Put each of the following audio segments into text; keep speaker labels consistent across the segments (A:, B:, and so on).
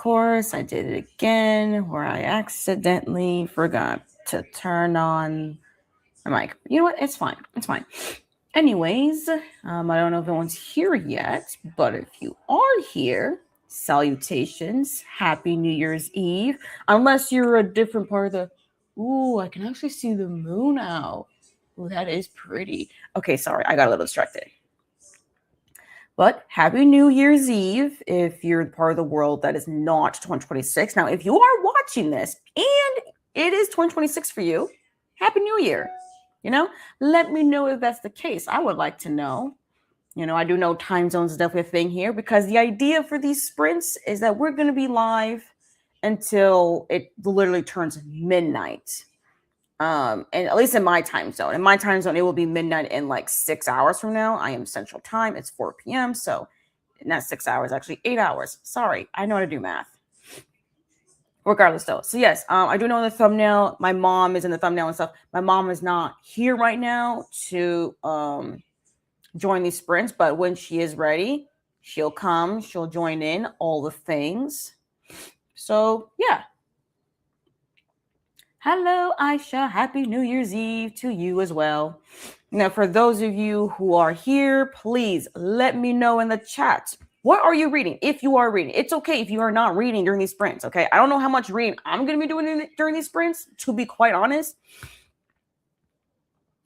A: course, I did it again where I accidentally forgot to turn on my mic. You know what? It's fine. It's fine. Anyways, I don't know if anyone's here yet, but if you are here, salutations. Happy New Year's Eve. Unless you're a different part of the... Ooh, I can actually see the moon out. Ooh, that is pretty. Okay, sorry. I got a little distracted. But happy New Year's Eve if you're part of the world that is not 2026. Now, if you are watching this and it is 2026 for you, Happy New Year. Let me know if that's the case. I would like to know. I do know time zones is definitely a thing here because the idea for these sprints is that we're going to be live until it literally turns midnight. And at least in my time zone. In my time zone, it will be midnight in like 6 hours from now. I am Central Time. It's 4 p.m. So not 6 hours, actually 8 hours. Sorry, I know how to do math. Regardless, though. So yes, I do know in the thumbnail. My mom is in the thumbnail and stuff. My mom is not here right now to join these sprints, but when she is ready, she'll come. She'll join in all the things. So yeah. Hello, Aisha. Happy New Year's Eve to you as well. Now, for those of you who are here, please let me know in the chat. What are you reading? If you are reading, it's okay if you are not reading during these sprints, okay? I don't know how much reading I'm going to be doing during these sprints, to be quite honest,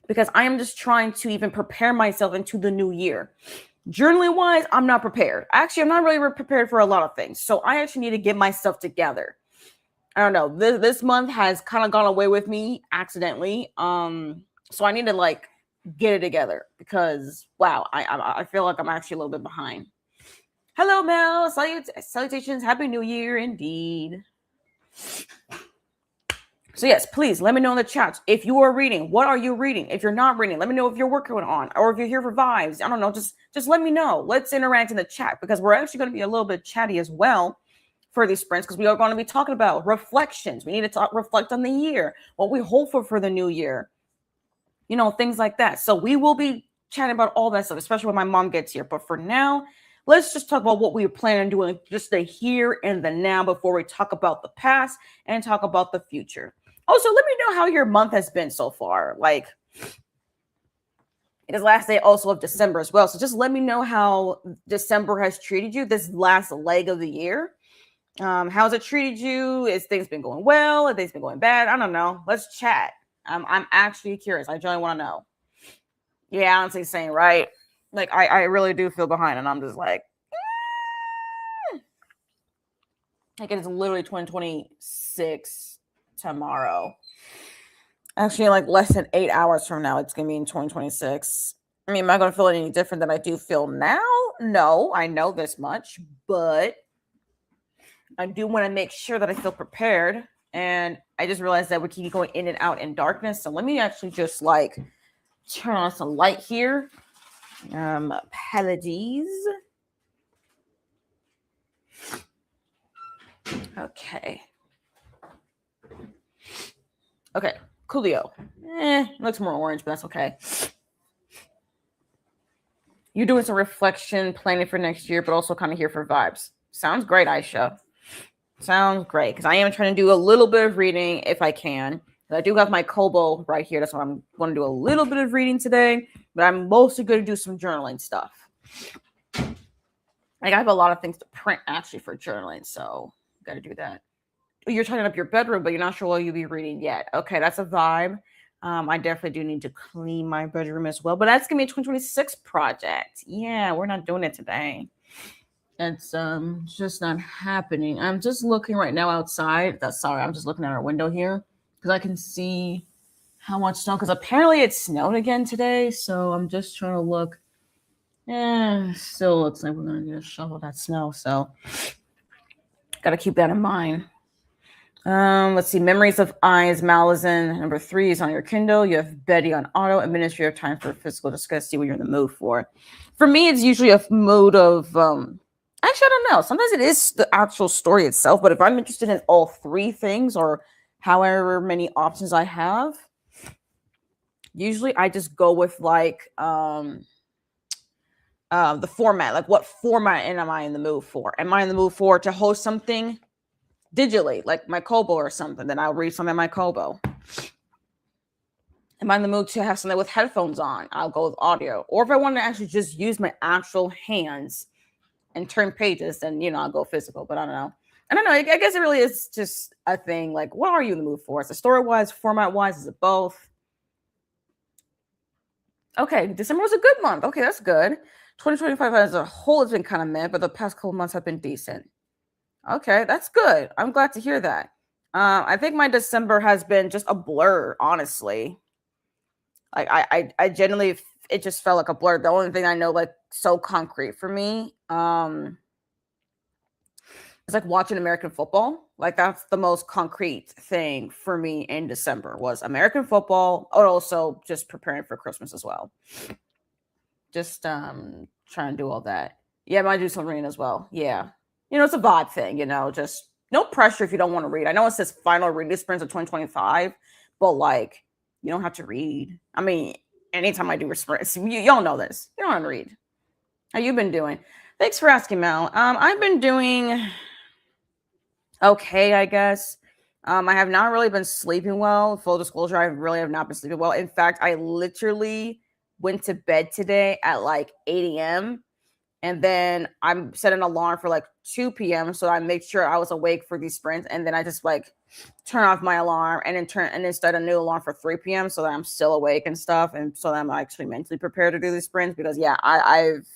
A: because I am just trying to even prepare myself into the new year. Journaling wise, I'm not prepared. Actually, I'm not really prepared for a lot of things. So I actually need to get myself together. I don't know. This month has kind of gone away with me accidentally. So I need to get it together because wow, I feel like I'm actually a little bit behind. Hello, Mel. Salutations. Happy New Year, indeed. So yes, please let me know in the chat if you are reading. What are you reading? If you're not reading, let me know if you're working on, or if you're here for vibes. I don't know. Just let me know. Let's interact in the chat because we're actually going to be a little bit chatty as well for these sprints because we are going to be talking about reflections. We need to reflect on the year, what we hope for the new year, things like that. So we will be chatting about all that stuff, especially when my mom gets here. But for now, let's just talk about what we plan on doing, just the here and the now before we talk about the past and talk about the future. Also, let me know how your month has been so far. It is last day also of December as well. So just let me know how December has treated you, this last leg of the year. How's it treated you? Has things been going well? Have things been going bad? I don't know. Let's chat. I'm actually curious. I genuinely want to know. Yeah, honestly saying, right? I really do feel behind, and I'm just like it is literally 2026 tomorrow. Actually, less than 8 hours from now, it's going to be in 2026. I mean, am I going to feel any different than I do feel now? No, I know this much, but I do want to make sure that I feel prepared. And I just realized that we keep going in and out in darkness. So let me actually just turn on some light here. Apologies. Okay. Okay. Coolio. Looks more orange, but that's okay. You're doing some reflection, planning for next year, but also kind of here for vibes. Sounds great, Aisha. Sounds great, because I am trying to do a little bit of reading if I can. I do have my Kobo right here. That's why I'm going to do a little bit of reading today, but I'm mostly going to do some journaling stuff. I have a lot of things to print, actually, for journaling, so got to do that. You're tidying up your bedroom, but you're not sure what you'll be reading yet. Okay, that's a vibe. I definitely do need to clean my bedroom as well, but that's going to be a 2026 project. Yeah, we're not doing it today. It's just not happening. I'm just looking right now outside. I'm just looking at our window here because I can see how much snow, because apparently it snowed again today. So I'm just trying to look. Still looks like we're going to get a shovel that snow. So got to keep that in mind. Let's see. Memories of Eyes, Malazan. Number 3 is on your Kindle. You have Betty on auto. Administrative time for physical. Just got to see what you're in the mood for. For me, it's usually a mood of... Actually, I don't know. Sometimes it is the actual story itself. But if I'm interested in all 3 things or however many options I have, usually I just go with the format. What format am I in the mood for? Am I in the mood for to host something digitally, like my Kobo or something. Then I'll read something on my Kobo. Am I in the mood to have something with headphones on? I'll go with audio. Or if I want to actually just use my actual hands and turn pages, then I'll go physical. But I don't know. I guess it really is just a thing. Like, what are you in the mood for? Is it story-wise, format-wise? Is it both? Okay, December was a good month. Okay, that's good. 2025 as a whole has been kind of meh, but the past couple months have been decent. Okay, that's good. I'm glad to hear that. I think my December has been just a blur, honestly. Like I genuinely, it just felt like a blur. The only thing I know, like, so concrete for me, it's like watching American football. Like, that's the most concrete thing for me in December was American football, or also just preparing for Christmas as well. Just trying to do all that. Yeah, I might do some reading as well. Yeah. It's a vibe thing, just no pressure if you don't want to read. I know it says final reading sprints of 2025, but like, you don't have to read. I mean, anytime I do sprints, y'all know this. You don't have to read. How you been doing? Thanks for asking, Mel. I've been doing okay, I guess. I have not really been sleeping well. Full disclosure, I really have not been sleeping well. In fact, I literally went to bed today at like 8 a.m. And then I set an alarm for like 2 p.m. So I made sure I was awake for these sprints. And then I just like turn off my alarm and then start a new alarm for 3 p.m. so that I'm still awake and stuff. And so that I'm actually mentally prepared to do these sprints because I've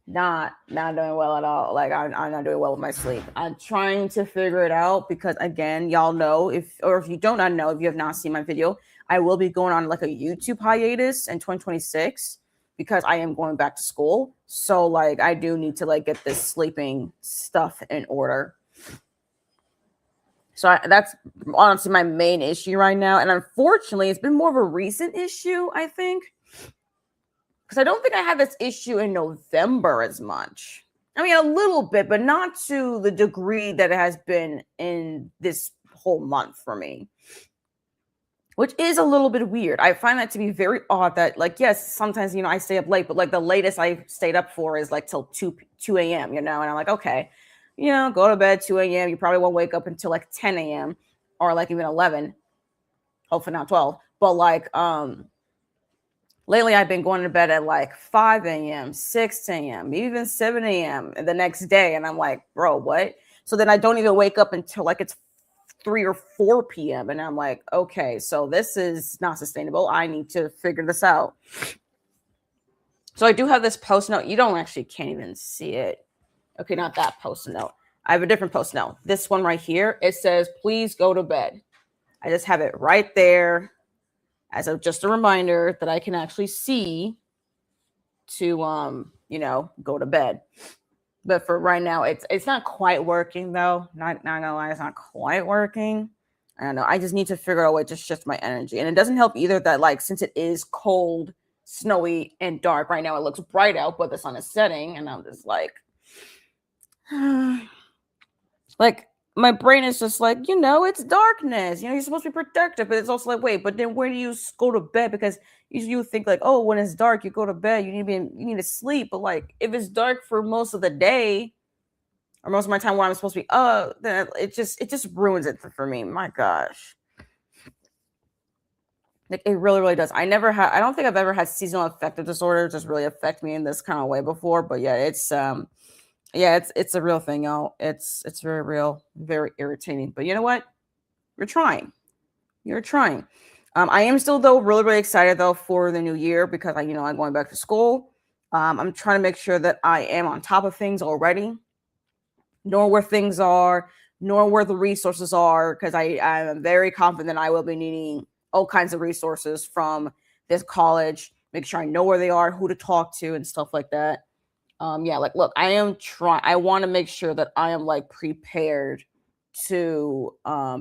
A: not doing well at all. Like I'm not doing well with my sleep. I'm trying to figure it out because, again, y'all know, if you do not know, if you have not seen my video, I will be going on like a YouTube hiatus in 2026 because I am going back to school. So like I do need to like get this sleeping stuff in order. So that's honestly my main issue right now. And unfortunately, it's been more of a recent issue, I think. Because I don't think I had this issue in November as much. I mean, a little bit, but not to the degree that it has been in this whole month for me. Which is a little bit weird. I find that to be very odd that, like, yes, sometimes, I stay up late, but like the latest I stayed up for is like till 2 a.m., and I'm like, okay, go to bed 2 a.m. You probably won't wake up until like 10 a.m. or like even 11, hopefully not 12. But like, lately I've been going to bed at like 5 a.m., 6 a.m., even 7 a.m. the next day. And I'm like, bro, what? So then I don't even wake up until like it's 3 or 4 p.m. And I'm like, okay, so this is not sustainable. I need to figure this out. So I do have this post note. You can't even see it. Okay, not that post note. I have a different post note. This one right here, it says, please go to bed. I just have it right there as just a reminder that I can actually see to, go to bed. But for right now, it's not quite working, though. Not gonna lie, it's not quite working. I don't know. I just need to figure out a way to shift my energy. And it doesn't help either that, like, since it is cold, snowy, and dark right now, it looks bright out, but the sun is setting. And I'm just like, like, my brain is just like, it's darkness. You're supposed to be protective, but it's also like, wait, but then where do you go to bed? Because you think like, oh, when it's dark, you go to bed. You need to sleep. But like, if it's dark for most of the day, or most of my time when I'm supposed to be then it just ruins it for me. My gosh, like it really, really does. I don't think I've ever had seasonal affective disorder just really affect me in this kind of way before. But yeah, it's a real thing, y'all. It's very real, very irritating. But you know what? You're trying. I am still, though, really, really excited, though, for the new year because I'm going back to school. I'm trying to make sure that I am on top of things already, knowing where things are, knowing where the resources are, because I am very confident I will be needing all kinds of resources from this college. Make sure I know where they are, who to talk to, and stuff like that. Look, I want to make sure that I am like prepared to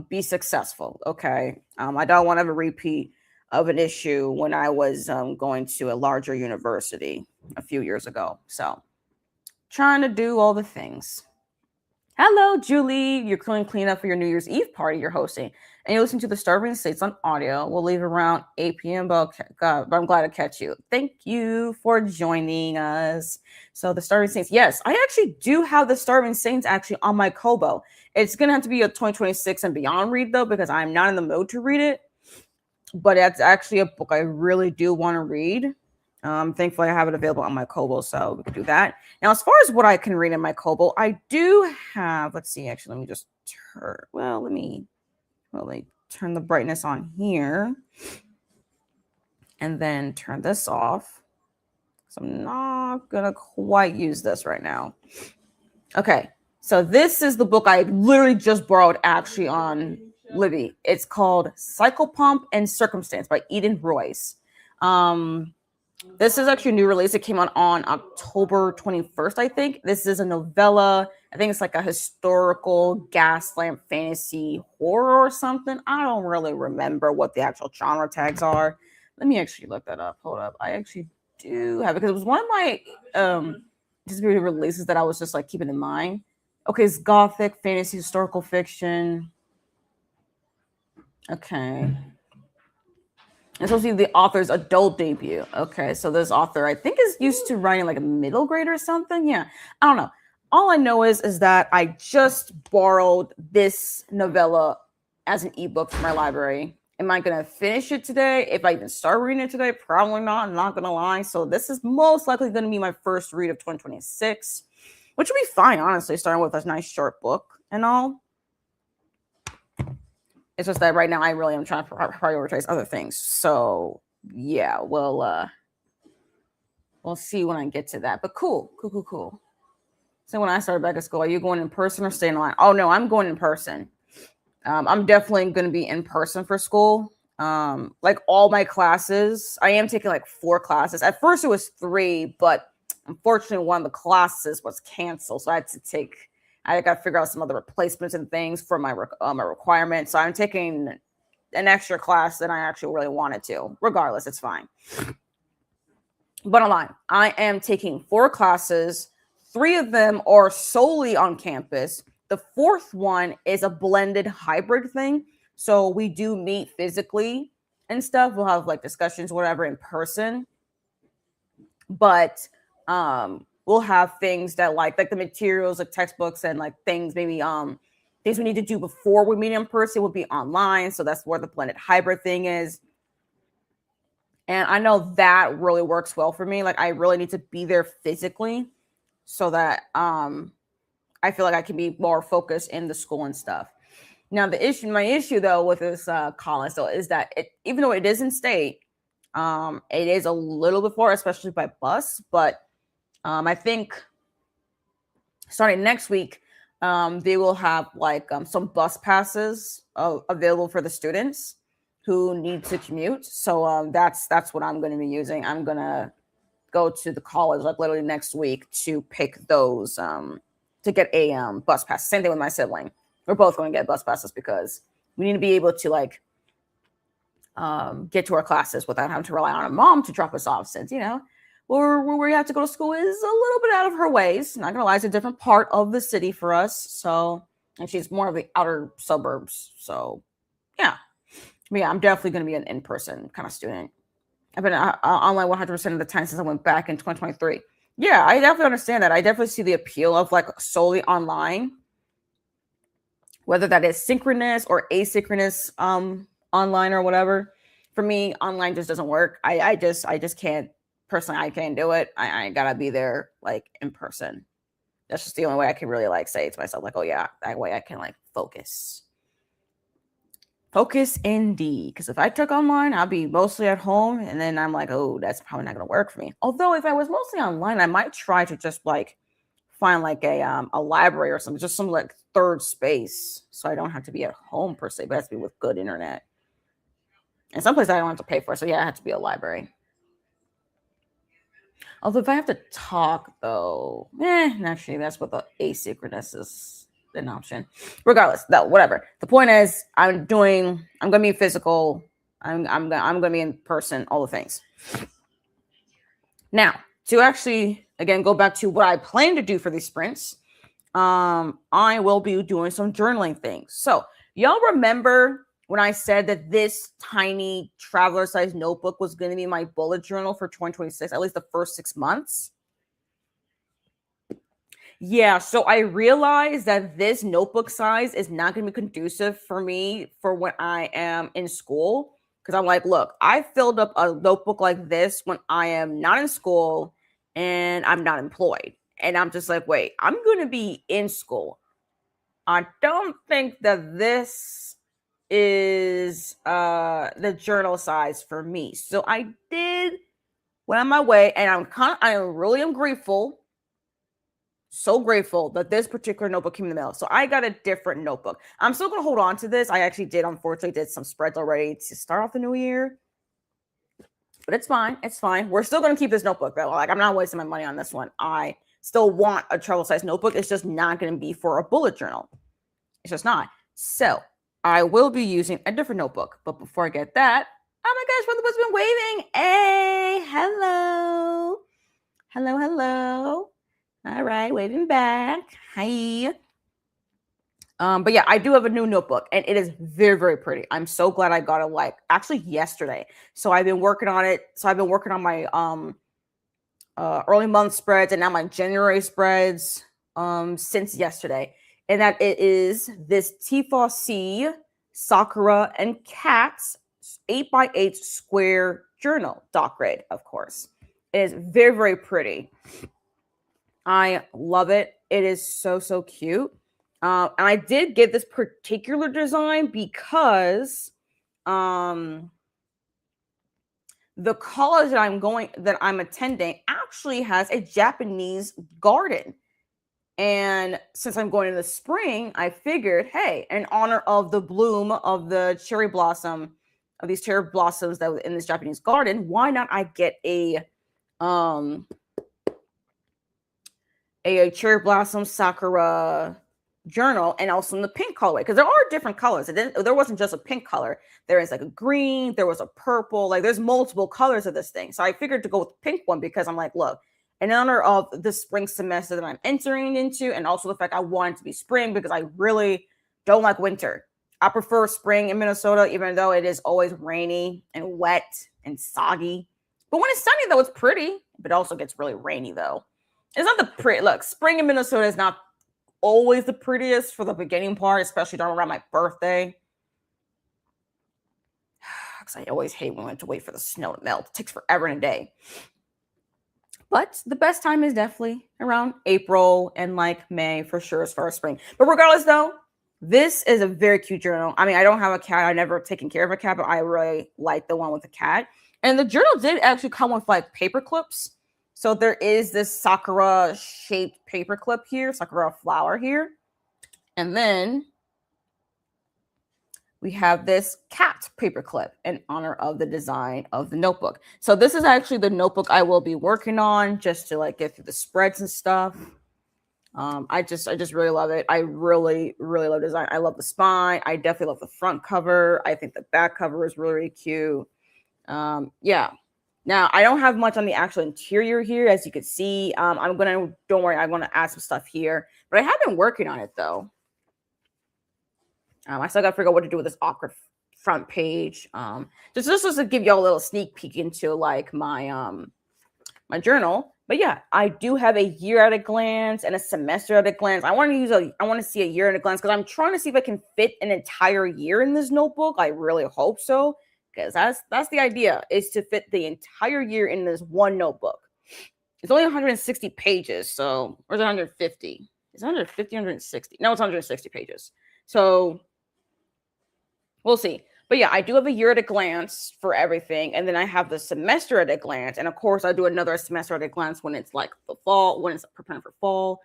A: be successful. Okay. I don't want to have a repeat of an issue when I was going to a larger university a few years ago. So trying to do all the things. Hello, Julie. You're cleaning up for your New Year's Eve party you're hosting. And you're listening to the Starving States on audio. We'll leave around 8 p.m., but I'm glad to catch you. Thank you for joining us. So the Starving Saints, yes, I actually do have the Starving Saints actually on my Kobo. It's going to have to be a 2026 and beyond read, though, because I'm not in the mood to read it. But that's actually a book I really do want to read. Thankfully, I have it available on my Kobo, so we can do that. Now, as far as what I can read in my Kobo, I do have, let's see, actually, let me just let me turn the brightness on here and then turn this off. So I'm not going to quite use this right now. Okay, so this is the book I literally just borrowed actually on Libby. It's called Psychopomp and Circumstance by Eden Royce. This is actually a new release. It came out on October 21st, I think. This is a novella. I think it's like a historical gaslamp fantasy horror or something. I don't really remember what the actual genre tags are. Let me actually look that up. Hold up. I actually do have it because it was one of my anticipated releases that I was just like keeping in mind. Okay, it's gothic, fantasy, historical fiction. Okay. It's supposed to be the author's adult debut. Okay, so this author, I think, is used to writing like a middle grade or something. Yeah, I don't know. All I know is that I just borrowed this novella as an ebook from my library. Am I going to finish it today? If I even start reading it today, probably not. I'm not going to lie. So this is most likely going to be my first read of 2026, which will be fine, honestly, starting with a nice short book and all. It's just that right now I really am trying to prioritize other things. So yeah, we'll see when I get to that. But cool. So when I started back at school, are you going in person or staying online? Oh no, I'm going in person. I'm definitely going to be in person for school. Like all my classes, I am taking like 4 classes. At first it was 3, but unfortunately one of the classes was canceled, so I got to figure out some other replacements and things for my requirements. So I'm taking an extra class than I actually really wanted to. Regardless, it's fine. But online, I am taking 4 classes. 3 of them are solely on campus. The 4th one is a blended hybrid thing. So we do meet physically and stuff. We'll have like discussions, whatever, in person. But we'll have things that like the materials, like textbooks and like things, maybe things we need to do before we meet in person will be online. So that's where the blended hybrid thing is. And I know that really works well for me. Like I really need to be there physically so that I feel like I can be more focused in the school and stuff. Now my issue though with this college though is that even though it is in state, it is a little bit far, especially by bus, but I think starting next week, they will have like some bus passes available for the students who need to commute. So that's what I'm going to be using. I'm going to go to the college like literally next week to pick those to get a bus pass. Same thing with my sibling. We're both going to get bus passes because we need to be able to like get to our classes without having to rely on a mom to drop us off, since where we have to go to school is a little bit out of her ways. Not gonna lie, it's a different part of the city for us. So, and she's more of the outer suburbs. So yeah, I'm definitely gonna be an in-person kind of student. I've been online 100% of the time since I went back in 2023. Yeah, I definitely understand that. I definitely see the appeal of like solely online, whether that is synchronous or asynchronous online or whatever. For me, online just doesn't work. I just can't. Personally, I can't do it. I gotta be there like in person. That's just the only way I can really like say to myself, like, oh yeah, that way I can like focus. Focus indeed. Because if I took online, I'll be mostly at home, and then I'm like, oh, that's probably not gonna work for me. Although if I was mostly online, I might try to just like find like a library or something, just some like third space, so I don't have to be at home per se, but it has to be with good internet. And some places I don't have to pay for, so yeah, it has to be a library. Although if I have to talk though, actually that's what the asynchronous is an option. Regardless, though, whatever. The point is, I'm gonna be physical. I'm gonna be in person, all the things. Now, to actually again go back to what I plan to do for these sprints, I will be doing some journaling things. So y'all remember when I said that this tiny traveler size notebook was going to be my bullet journal for 2026, at least the first 6 months? Yeah, so I realized that this notebook size is not going to be conducive for me for when I am in school. Because I'm like, look, I filled up a notebook like this when I am not in school and I'm not employed. And I'm just like, wait, I'm going to be in school. I don't think that this is the journal size for me. So I did went on my way, and I really am grateful, so grateful that this particular notebook came in the mail. So I got a different notebook. I'm still gonna hold on to this. I actually unfortunately did some spreads already to start off the new year. But it's fine. It's fine. We're still gonna keep this notebook though. Like, I'm not wasting my money on this one. I still want a travel size notebook. It's just not gonna be for a bullet journal. It's just not. So I will be using a different notebook. But before I get that, oh my gosh, Brother Buzz been waving. Hey, hello. Hello, hello. All right, waving back. Hi. But yeah, I do have a new notebook, and it is very, very pretty. I'm so glad I got it, like, actually yesterday. So I've been working on it. So I've been working on my early month spreads and now my January spreads since yesterday. And that it is this T4C Sakura and Cats 8x8 square journal, dot grid, of course. It is very, very pretty. I love it. It is so, so cute. And I did get this particular design because the college that I'm attending actually has a Japanese garden. And since I'm going in the spring, I figured, hey, in honor of the bloom of the cherry blossom, of these cherry blossoms that were in this Japanese garden, why not I get a cherry blossom sakura journal, and also in the pink colorway, because there are different colors. There wasn't just a pink color. There is like a green, there was a purple, like there's multiple colors of this thing. So I figured to go with the pink one because I'm like, look, in honor of the spring semester that I'm entering into, and also the fact I want it to be spring because I really don't like winter. I prefer spring in Minnesota, even though it is always rainy and wet and soggy. But when it's sunny, though, it's pretty. But it also gets really rainy, though. It's not the pretty. Look, spring in Minnesota is not always the prettiest for the beginning part, especially around my birthday. Because I always hate when I have to wait for the snow to melt. It takes forever and a day. But the best time is definitely around April and like May for sure as far as spring. But regardless, though, this is a very cute journal. I mean, I don't have a cat. I've never taken care of a cat, but I really like the one with the cat. And the journal did actually come with like paper clips. So there is this Sakura shaped paper clip here, Sakura flower here. And then we have this cat paper clip in honor of the design of the notebook. So this is actually the notebook I will be working on just to like get through the spreads and stuff. I just really love it. I really, really love design. I love the spine. I definitely love the front cover. I think the back cover is really, really cute. Yeah. Now, I don't have much on the actual interior here, as you can see. Don't worry, I'm going to add some stuff here. But I have been working on it, though. I still got to figure out what to do with this awkward front page. Just to give y'all a little sneak peek into, like, my my journal. But, yeah, I do have a year at a glance and a semester at a glance. I want to see a year at a glance because I'm trying to see if I can fit an entire year in this notebook. I really hope so. Because that's the idea, is to fit the entire year in this one notebook. It's only 160 pages, so, or is it 150? Is it 150, 160? No, it's 160 pages. So, we'll see. But yeah, I do have a year at a glance for everything, and then I have the semester at a glance, and of course, I do another semester at a glance when it's like the fall, when it's preparing for fall.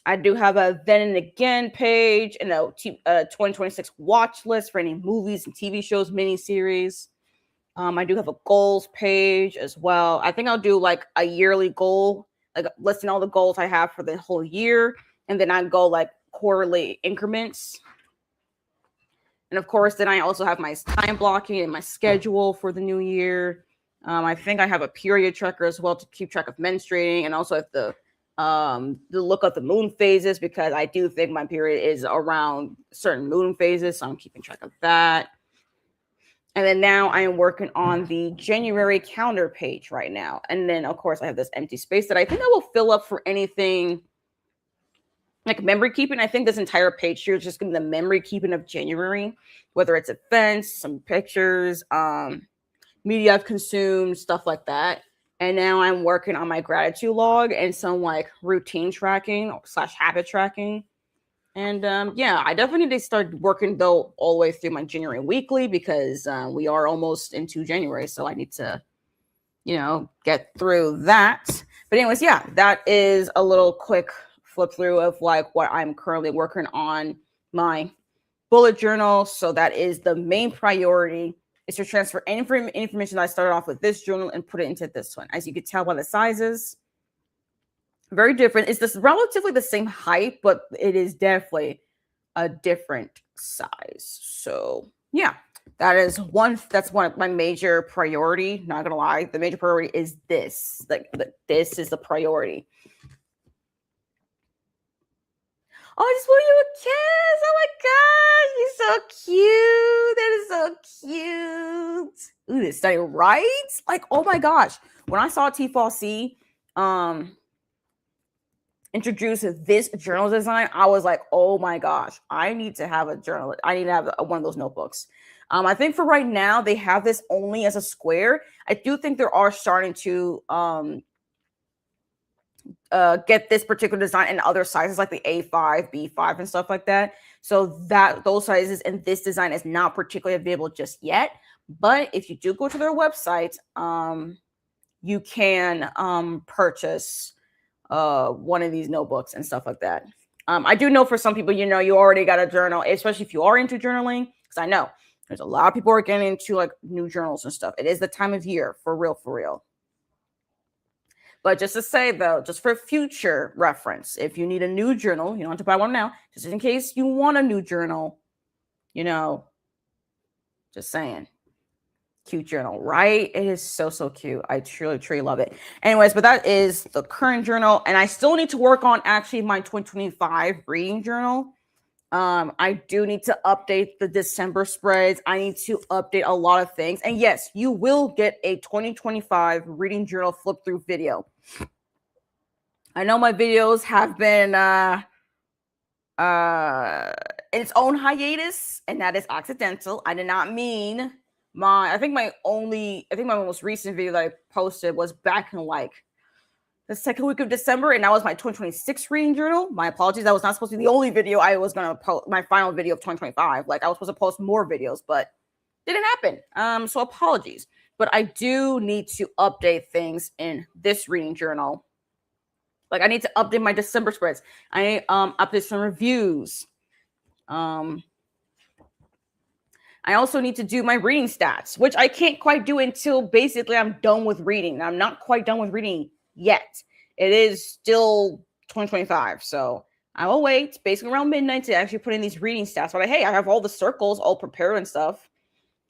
A: I do have a then and again page and a 2026 watch list for any movies and TV shows, miniseries. I do have a goals page as well. I think I'll do like a yearly goal, like listing all the goals I have for the whole year. And then I go like quarterly increments. And of course, then I also have my time blocking and my schedule for the new year. I think I have a period tracker as well to keep track of menstruating, and also if the to look up the moon phases, because I do think my period is around certain moon phases, so I'm keeping track of that. And then now I am working on the January calendar page right now. And then, of course, I have this empty space that I think I will fill up for anything like memory keeping. I think this entire page here is just going to be the memory keeping of January, whether it's events, some pictures, media I've consumed, stuff like that. And now I'm working on my gratitude log and some like routine tracking / habit tracking. And yeah, I definitely need to start working though all the way through my January weekly, because we are almost into January. So I need to, get through that. But anyways, yeah, that is a little quick flip through of like what I'm currently working on my bullet journal. So that is the main priority, is to transfer any information that I started off with this journal and put it into this one. As you can tell by the sizes, very different. It's this relatively the same height, but it is definitely a different size. So yeah, that's one of my major priority. Not gonna lie, the major priority is this. Like this is the priority. Oh, I just want you a kiss. Oh my gosh, you're so cute. That is so cute. Ooh, this study, right? Like, oh my gosh. When I saw T4C introduce this journal design, I was like, oh my gosh, I need to have a journal. I need to have one of those notebooks. I think for right now, they have this only as a square. I do think they are starting to get this particular design in other sizes, like the A5, B5, and stuff like that. So that those sizes and this design is not particularly available just yet. But if you do go to their website, you can purchase one of these notebooks and stuff like that. I do know for some people, you already got a journal, especially if you are into journaling, because I know there's a lot of people who are getting into like new journals and stuff. It is the time of year, for real, for real. But just to say, though, just for future reference, if you need a new journal, you don't have to buy one now, just in case you want a new journal, just saying. Cute journal, right? It is so, so cute. I truly, truly love it. Anyways, but that is the current journal. And I still need to work on actually my 2025 reading journal. I do need to update the December spreads. I need to update a lot of things. And yes, you will get a 2025 reading journal flip through video. I know my videos have been in its own hiatus, and that is accidental. I did not mean I think my most recent video that I posted was back in like the second week of December, and that was my 2026 reading journal. My apologies. That was not supposed to be the only video I was going to post, my final video of 2025. Like, I was supposed to post more videos, but didn't happen. So apologies. But I do need to update things in this reading journal. Like, I need to update my December spreads. I need update some reviews. I also need to do my reading stats, which I can't quite do until basically I'm done with reading. I'm not quite done with reading yet. It is still 2025, so I will wait basically around midnight to actually put in these reading stats. But hey, I have all the circles all prepared and stuff.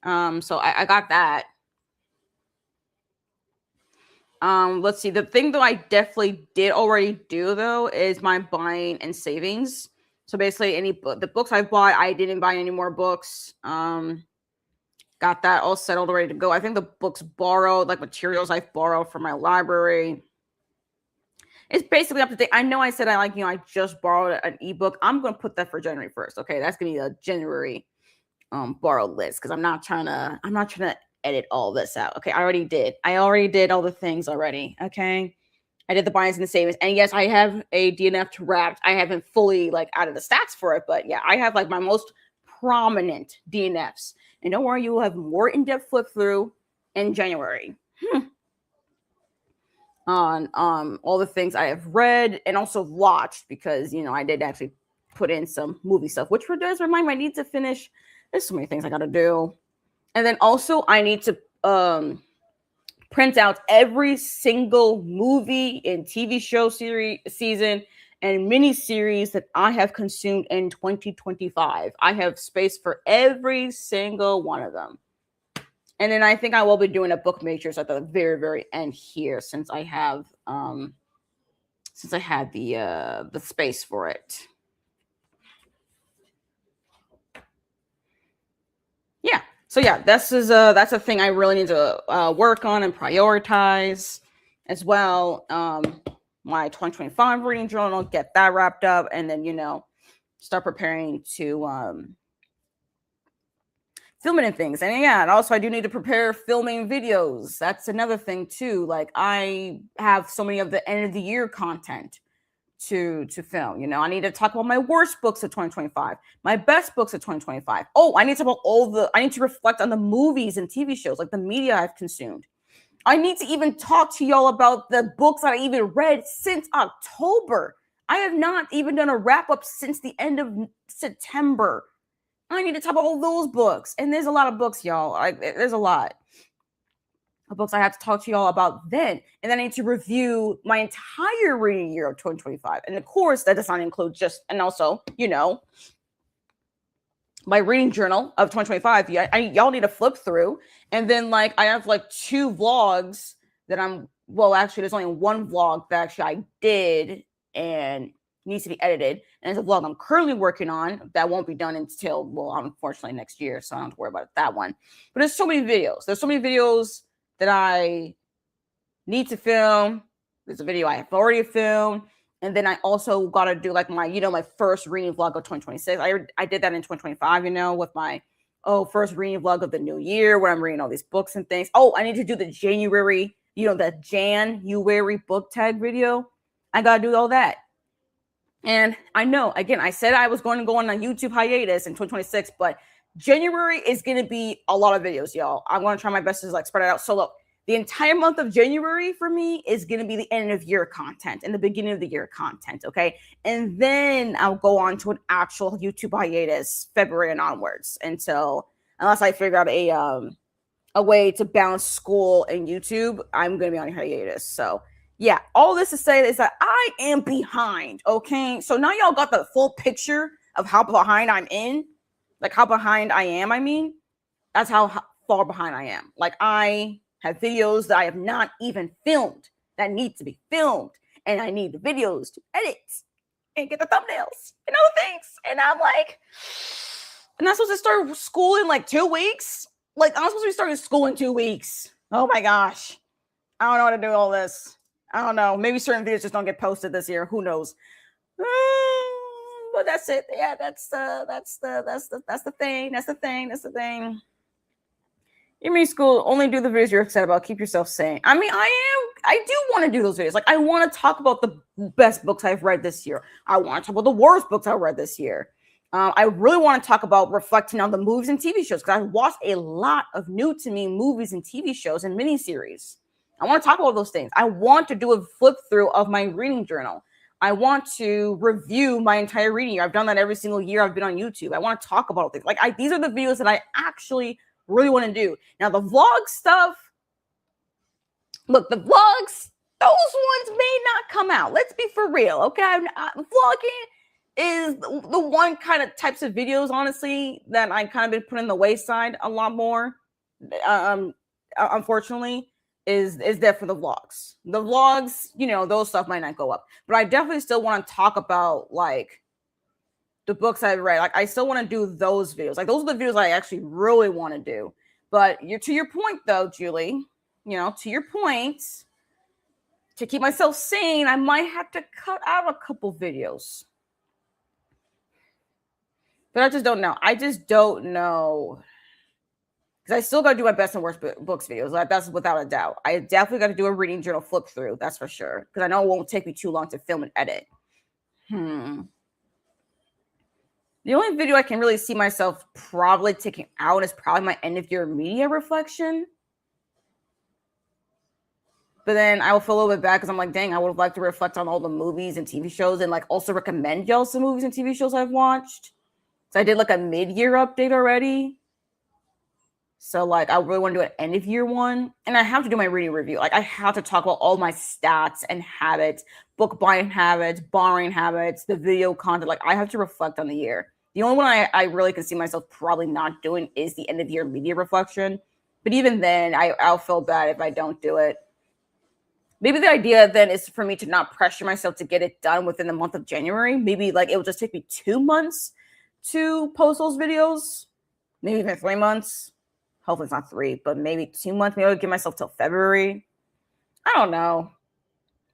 A: So I got that. Let's see. The thing that I definitely did already do though is my buying and savings. So basically, the books I bought, I didn't buy any more books. Got that all settled, ready to go. I think the books borrowed, like materials I've borrowed from my library. It's basically up to date. I know I said I just borrowed an ebook. I'm gonna put that for January 1st. Okay, that's gonna be a January borrowed list, because I'm not trying to edit all this out. Okay, I already did all the things already. Okay. I did the buys and the savings. And yes, I have a DNF to wrapped. I haven't fully added the stats for it, but yeah, I have my most prominent DNFs. And don't worry, you will have more in-depth flip through in January. On all the things I have read and also watched, because I did actually put in some movie stuff, which does remind me I need to finish. There's so many things I gotta do. And then also I need to print out every single movie and TV show season and mini series that I have consumed in 2025. I have space for every single one of them. And then I think I will be doing a book matrix at the very, very end here, since I have since I had the space for it. Yeah. So yeah, that's a thing I really need to work on and prioritize as well. My 2025 reading journal, get that wrapped up, and then start preparing to filming and things. And yeah, and also I do need to prepare filming videos. That's another thing too. Like I have so many of the end of the year content to film. I need to talk about my worst books of 2025, my best books of 2025. Oh, I need to talk about I need to reflect on the movies and TV shows, like the media I've consumed. I need to even talk to y'all about the books that I even read since October. I have not even done a wrap up since the end of September. I need to talk about all those books. And there's a lot of books, y'all. There's a lot of books I have to talk to y'all about then. And then I need to review my entire reading year of 2025. And of course, that does not include and also, my reading journal of 2025. Y'all need to flip through. And then I have 2 vlogs that actually there's only one vlog that actually I did and needs to be edited. And it's a vlog I'm currently working on that won't be done until, unfortunately next year. So I don't have to worry about that one. But there's so many videos. There's so many videos that I need to film. There's a video I have already filmed. And then I also got to do my first reading vlog of 2026. I did that in 2025, with my first reading vlog of the new year where I'm reading all these books and things. Oh, I need to do the January, the January book tag video. I got to do all that. And I know, again, I said I was going to go on a YouTube hiatus in 2026, but January is going to be a lot of videos, y'all. I'm going to try my best to spread it out. So look, the entire month of January for me is going to be the end of year content and the beginning of the year content, okay? And then I'll go on to an actual YouTube hiatus February and onwards unless I figure out a way to balance school and YouTube, I'm going to be on a hiatus. So yeah, all this to say is that I am behind, okay? So now y'all got the full picture of how behind I'm in, how behind I am, that's how far behind I am. I have videos that I have not even filmed that need to be filmed, and I need the videos to edit and get the thumbnails and other things. And I'm supposed to start school in 2 weeks? I'm supposed to be starting school in 2 weeks. Oh my gosh. I don't know how to do all this. I don't know. Maybe certain videos just don't get posted this year. Who knows? But that's it. Yeah, that's the thing. That's the thing. You mean school? Only do the videos you're excited about. Keep yourself sane. I do want to do those videos. I want to talk about the best books I've read this year. I want to talk about the worst books I've read this year. I really want to talk about reflecting on the movies and TV shows because I watched a lot of new to me movies and TV shows and miniseries. I want to talk about those things. I want to do a flip through of my reading journal. I want to review my entire reading year. I've done that every single year I've been on YouTube. I want to talk about things. These are the videos that I actually really want to do. Now, the vlog stuff, look, the vlogs, those ones may not come out. Let's be for real, okay? Vlogging is the one kind of types of videos, honestly, that I kind of been putting on the wayside a lot more. Unfortunately, is there for the vlogs. The vlogs, those stuff might not go up. But I definitely still want to talk about the books I've read. I still want to do those videos. Those are the videos I actually really want to do. But to your point though, Julie, to your point, to keep myself sane, I might have to cut out a couple videos. But I just don't know. Because I still got to do my best and worst books videos. That's without a doubt. I definitely got to do a reading journal flip through. That's for sure. Because I know it won't take me too long to film and edit. The only video I can really see myself probably taking out is probably my end of year media reflection. But then I will feel a little bit bad because I'm dang, I would have liked to reflect on all the movies and TV shows and also recommend y'all some movies and TV shows I've watched. So I did a mid-year update already. So I really want to do an end of year one. And I have to do my reading review. I have to talk about all my stats and habits, book buying habits, borrowing habits, the video content. I have to reflect on the year. The only one I really can see myself probably not doing is the end of year media reflection. But even then, I'll feel bad if I don't do it. maybe the idea then is for me to not pressure myself to get it done within the month of January. Maybe like it will just take me 2 months to post those videos, maybe even 3 months. Hopefully it's not 3, but maybe 2 months. Maybe I'll give myself till February. I don't know.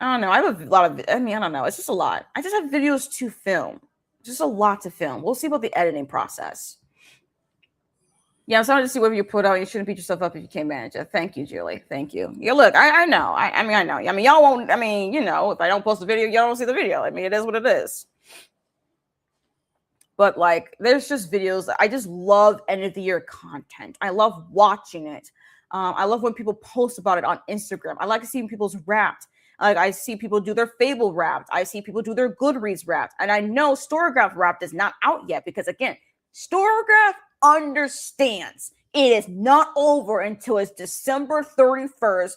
A: I have a lot of, I don't know. It's just a lot. I just have videos to film. Just a lot to film. We'll see about the editing process. Yeah, I'm sorry to see whatever you put out. You shouldn't beat yourself up if you can't manage it. Thank you, Julie. Thank you. Yeah, look, I know. I know. Y'all won't, if I don't post a video, y'all don't see the video. It is what it is. But like, there's just videos. I just love end of the year content. I love watching it. I love when people post about it on Instagram. I like seeing people's Wrapped. Like I see people do their Fable Wrapped. I see people do their Goodreads Wrapped. And I know Storygraph Wrapped is not out yet because again, Storygraph understands it is not over until it's December 31st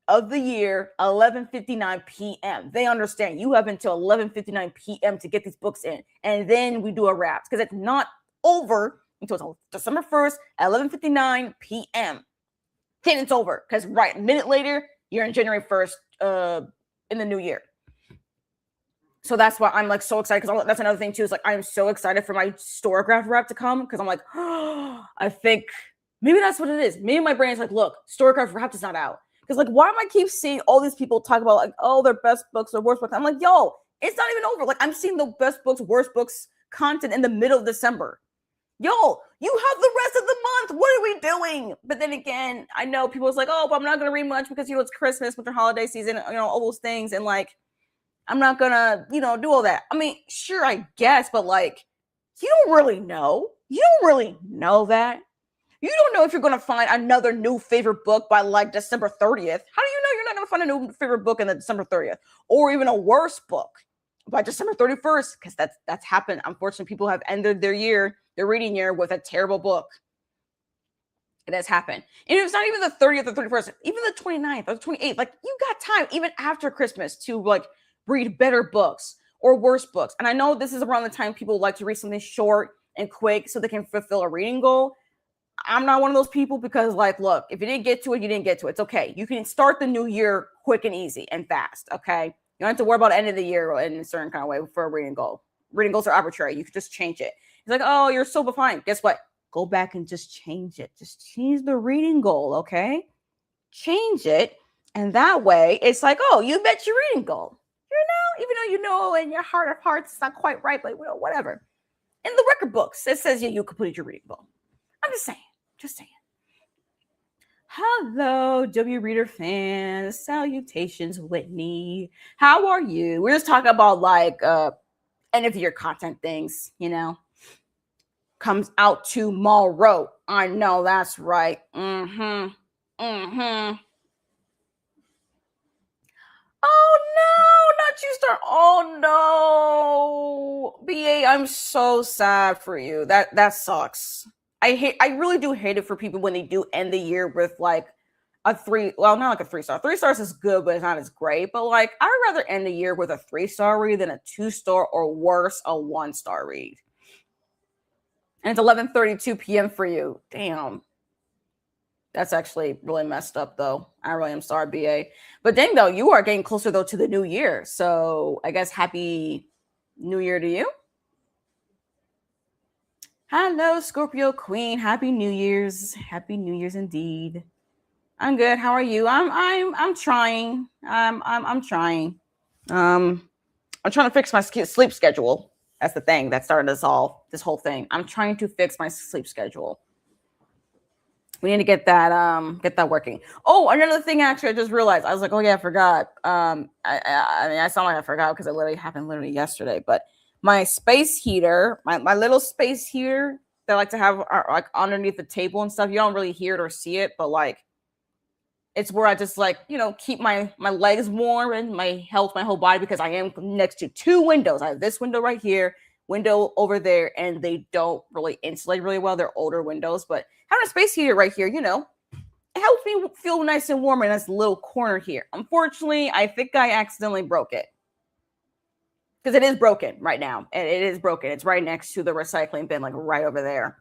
A: of the year, 11:59 p.m. They understand you have until 11:59 p.m. to get these books in. And then we do a wrap because it's not over until December 1st at 11:59 p.m. Then it's over because a minute later, you're in January 1st in the new year. So that's why I'm like so excited because that's another thing too. Is like I'm so excited for my Storygraph wrap to come because I'm like, oh, I think maybe that's what it is. Maybe my brain's like, look, Storygraph wrap is not out because like why am I keep seeing all these people talk about like oh their best books or worst books? I'm like, yo, it's not even over. Like I'm seeing the best books, worst books content in the middle of December. Yo, you have the rest of the month. What are we doing? But then again, I know people is like, oh, but I'm not gonna read much because it's Christmas, winter holiday season, all those things, and like. I'm not gonna, do all that. Sure, I guess, but like, you don't really know. You don't really know that. You don't know if you're gonna find another new favorite book by like December 30th. How do you know you're not gonna find a new favorite book in the December 30th, or even a worse book by December 31st? Because that's happened. Unfortunately, people have ended their reading year, with a terrible book. It has happened. And it's not even the 30th or 31st, even the 29th or the 28th. Like you got time even after Christmas to like read better books or worse books. And I know this is around the time people like to read something short and quick so they can fulfill a reading goal. I'm not one of those people because like, look, if you didn't get to it, you didn't get to it. It's okay. You can start the new year quick and easy and fast. Okay. You don't have to worry about the end of the year in a certain kind of way for a reading goal. Reading goals are arbitrary. You can just change it. It's like, oh, you're so behind. Guess what? Go back and just change it. Just change the reading goal. Okay. Change it. And that way it's like, oh, you met your reading goal. Even though in your heart of hearts it's not quite right, but whatever. In the record books, it says you completed your reading goal. I'm just saying. Hello, W Reader fans. Salutations, Whitney. How are you? We're just talking about like end of year content things, Comes out tomorrow. I know that's right. Oh no, not you start. Oh no. BA, I'm so sad for you. That sucks. I really do hate it for people when they do end the year with like a 3, well, not like a 3-star. 3 stars is good, but it's not as great. But like I would rather end the year with a 3-star read than a 2-star or worse, a 1-star read. And it's 11:32 p.m. for you. Damn. That's actually really messed up, though. I really am sorry, BA. But dang, though, you are getting closer, though, to the new year. So I guess happy new year to you. Hello, Scorpio Queen. Happy New Year's. Happy New Year's indeed. I'm good. How are you? I'm trying. I'm trying. I'm trying to fix my sleep schedule. That's the thing that started this whole thing. I'm trying to fix my sleep schedule. We need to get that working. Oh, another thing, actually, I just realized. I was like, oh yeah, I forgot. I sound like I forgot because it literally happened yesterday. But my space heater, my little space heater that I like to have like underneath the table and stuff. You don't really hear it or see it, but like, it's where I just like keep my legs warm and my whole body because I am next to 2 windows. I have this window right here, window over there, and they don't really insulate really well. They're older windows, but having a space heater right here, it helps me feel nice and warm in this little corner here. Unfortunately, I think I accidentally broke it because it is broken right now. And it is broken. It's right next to the recycling bin, like right over there.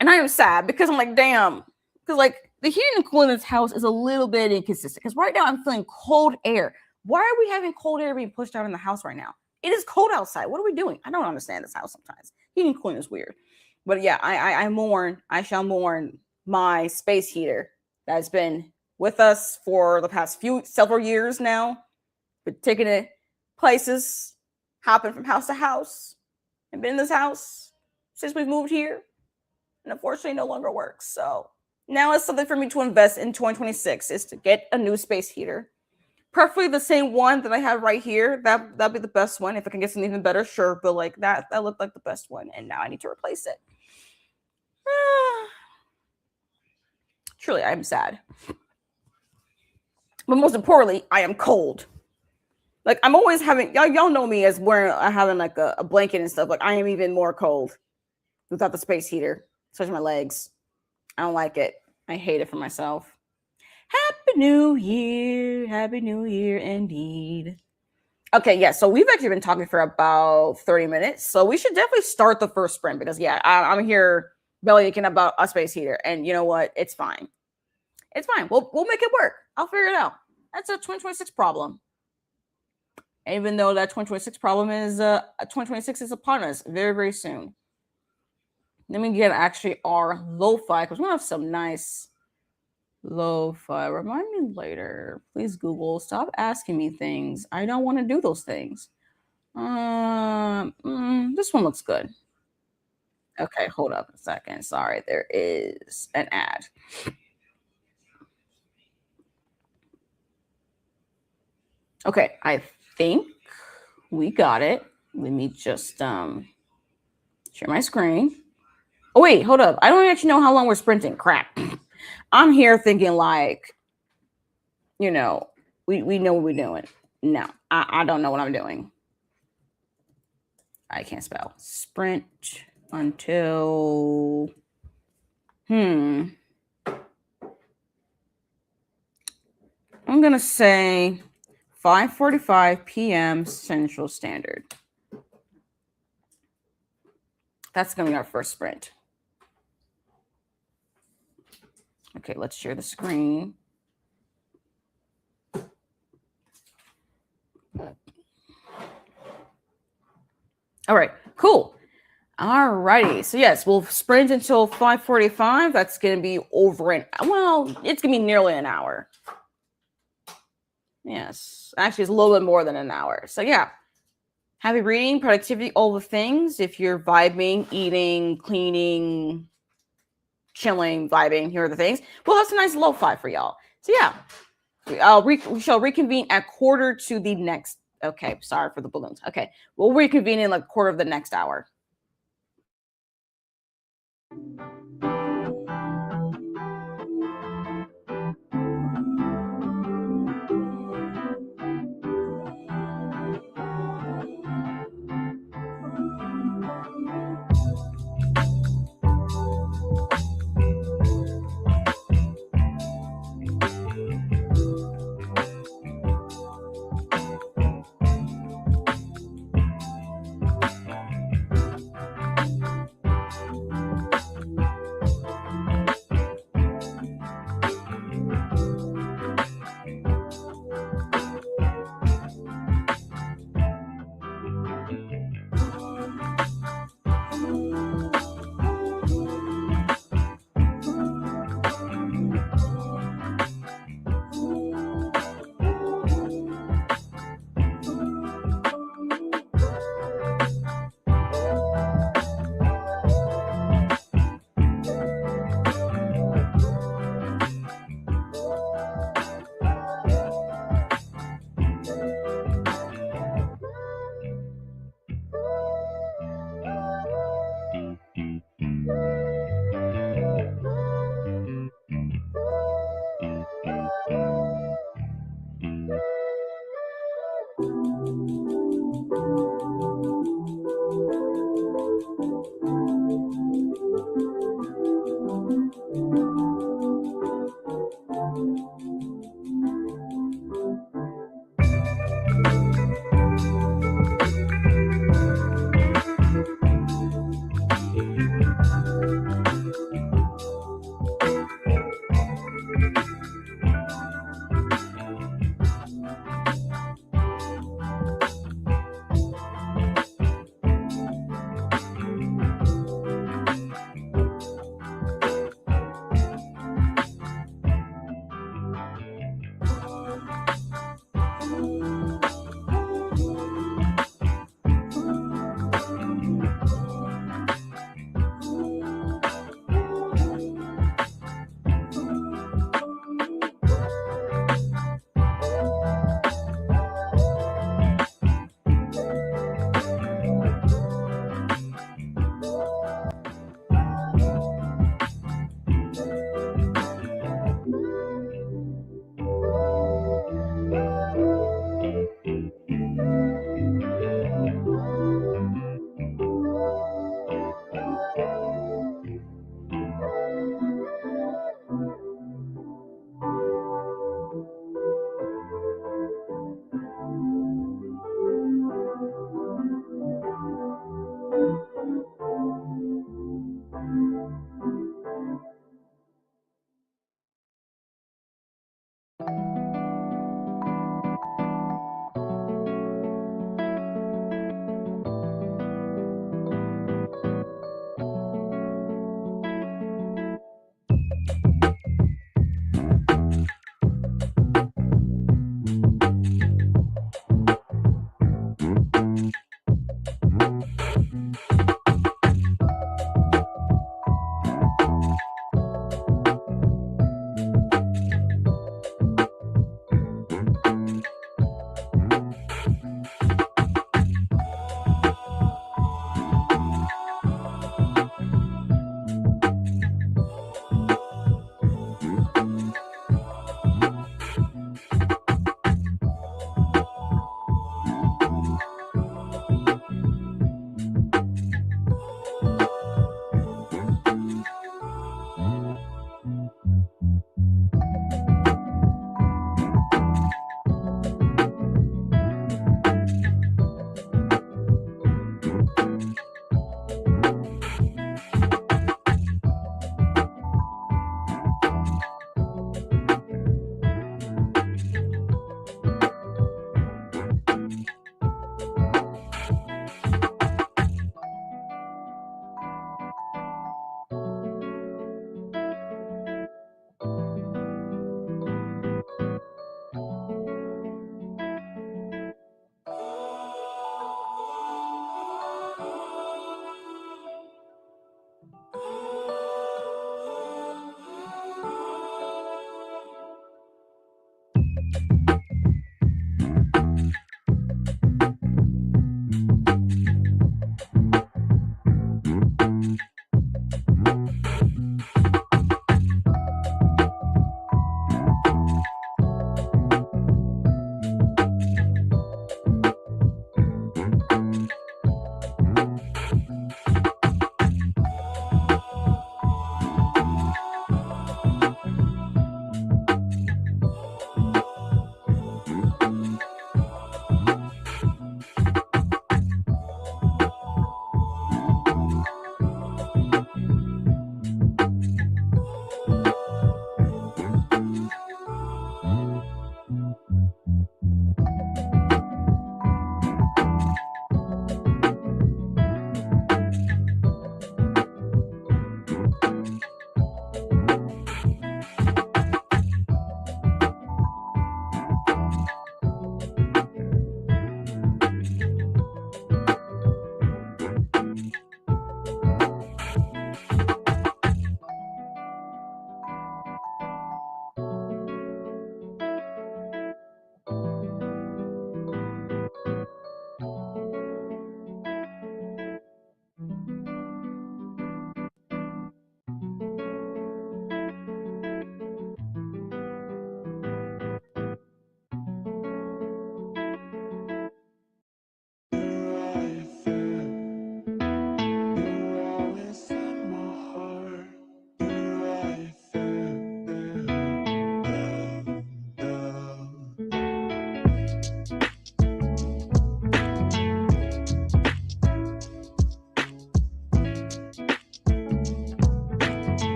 A: And I am sad because I'm like, damn, because like the heating and cooling in this house is a little bit inconsistent because right now I'm feeling cold air. Why are we having cold air being pushed out in the house right now? It is cold outside. What are we doing? I don't understand this house sometimes. Heating and cooling is weird. But yeah, I shall mourn my space heater that's been with us for the past several years now. Been taking it places, hopping from house to house, and been in this house since we've moved here. And unfortunately no longer works. So now it's something for me to invest in 2026 is to get a new space heater. Preferably the same one that I have right here. That'd be the best one. If I can get something even better, sure. But like that looked like the best one, and now I need to replace it. Truly, I am sad. But most importantly, I am cold. Like I'm always having y'all know me as having like a blanket and stuff. Like I am even more cold without the space heater, especially my legs. I don't like it. I hate it for myself. Happy New Year. Happy New Year indeed. Okay, yeah, so we've actually been talking for about 30 minutes. So we should definitely start the first sprint because, yeah, I'm here belly aching about a space heater. And you know what? It's fine. It's fine. We'll make it work. I'll figure it out. That's a 2026 problem. Even though that 2026 problem is 2026 is upon us very, very soon. Let me get actually our lo-fi because we have some nice lo-fi. Remind me later. Please Google. Stop asking me things. I don't want to do those things. This one looks good. Okay, hold up a second. Sorry, there is an ad. Okay, I think we got it. Let me just share my screen. Oh wait, hold up. I don't actually know how long we're sprinting. Crap. I'm here thinking like, we know what we're doing. No, I don't know what I'm doing. I can't spell. Sprint until I'm gonna say 5:45 p.m. Central Standard. That's gonna be our first sprint. Okay, let's share the screen. All right, cool. All righty. So yes, we'll sprint until 5:45. That's going to be it's going to be nearly an hour. Yes, actually, it's a little bit more than an hour. So yeah, happy reading, productivity, all the things. If you're vibing, eating, cleaning, chilling, vibing, here are the things. We'll have some nice lo-fi for y'all. So yeah, we shall reconvene at quarter to the next. Okay, sorry for the balloons. Okay, we'll reconvene in like quarter of the next hour.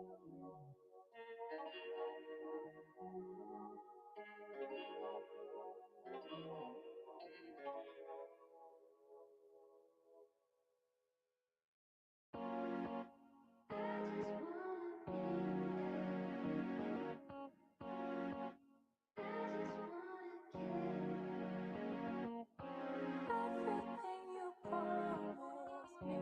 A: Everything you promised me,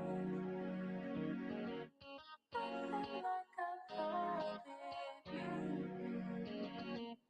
A: nothing like I thought it would be.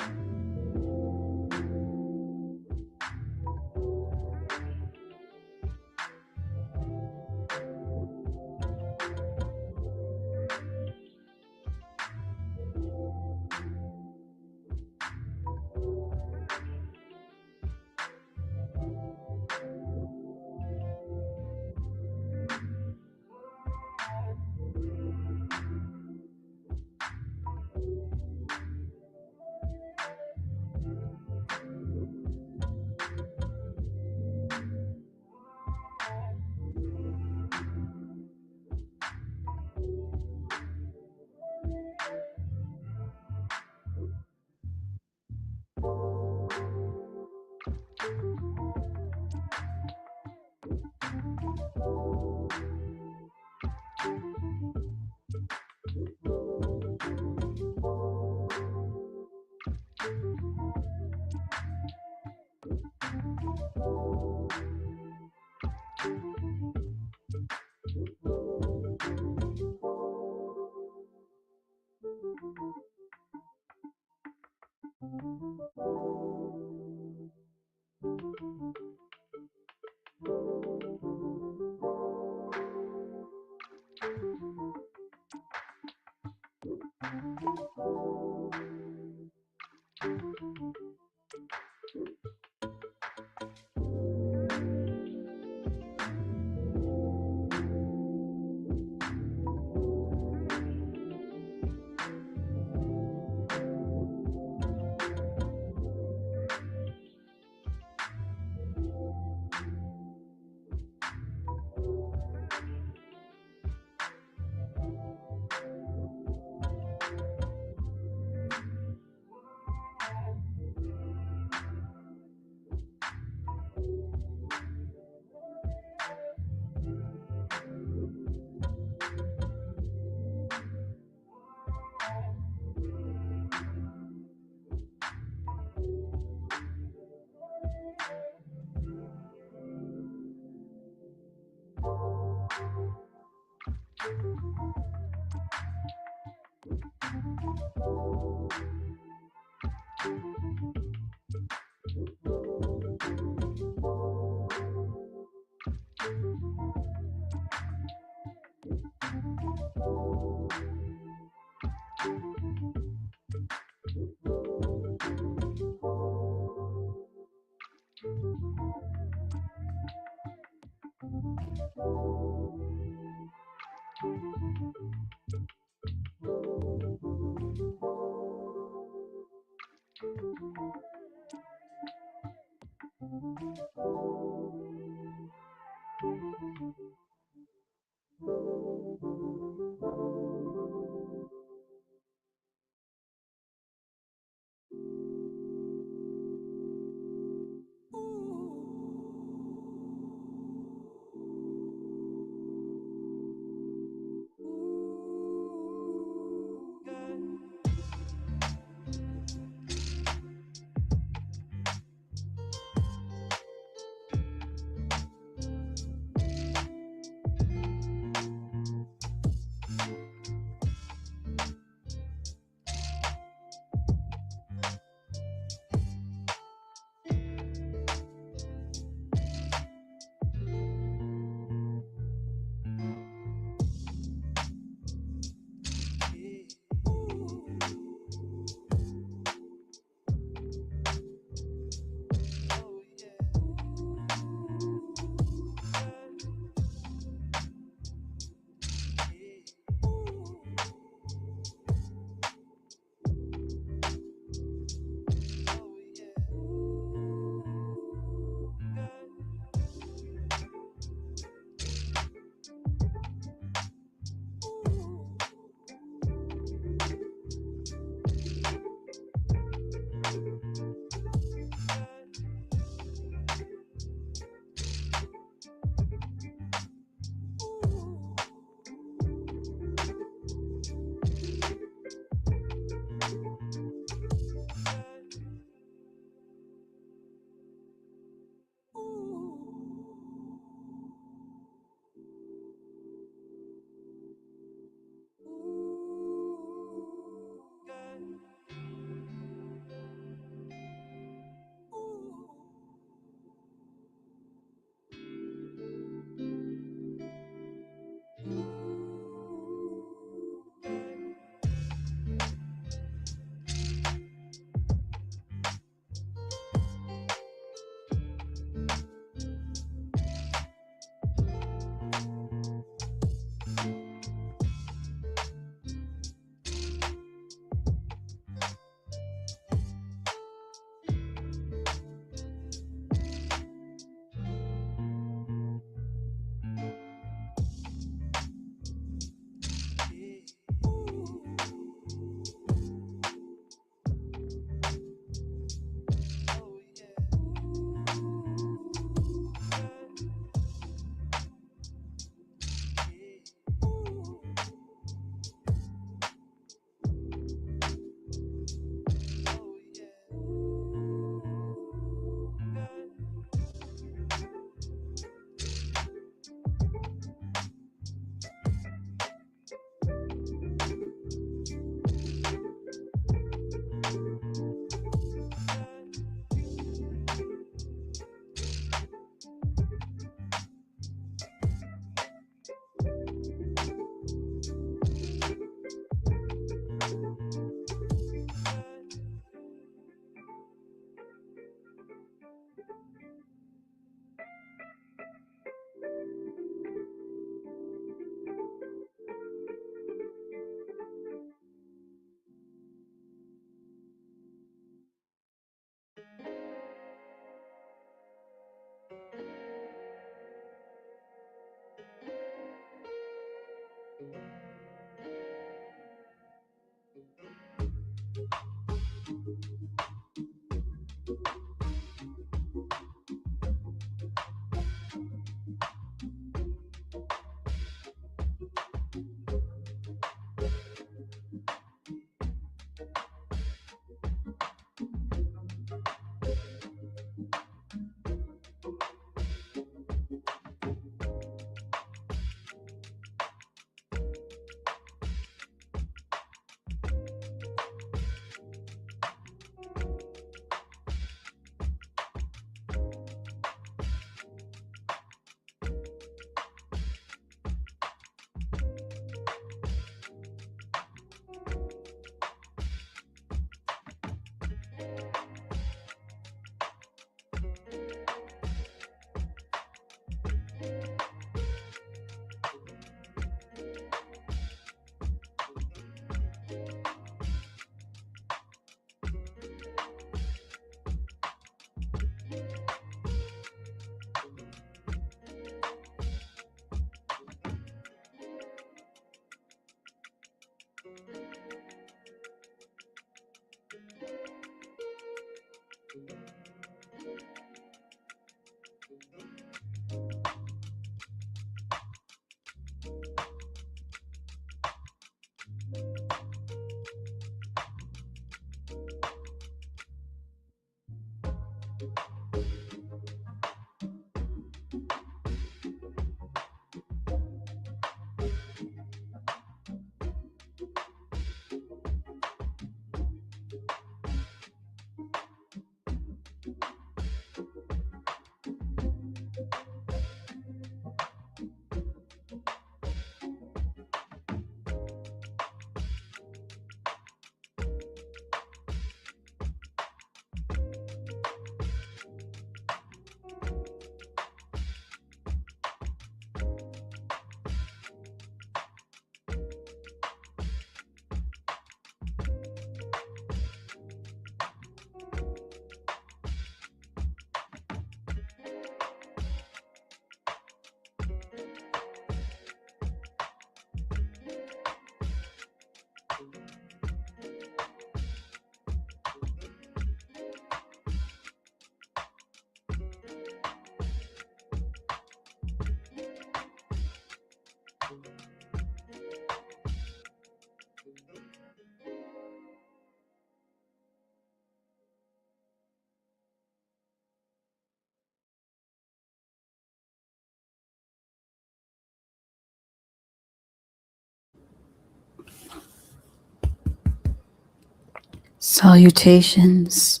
A: Salutations.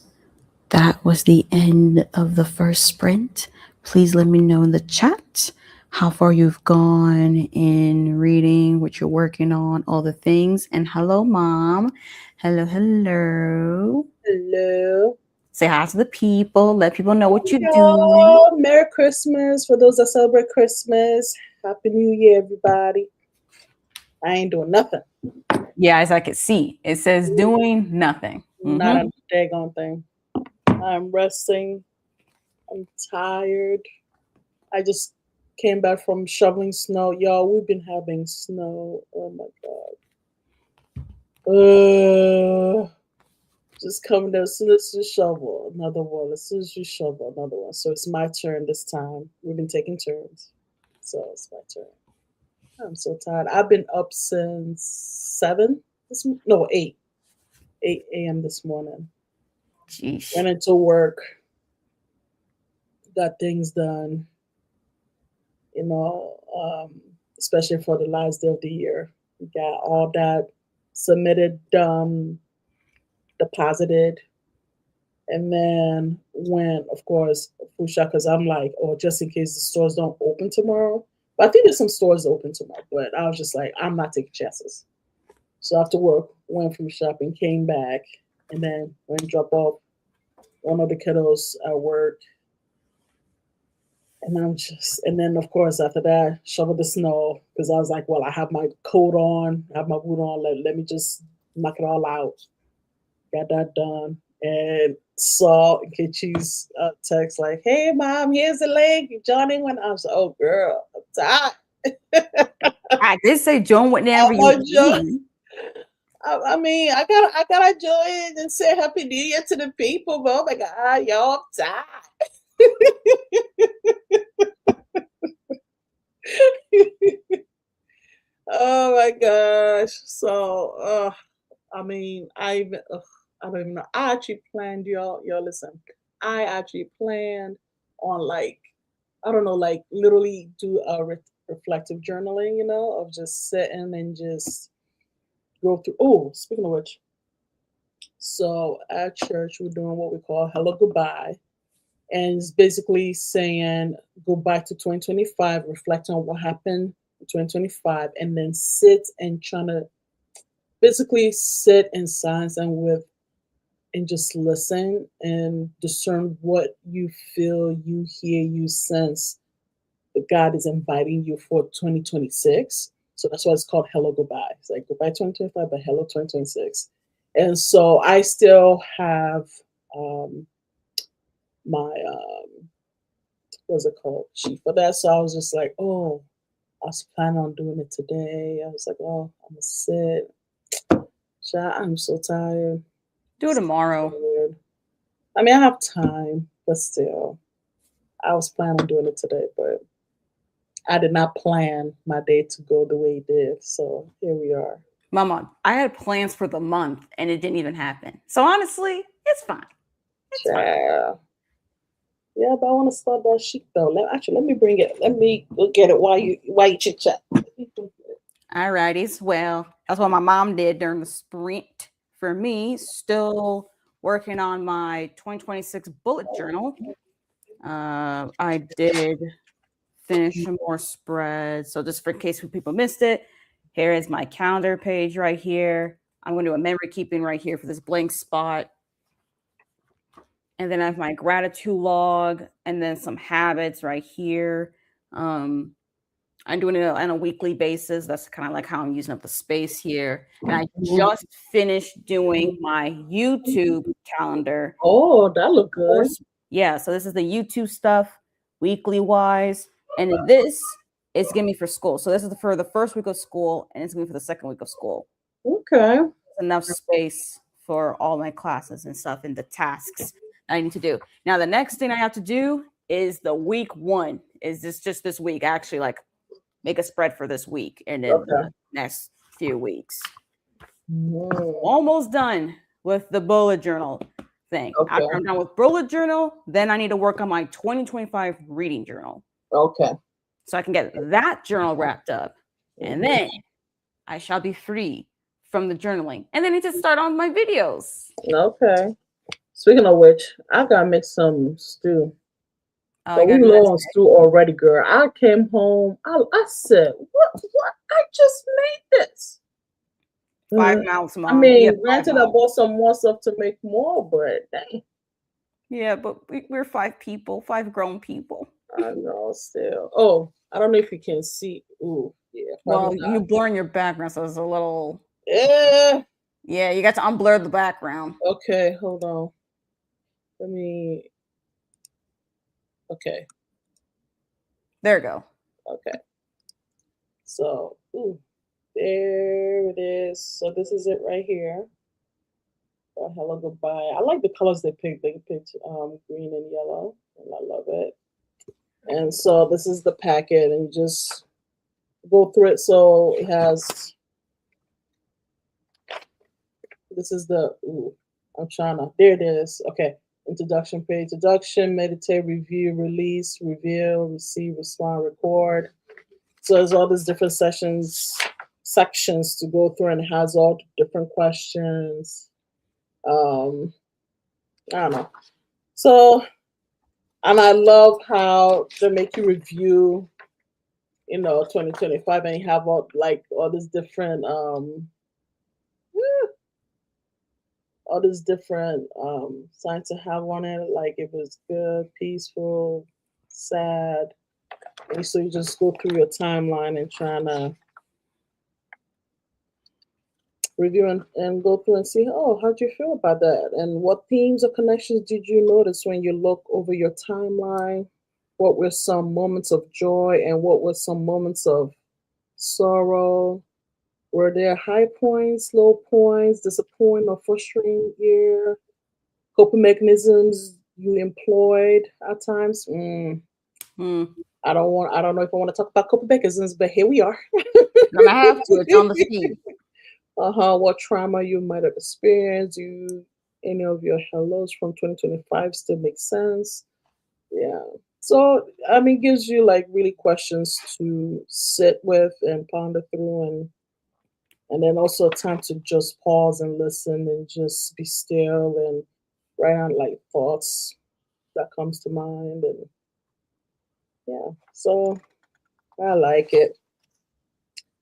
A: That was the end of the first sprint. Please let me know in the chat how far you've gone in reading, what you're working on, all the things. And hello, Mom. Hello, hello.
B: Hello.
A: Say hi to the people. Let people know what you
B: do. Merry Christmas for those that celebrate Christmas. Happy New Year, everybody. I ain't doing nothing.
A: Yeah, as I can see, it says doing nothing.
B: Not a daggone thing. I'm resting. I'm tired. I just came back from shoveling snow. Y'all, we've been having snow. Oh my God. Just coming down. As soon as you shovel, another one. As soon as you shovel, another one. So it's my turn this time. We've been taking turns. So it's my turn. I'm so tired. I've been up since 8 a.m. this morning.
A: Jeez.
B: Went into work, got things done, especially for the last day of the year. Got all that submitted, done, deposited, and then went, of course, food shop because I'm like, oh, just in case the stores don't open tomorrow. But I think there's some stores open tomorrow, but I was just like, I'm not taking chances. So after work, went food shopping, came back, and then went and drop off one of the kiddos at work. And then of course after that, shovel the snow because I was like, well, I have my coat on, I have my boot on. Let me just knock it all out. Got that done and saw Kitchi's text like, "Hey, Mom, here's the link. Joining when I was like, oh girl, I'm tired."
A: I did say join whenever you
B: join. I mean, I gotta join and say Happy New Year to the people. But oh my God, y'all, I'm tired. Oh my gosh! So, I mean, I don't even know. I actually planned, y'all. Listen, I actually planned on I don't know, literally do a reflective journaling, of just sitting and just go through. Oh, speaking of which, so at church we're doing what we call Hello Goodbye, and it's basically saying go back to 2025, reflect on what happened in 2025, and then sit and trying to basically sit in silence and just listen and discern what you feel, you hear, you sense that God is inviting you for 2026. So that's why it's called Hello Goodbye. It's like goodbye 2025, but hello 2026. And so I still have my what's it called, chief for that. So I was just like, oh, I was planning on doing it today. I was like, oh, I'm gonna sit. Child, I'm so tired.
A: Do it
B: So
A: tomorrow.
B: tired. I mean, I have time, but still, I was planning on doing it today, but I did not plan my day to go the way it did. So here we are.
A: Mama, I had plans for the month and it didn't even happen. So honestly, it's fine. It's fine.
B: Child. Yeah, but I want to start that sheet though. Let me bring it. Let me go get it while you chit chat.
A: Alrighties. Well, that's what my mom did during the sprint. For me, still working on my 2026 bullet journal. I did finish some more spreads. So just for in case people missed it, here is my calendar page right here. I'm going to do a memory keeping right here for this blank spot. And then I have my gratitude log and then some habits right here. I'm doing it on a weekly basis. That's kind of like how I'm using up the space here. And I just finished doing my YouTube calendar.
B: Oh, that look good.
A: Yeah, so this is the YouTube stuff, weekly wise. And this is giving me for school. So this is for the first week of school, and it's giving me for the second week of school.
B: Okay.
A: Enough space for all my classes and stuff and the tasks I need to do. Now, the next thing I have to do is the week one. Is this just this week? Actually, like make a spread for this week and then the next few weeks. Almost done with the bullet journal thing.
B: Okay.
A: After I'm done with bullet journal, then I need to work on my 2025 reading journal.
B: Okay.
A: So I can get that journal wrapped up. And then I shall be free from the journaling. And then I need to start on my videos.
B: Okay. Speaking of which, I gotta make some stew. But we low on stew already, girl. I came home. I said, what? I just made this.
A: 5 mouths, Mom.
B: I mean, granted, I bought some more stuff to make more, but dang.
A: Yeah, but we're 5 people, 5 grown people.
B: I know, still. Oh, I don't know if you can see. Ooh, yeah.
A: Well, you blurring your background, so it's a little.
B: Yeah.
A: Yeah, you got to unblur the background.
B: Okay, hold on. Let me. Okay.
A: There you go.
B: Okay. So, there it is. So this is it right here. Oh, hello, goodbye. I like the colors they picked. They picked green and yellow, and I love it. And so this is the packet, and you just go through it. So it has. This is the. I'm trying to. There it is. Okay. Introduction page. Introduction, meditate, review, release, reveal, receive, respond, record. So there's all these different sections to go through, and it has all different questions. I don't know. So, and I love how they make you review, 2025, and you have all these different signs to have on it, like if it's good, peaceful, sad. And so you just go through your timeline and trying to review and go through and see, how'd you feel about that? And what themes or connections did you notice when you look over your timeline? What were some moments of joy and what were some moments of sorrow? Were there high points, low points, disappointing or frustrating year? Coping mechanisms you employed at times? I don't know if I want to talk about coping mechanisms, but here we are.
A: I have to. It's on the screen.
B: What trauma you might have experienced? Any of your hellos from 2025 still make sense? Yeah. So it gives you really questions to sit with and ponder through, and then also time to just pause and listen and just be still and write down thoughts that comes to mind, and yeah. So I like it.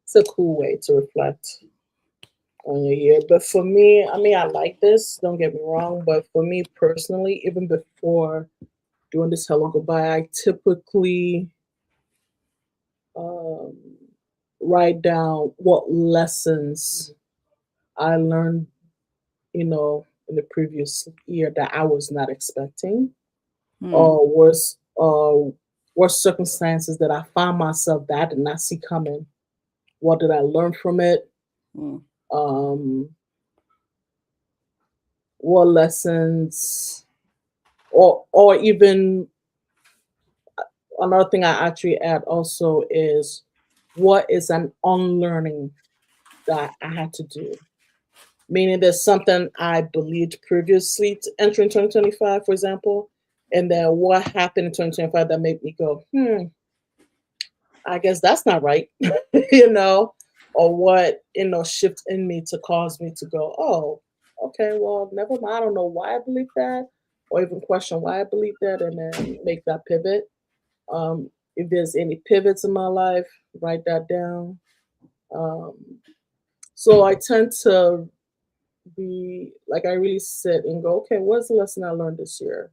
B: It's a cool way to reflect on your year. But for me, I like this, don't get me wrong, but for me personally, even before doing this hello goodbye, I typically write down what lessons I learned, in the previous year that I was not expecting.
A: Hmm.
B: or worse circumstances that I found myself that I did not see coming. What did I learn from it?
A: Hmm.
B: Um, what lessons, or even another thing I actually add also is what is an unlearning that I had to do. Meaning there's something I believed previously to entering 2025, for example, and then what happened in 2025 that made me go, I guess that's not right, you know, or what, shift in me to cause me to go, oh, okay, well, never mind. I don't know why I believe that, or even question why I believe that, and then make that pivot. If there's any pivots in my life, write that down. Um, so I tend to be like, I really sit and go, okay, what's the lesson I learned this year?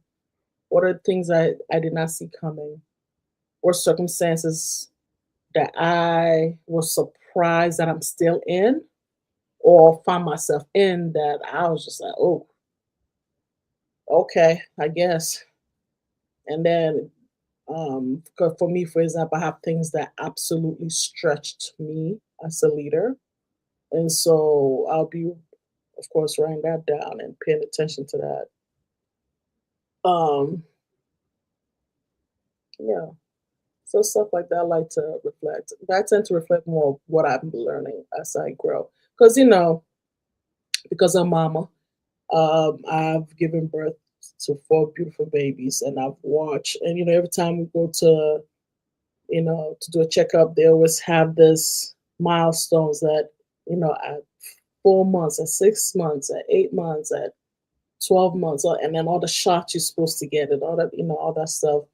B: What are the things I did not see coming? Or circumstances that I was surprised that I'm still in or find myself in that I was just like, oh, okay, I guess. And then, 'cause for me, for example, I have things that absolutely stretched me as a leader. And so I'll be, of course, writing that down and paying attention to that. Um, yeah. So stuff like that, I like to reflect. But I tend to reflect more of what I'm learning as I grow. Because, because I'm mama, I've given birth to four beautiful babies, and I've watched. And every time we go to do a checkup, they always have this milestones that at 4 months, at 6 months, at 8 months, at 12 months, and then all the shots you're supposed to get, and all that all that stuff.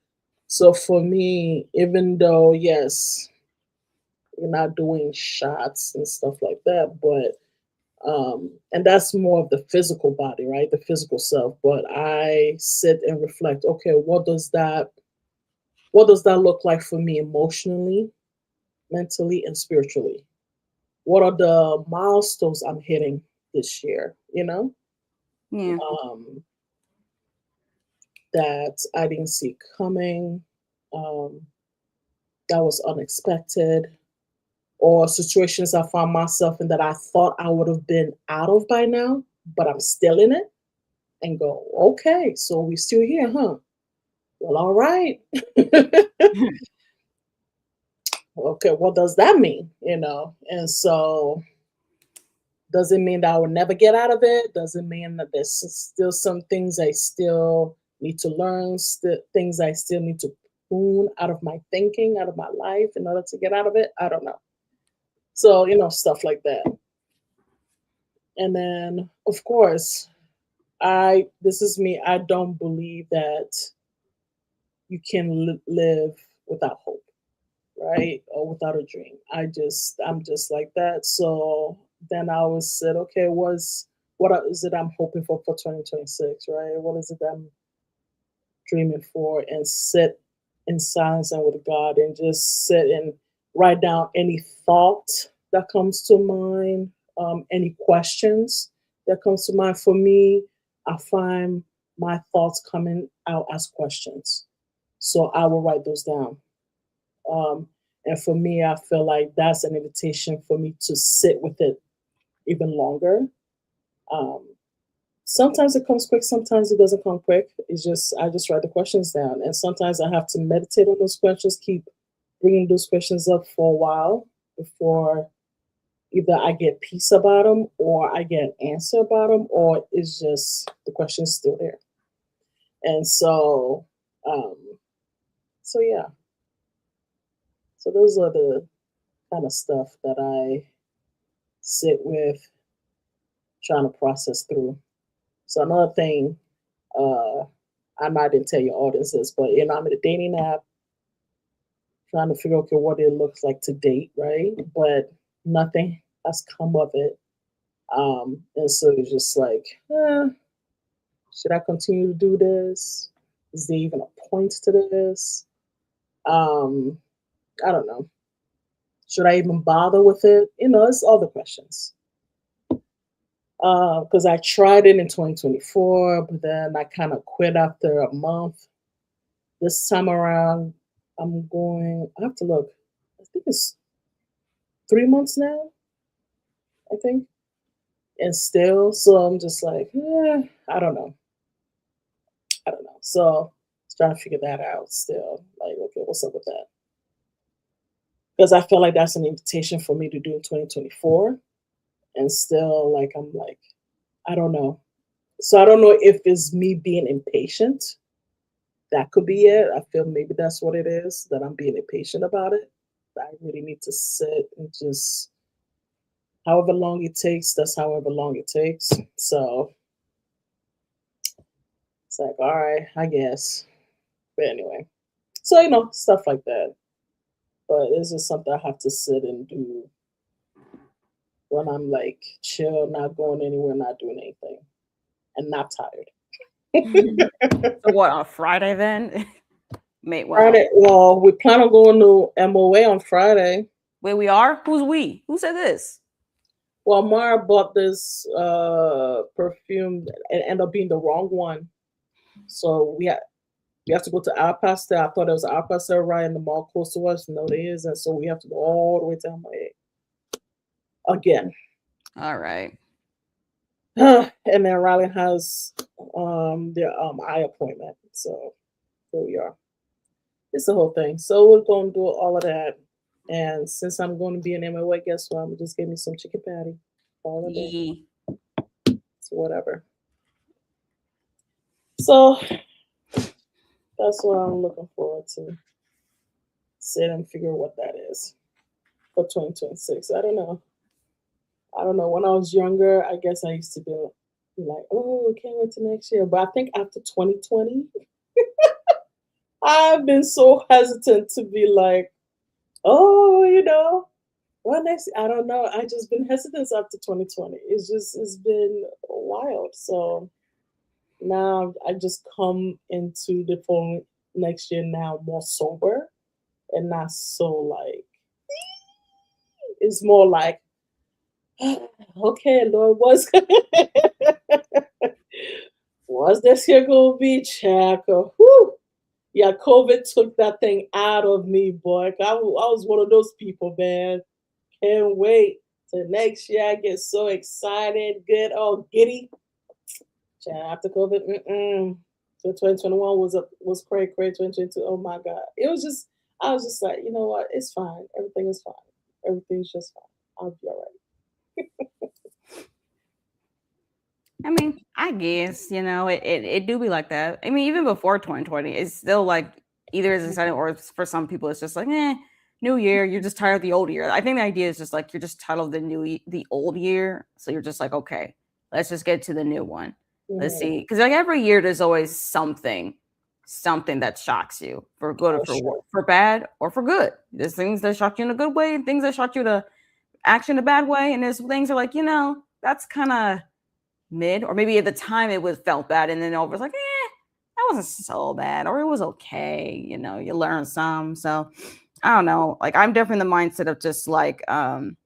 B: So for me, even though yes, you're not doing shots and stuff like that, but and that's more of the physical body, right? The physical self. But I sit and reflect, okay, what does that look like for me emotionally, mentally, and spiritually? What are the milestones I'm hitting this year,
A: Yeah.
B: um, that I didn't see coming, um, that was unexpected, or situations I found myself in that I thought I would have been out of by now, but I'm still in it, and go, okay, so we still here, huh? Well, all right. Okay, what does that mean? And so does it mean that I will never get out of it? Does it mean that there's still some things I still need to learn, things I still need to prune out of my thinking, out of my life in order to get out of it? I don't know. So, stuff like that. And then, of course, this is me, I don't believe that you can live without hope, right? Or without a dream. I'm just like that. So then I always said, okay, what is it I'm hoping for 2026, right? What is it I'm dreaming for? And sit in silence and with God, and just sit and write down any thought that comes to mind, any questions that comes to mind. For me, I find my thoughts coming out as questions. So I will write those down. Um, and for me, I feel like that's an invitation for me to sit with it even longer. Um, Sometimes it comes quick, sometimes it doesn't come quick. I just write the questions down, and sometimes I have to meditate on those questions, keep bringing those questions up for a while before either I get peace about them, or I get an answer about them, or it's just the question's still there. And um, so yeah, so those are the kind of stuff that I sit with, trying to process through. So another thing, uh, I might didn't tell your audience this, but I'm in a dating app trying to figure out, okay, what it looks like to date, right? But nothing has come of it. And so it's just like, should I continue to do this? Is there even a point to this? Um, I don't know. Should I even bother with it? It's all the questions. Because I tried it in 2024, but then I kind of quit after a month. This time around, I'm going. I have to look. I think it's 3 months now. I think, and still, so I'm just like, I don't know. I don't know. So just trying to figure that out. Still, like, okay, what's up with that? Because I feel like that's an invitation for me to do in 2024, and still, like, I'm like, I don't know. So I don't know if it's me being impatient. That could be it. I feel maybe that's what it is, that I'm being impatient about it. I really need to sit and just however long it takes, that's however long it takes. So it's like, all right, I guess. But anyway, so stuff like that. But it's just something I have to sit and do when I'm like chill, not going anywhere, not doing anything, and not tired.
A: So what, on Friday then? Mate, well,
B: Friday. Well, we plan on going to MOA on Friday.
A: where we are? Who's we? Who said this?
B: Well, Mara bought this perfume and ended up being the wrong one. So we have to go to Al Pastel. I thought it was Al Pastel right in the mall close to us. No, it isn't. So we have to go all the way to MIA again.
A: All right.
B: And then Riley has their eye appointment. So here we are. It's the whole thing. So we're gonna do all of that. And since I'm going to be in MOA, guess what? I'm just getting me some chicken patty. All of it.
A: Yee.
B: So whatever. So that's what I'm looking forward to. Sit and figure what that is for 2026. I don't know. I don't know. When I was younger, I guess I used to be like, oh, can't wait to next year. But I think after 2020, I've been so hesitant to be like, oh, what next? I don't know. I just been hesitant after 2020. It's been wild. So now I just come into the phone next year now more sober and not so like, it's more like, okay, Lord, was this here gonna be check? Whew. Yeah, COVID took that thing out of me, boy. I was one of those people, man. Can't wait till next year. I get so excited, good, all giddy. Child, after COVID, so 2021 was cray cray. 2022, oh my god, I was just like, you know what? It's fine. Everything is fine. Everything's just fine. I'll be all right.
A: I mean, I guess, it do be like that. I mean, even before 2020, it's still like either as exciting or for some people, it's just like, new year. You're just tired of the old year. I think the idea is just like you're just tired of the old year. So you're just like, okay, let's just get to the new one. Let's
B: Mhm.
A: see. Because like every year, there's always something that shocks you for good or
B: For sure.
A: for bad or for good. There's things that shock you in a good way and things that shock you to action in a bad way. And there's things that are like, that's kind of mid, or maybe at the time it was felt bad, and then over it's like, that wasn't so bad, or it was okay. You learn some. So I don't know. Like I'm definitely in the mindset of just like, I'm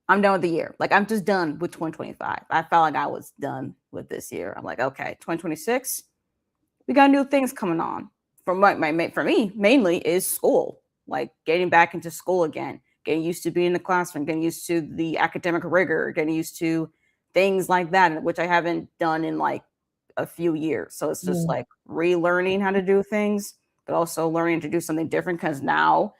A: done with the year. Like I'm just done with 2025. I felt like I was done with this year. I'm like, okay, 2026, we got new things coming on. For for me, mainly is school. Like getting back into school again, getting used to being in the classroom, getting used to the academic rigor, getting used to things like that, which I haven't done in like a few years. So it's just
B: Mm.
A: like relearning how to do things, but also learning to do something different because now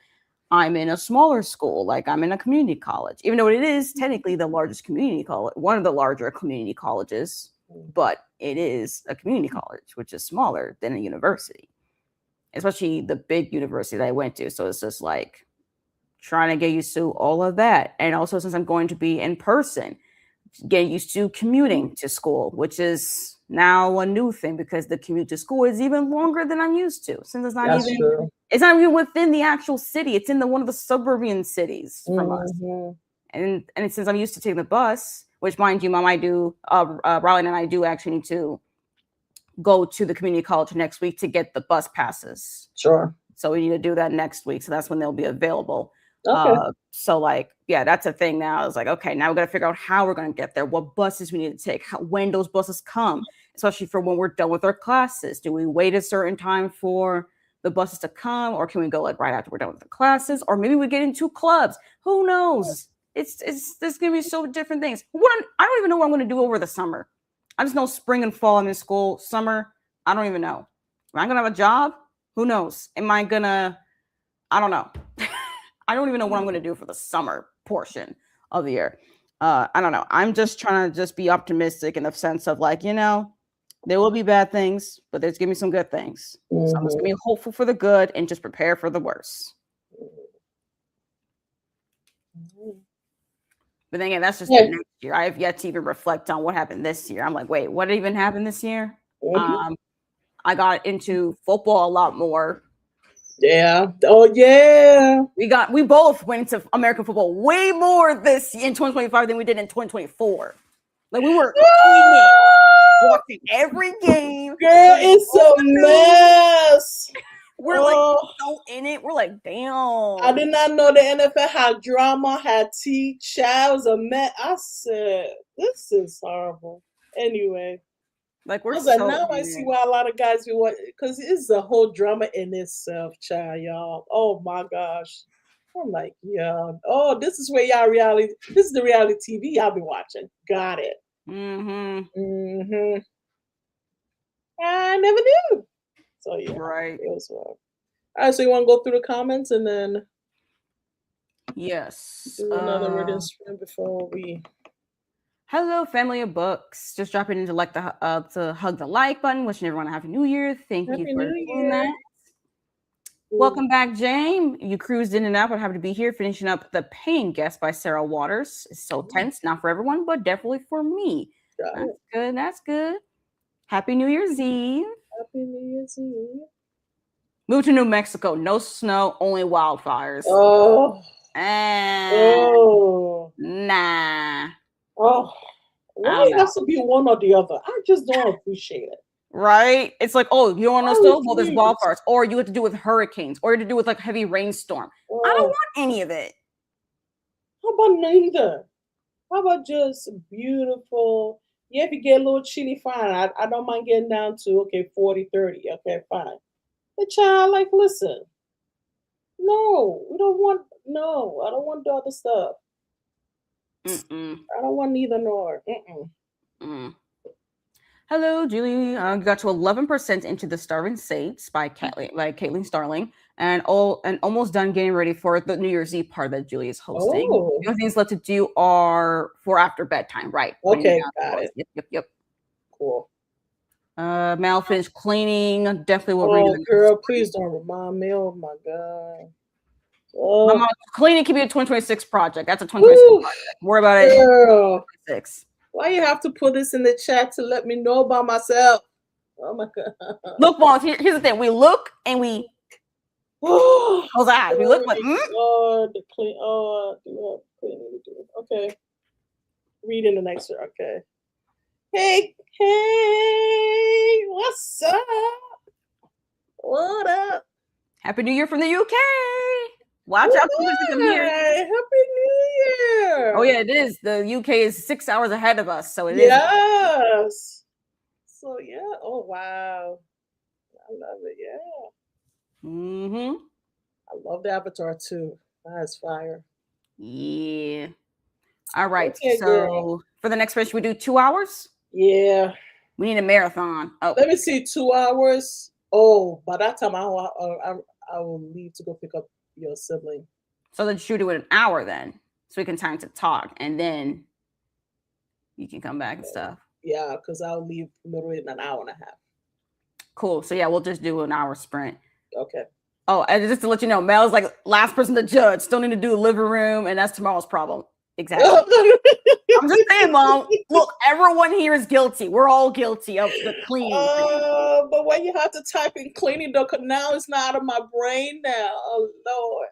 A: I'm in a smaller school. Like I'm in a community college, even though it is technically the largest community college, one of the larger community colleges, but it is a community college, which is smaller than a university, especially the big university that I went to. So it's just like trying to get used to all of that. And also, since I'm going to be in person, getting used to commuting to school, which is now a new thing because the commute to school is even longer than I'm used to. Since
B: That's true.
A: it's not even within the actual city. It's in one of the suburban cities from us.
B: Mhm.
A: And since I'm used to taking the bus, which mind you, Mom, I do, Riley and I do actually need to go to the community college next week to get the bus passes.
B: Sure.
A: So we need to do that next week. So that's when they'll be available.
B: Okay.
A: So like, yeah, that's a thing now. It's like, okay, now we got to figure out how we're going to get there, what buses we need to take, when those buses come. especially for when we're done with our classes. Do we wait a certain time for the buses to come, or can we go like right after we're done with the classes, or maybe we get into clubs? Who knows? It's there's gonna be so different things. I don't even know what I'm gonna do over the summer. I just know spring and fall I'm in school. Summer, I don't even know. Am I gonna have a job? Who knows? Am I gonna? I don't know. I don't even know what I'm gonna do for the summer portion of the year. I don't know. I'm just trying to just be optimistic in the sense of like, there will be bad things, but there's gonna be some good things. So I'm just gonna be hopeful for the good and just prepare for the worst. But then again, that's just the next year. I have yet to even reflect on what happened this year. I'm like, wait, what even happened this year? I got into football a lot more.
B: Yeah. Oh yeah.
A: We both went into American football way more this in 2025 than we did in 2024. Like we were watching every game.
B: Girl, it's a mess.
A: We're like so in it. We're like, damn.
B: I did not know the NFL had drama, had tea. Child was a mess. I said, this is horrible. Anyway.
A: Like we're
B: so now I see why a lot of guys be watching, because it's a whole drama in itself, child, y'all. Oh my gosh. I'm like, yeah. Oh, this is where this is the reality TV y'all be watching. Got it. I never knew. So yeah.
A: Right.
B: It was well. All right, so you want to go through the comments and then
A: yes,
B: do another reading sprint before we.
A: Hello, family of books. Just dropping in to to hug the like button. Wishing everyone a happy New Year. Thank you for doing that. Welcome back, Jane. You cruised in and out, but happy to be here. Finishing up The Paying Guest by Sarah Waters. It's so tense, not for everyone, but definitely for me. That's good. That's good. Happy New Year's Eve.
B: Happy New Year's Eve.
A: Moved to New Mexico. No snow, only wildfires. Nah.
B: Oh, why it has to be one or the other? I just don't appreciate it.
A: Right? It's like, oh, you don't want to snow? Well, there's wildfires. Or you have to do with hurricanes. Or you have to do with like heavy rainstorm. I don't want any of it.
B: How about neither? How about just beautiful? Yeah, if you get a little chilly, fine. I don't mind getting down to, 40, 30. Okay, fine. But child, like, listen. No, I don't want the other stuff. I don't want neither nor.
A: Hello, Julie. Got to 11% into The Starving Saints by Caitlin Starling, and almost done getting ready for the New Year's Eve part that Julie is hosting. The only things left to do are for after bedtime, right?
B: Okay, got it.
A: Yep.
B: Cool.
A: Mal finished cleaning. Definitely will read.
B: Oh, girl, please don't remind me. Oh my God.
A: Cleaning can be a 2026 project. That's a 2026 project. Worry about it.
B: Girl. 2026. Why you have to put this in the chat to let me know about myself? Oh my God.
A: Look, Mom, here's the thing. We look and we close our eyes. We look like
B: okay. Read in the next one. Okay. Hey, what's up? What up?
A: Happy New Year from the UK. Watch out for here.
B: Happy New Year.
A: Oh yeah, it is. The UK is 6 hours ahead of us, so it is.
B: Yes. So yeah. Oh wow. I love it. Yeah. I love the Avatar too. That's fire.
A: Yeah. All right. Okay, so for the next race, should we do 2 hours?
B: Yeah.
A: We need a marathon. Oh.
B: Let me see. 2 hours. Oh, by that time I will leave to go pick up your sibling.
A: So let's shoot it with an hour then, so we can time to talk, and then you can come back and stuff.
B: Yeah, because I'll leave literally in an hour and a half.
A: Cool. So yeah, we'll just do an hour sprint.
B: Okay.
A: Oh, and just to let you know, Mel's like last person to judge. Still need to do the living room, and that's tomorrow's problem. Exactly. I'm just saying, Mom. Look, everyone here is guilty. We're all guilty of the cleaning.
B: But when you have to type in cleaning, though, now it's not out of my brain now. Oh Lord.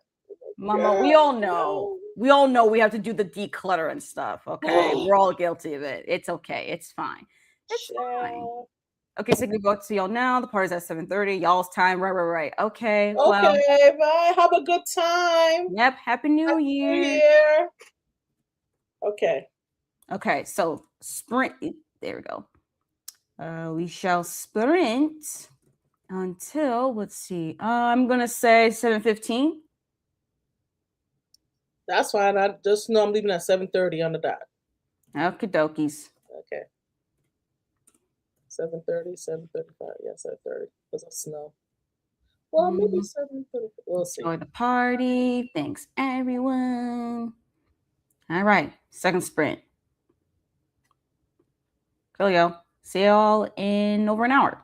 A: Mama, we all know. We all know we have to do the declutter and stuff. Okay, we're all guilty of it. It's okay. It's fine. It's fine. Okay, so we go to y'all now. The party's at 7:30. Y'all's time. Right. Okay.
B: Okay, bye. Have a good time.
A: Yep. Happy New Year.
B: Okay.
A: Okay, so sprint. There we go. We shall sprint until, let's see, I'm going to say 7:15.
B: That's fine. I just know I'm leaving at 7:30 on the dot.
A: Okie dokies.
B: Okay. 7:30, 7:35. Yeah, 7:30 because of snow. Well, maybe 7:30. We'll see.
A: Enjoy the party. Thanks, everyone. All right, second sprint. Coolio. See y'all in over an hour.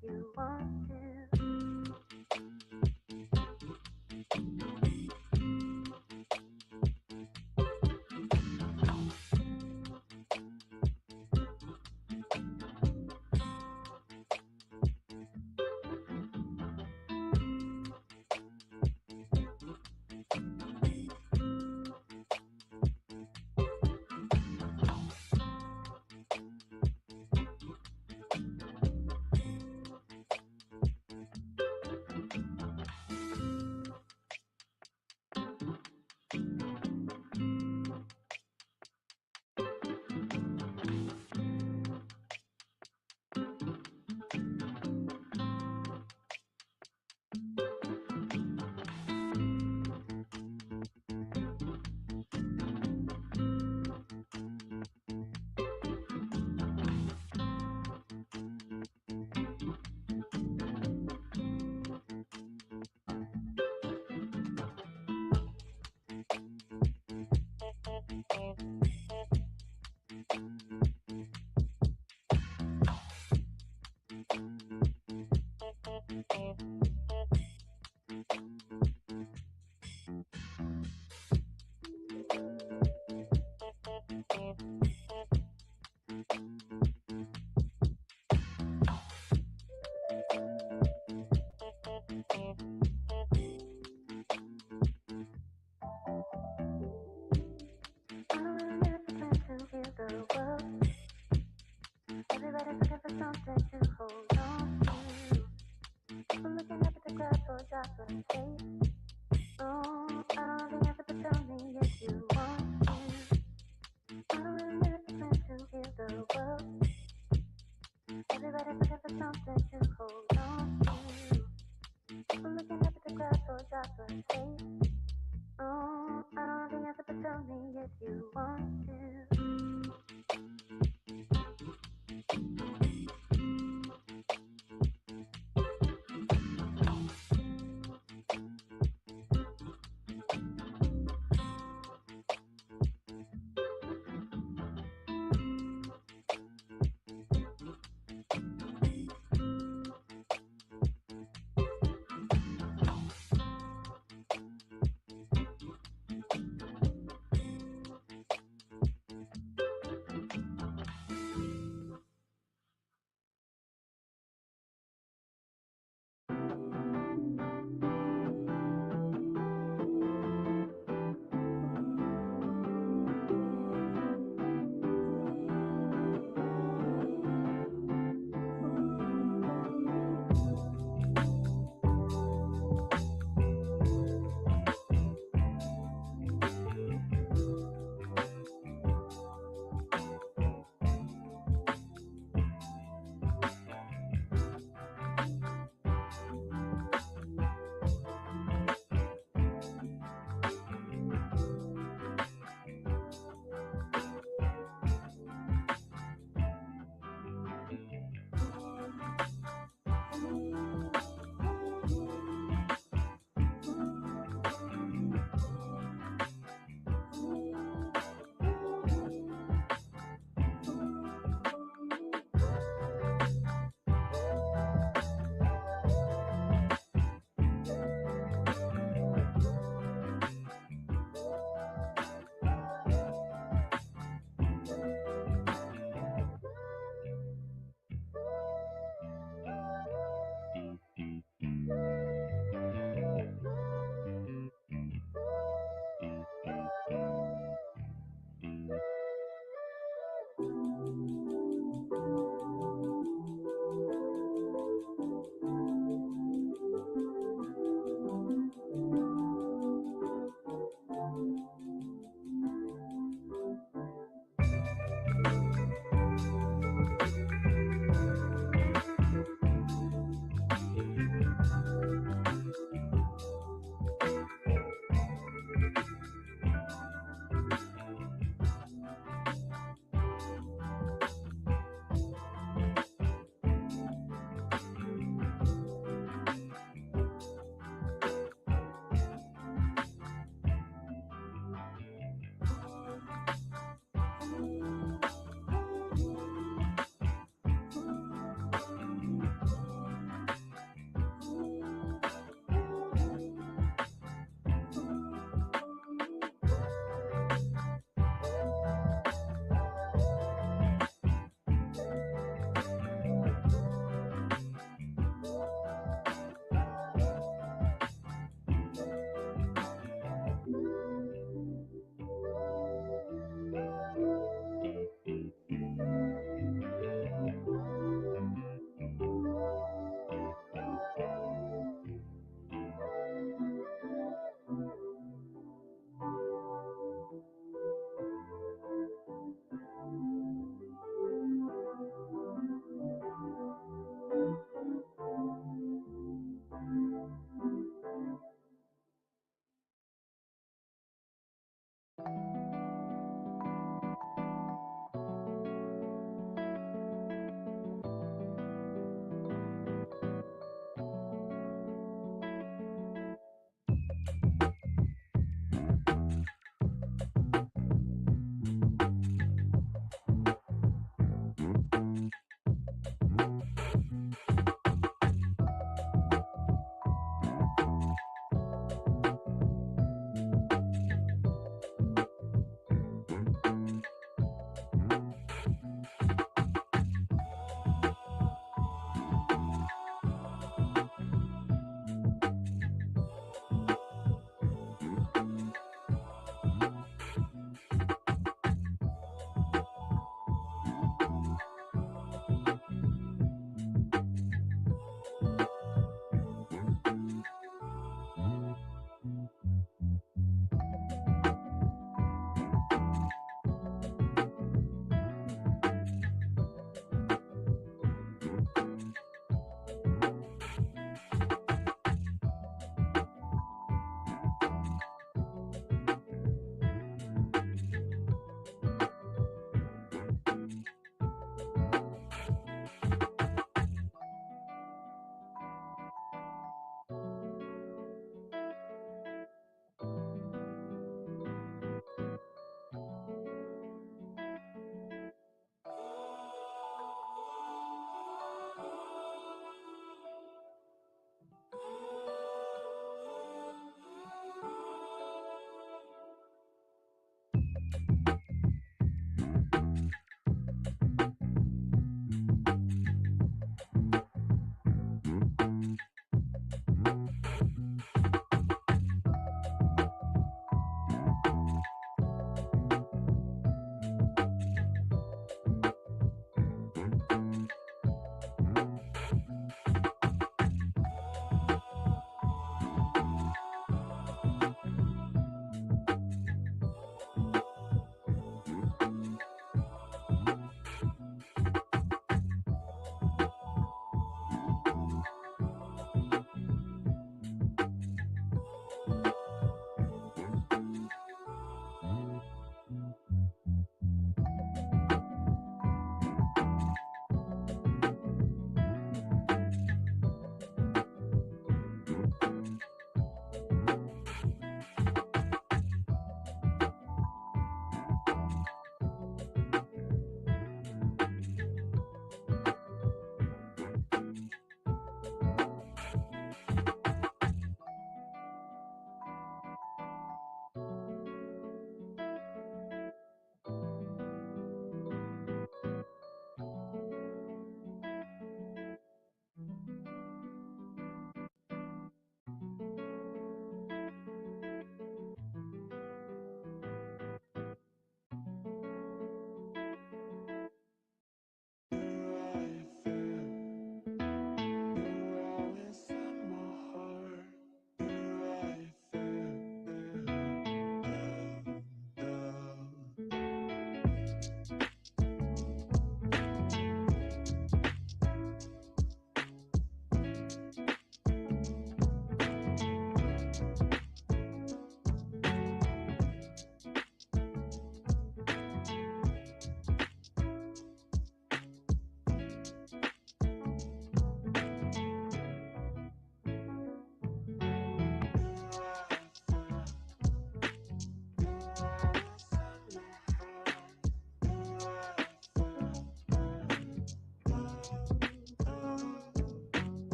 A: you want to.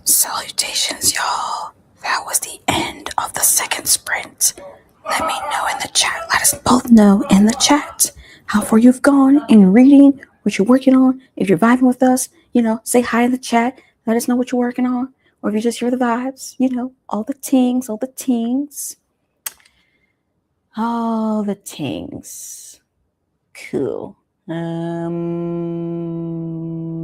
A: Salutations, y'all. That was the end of the second sprint. Let me know in the chat. Let us both know in the chat how far you've gone in reading, what you're working on. If you're vibing with us, say hi in the chat. Let us know what you're working on. Or if you just hear the vibes, all the tings, all the tings. All the tings. Cool. Don't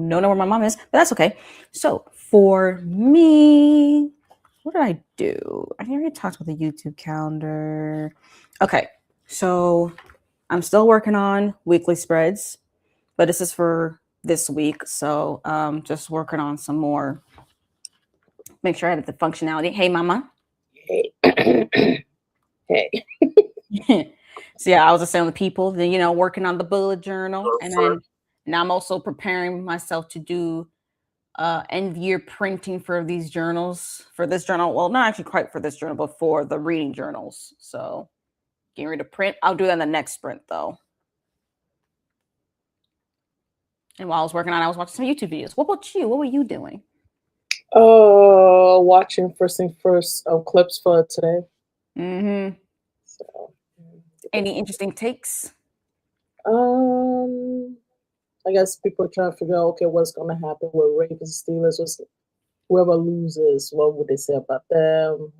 A: know where my mom is, but that's okay. So for me, what did I do? I already talked about the YouTube calendar. Okay, so I'm still working on weekly spreads, but this is for this week. So just working on some more. Make sure I have the functionality. Hey, mama.
B: Hey. Hey.
A: So yeah, I was just saying the people, then working on the bullet journal, and then now I'm also preparing myself to do end year printing for these journals, for this journal. Well, not actually quite for this journal, but for the reading journals. So getting ready to print. I'll do that in the next sprint though. And while I was working on it, I was watching some YouTube videos. What about you? What were you doing?
B: Watching first thing first clips for today.
A: Mm-hmm.
B: So,
A: any interesting takes?
B: I guess people are trying to figure out, okay, what's going to happen with Ravens, Steelers, whoever loses, what would they say about them?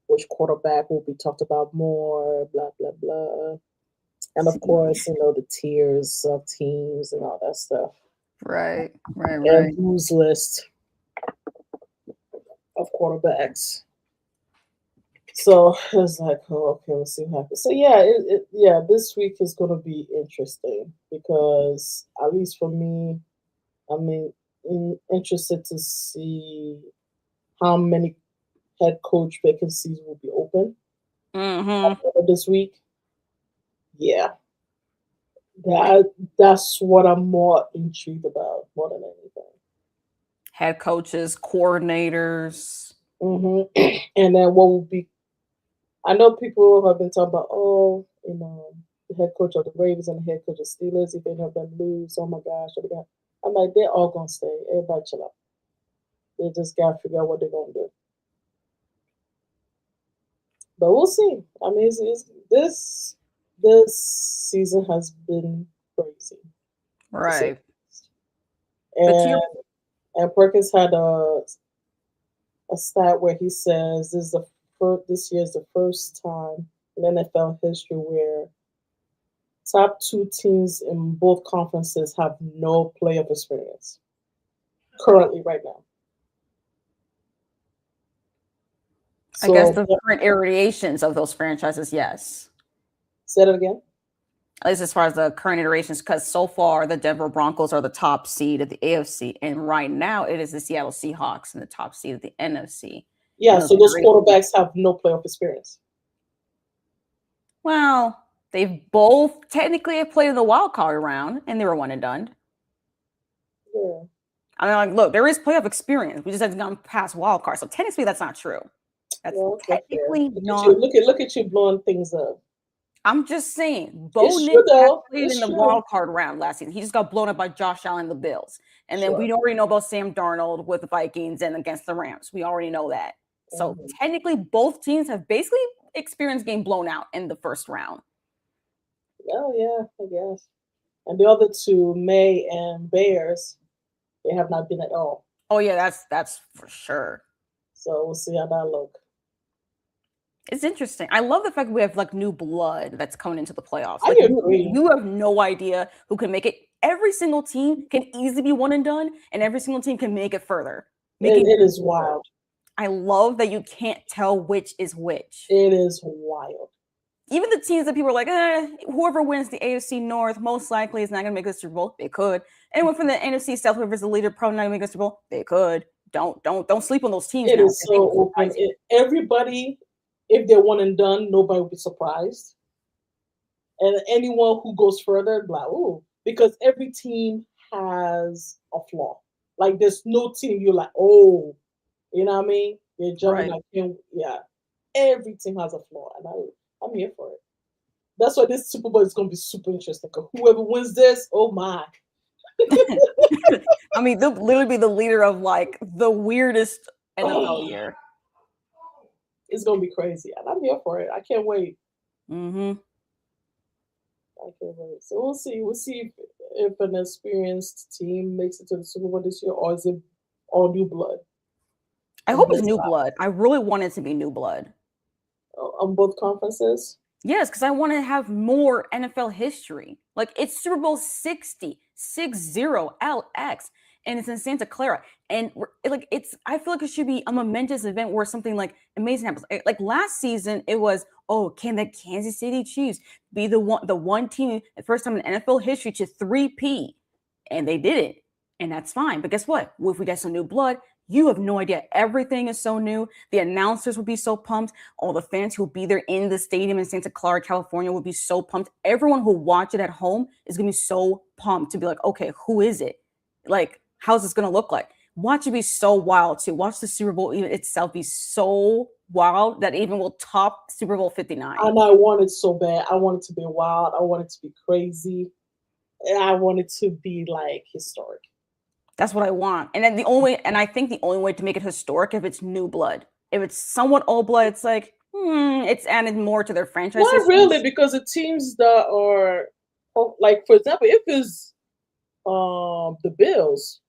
B: Which quarterback will be talked about more? Blah blah blah. And of course, the tiers of teams and all that stuff.
A: Right.
B: And who's list of quarterbacks. So it's like, oh, okay, we'll see what happens. So yeah, this week is going to be interesting because at least for me, interested to see how many head coach vacancies will be open this week. Yeah, that's what I'm more intrigued about more than anything.
A: Head coaches, coordinators,
B: and then what will be? I know people have been talking about, the head coach of the Ravens and the head coach of Steelers. If any of them lose, oh my gosh, I'm like, they're all gonna stay. Everybody chill out. They just gotta figure out what they're gonna do. But we'll see. I mean, this season has been crazy,
A: right?
B: And Perkins had a stat where he says this year is the first time in NFL history where top two teams in both conferences have no playoff experience currently right now.
A: I guess the current iterations of those franchises, yes.
B: Say that again.
A: At least as far as the current iterations, because so far the Denver Broncos are the top seed of the AFC, and right now it is the Seattle Seahawks in the top seed of the NFC.
B: Yeah, so those quarterbacks have no playoff experience.
A: Well, they've both technically played in the wild card round, and they were one and done.
B: Yeah.
A: I mean, like, look, there is playoff experience. We just haven't gone past wild card, so technically that's not true. That's technically not.
B: Look at you blowing things up.
A: I'm just saying, Bo Nix played in the wild card round last season. He just got blown up by Josh Allen and the Bills. And then we already know about Sam Darnold with the Vikings and against the Rams. We already know that. So technically, both teams have basically experienced getting blown out in the first round.
B: Oh, yeah, I guess. And the other two, May and Bears, they have not been at all.
A: Oh, yeah, that's for sure.
B: So we'll see how that looks.
A: It's interesting. I love the fact we have like new blood that's coming into the playoffs.
B: I agree.
A: You have no idea who can make it. every single team can easily be one and done, and every single team can make it further.
B: It is wild.
A: I love that you can't tell which is which.
B: It is wild.
A: Even the teams that people are like, whoever wins the AFC North most likely is not going to make the Super Bowl. They could. Anyone from the NFC South, whoever's the leader, probably not going to make the Super Bowl. They could. Don't sleep on those teams.
B: It is so open. Everybody, if they're one and done, nobody will be surprised. And anyone who goes further, like, oh, because every team has a flaw. Like, there's no team you're like, oh, you know what I mean? They're jumping like, yeah. Every team has a flaw, and I'm here for it. That's why this Super Bowl is going to be super interesting. Because whoever wins this, oh my.
A: I mean, they'll literally be the leader of like the weirdest NFL year.
B: It's going to be crazy, and I'm here for it. I can't wait.
A: Mm-hmm.
B: I can't wait. So we'll see. We'll see if an experienced team makes it to the Super Bowl this year, or is it all new blood?
A: I hope it's new blood. I really want it to be new blood.
B: On both conferences?
A: Yes, because I want to have more NFL history. Like, it's Super Bowl 60, 6-0, LX, and it's in Santa Clara. And like, I feel like it should be a momentous event where something like amazing happens. Like last season, it was, can the Kansas City Chiefs be the one team, the first time in NFL history to 3-peat? And they did it. And that's fine. But guess what? If we get some new blood, you have no idea. Everything is so new. The announcers will be so pumped. All the fans who will be there in the stadium in Santa Clara, California will be so pumped. Everyone who will watch it at home is going to be so pumped to be like, okay, who is it? Like, how's this going to look like? Watch it be so wild too. Watch the Super Bowl itself be so wild that even will top Super Bowl 59.
B: And I want it so bad. I want it to be wild. I want it to be crazy. And I want it to be like historic.
A: That's what I want. And then I think the only way to make it historic if it's new blood. If it's somewhat old blood, it's like, it's added more to their franchise.
B: Not really, because the teams that are, like, for example, if it's the Bills.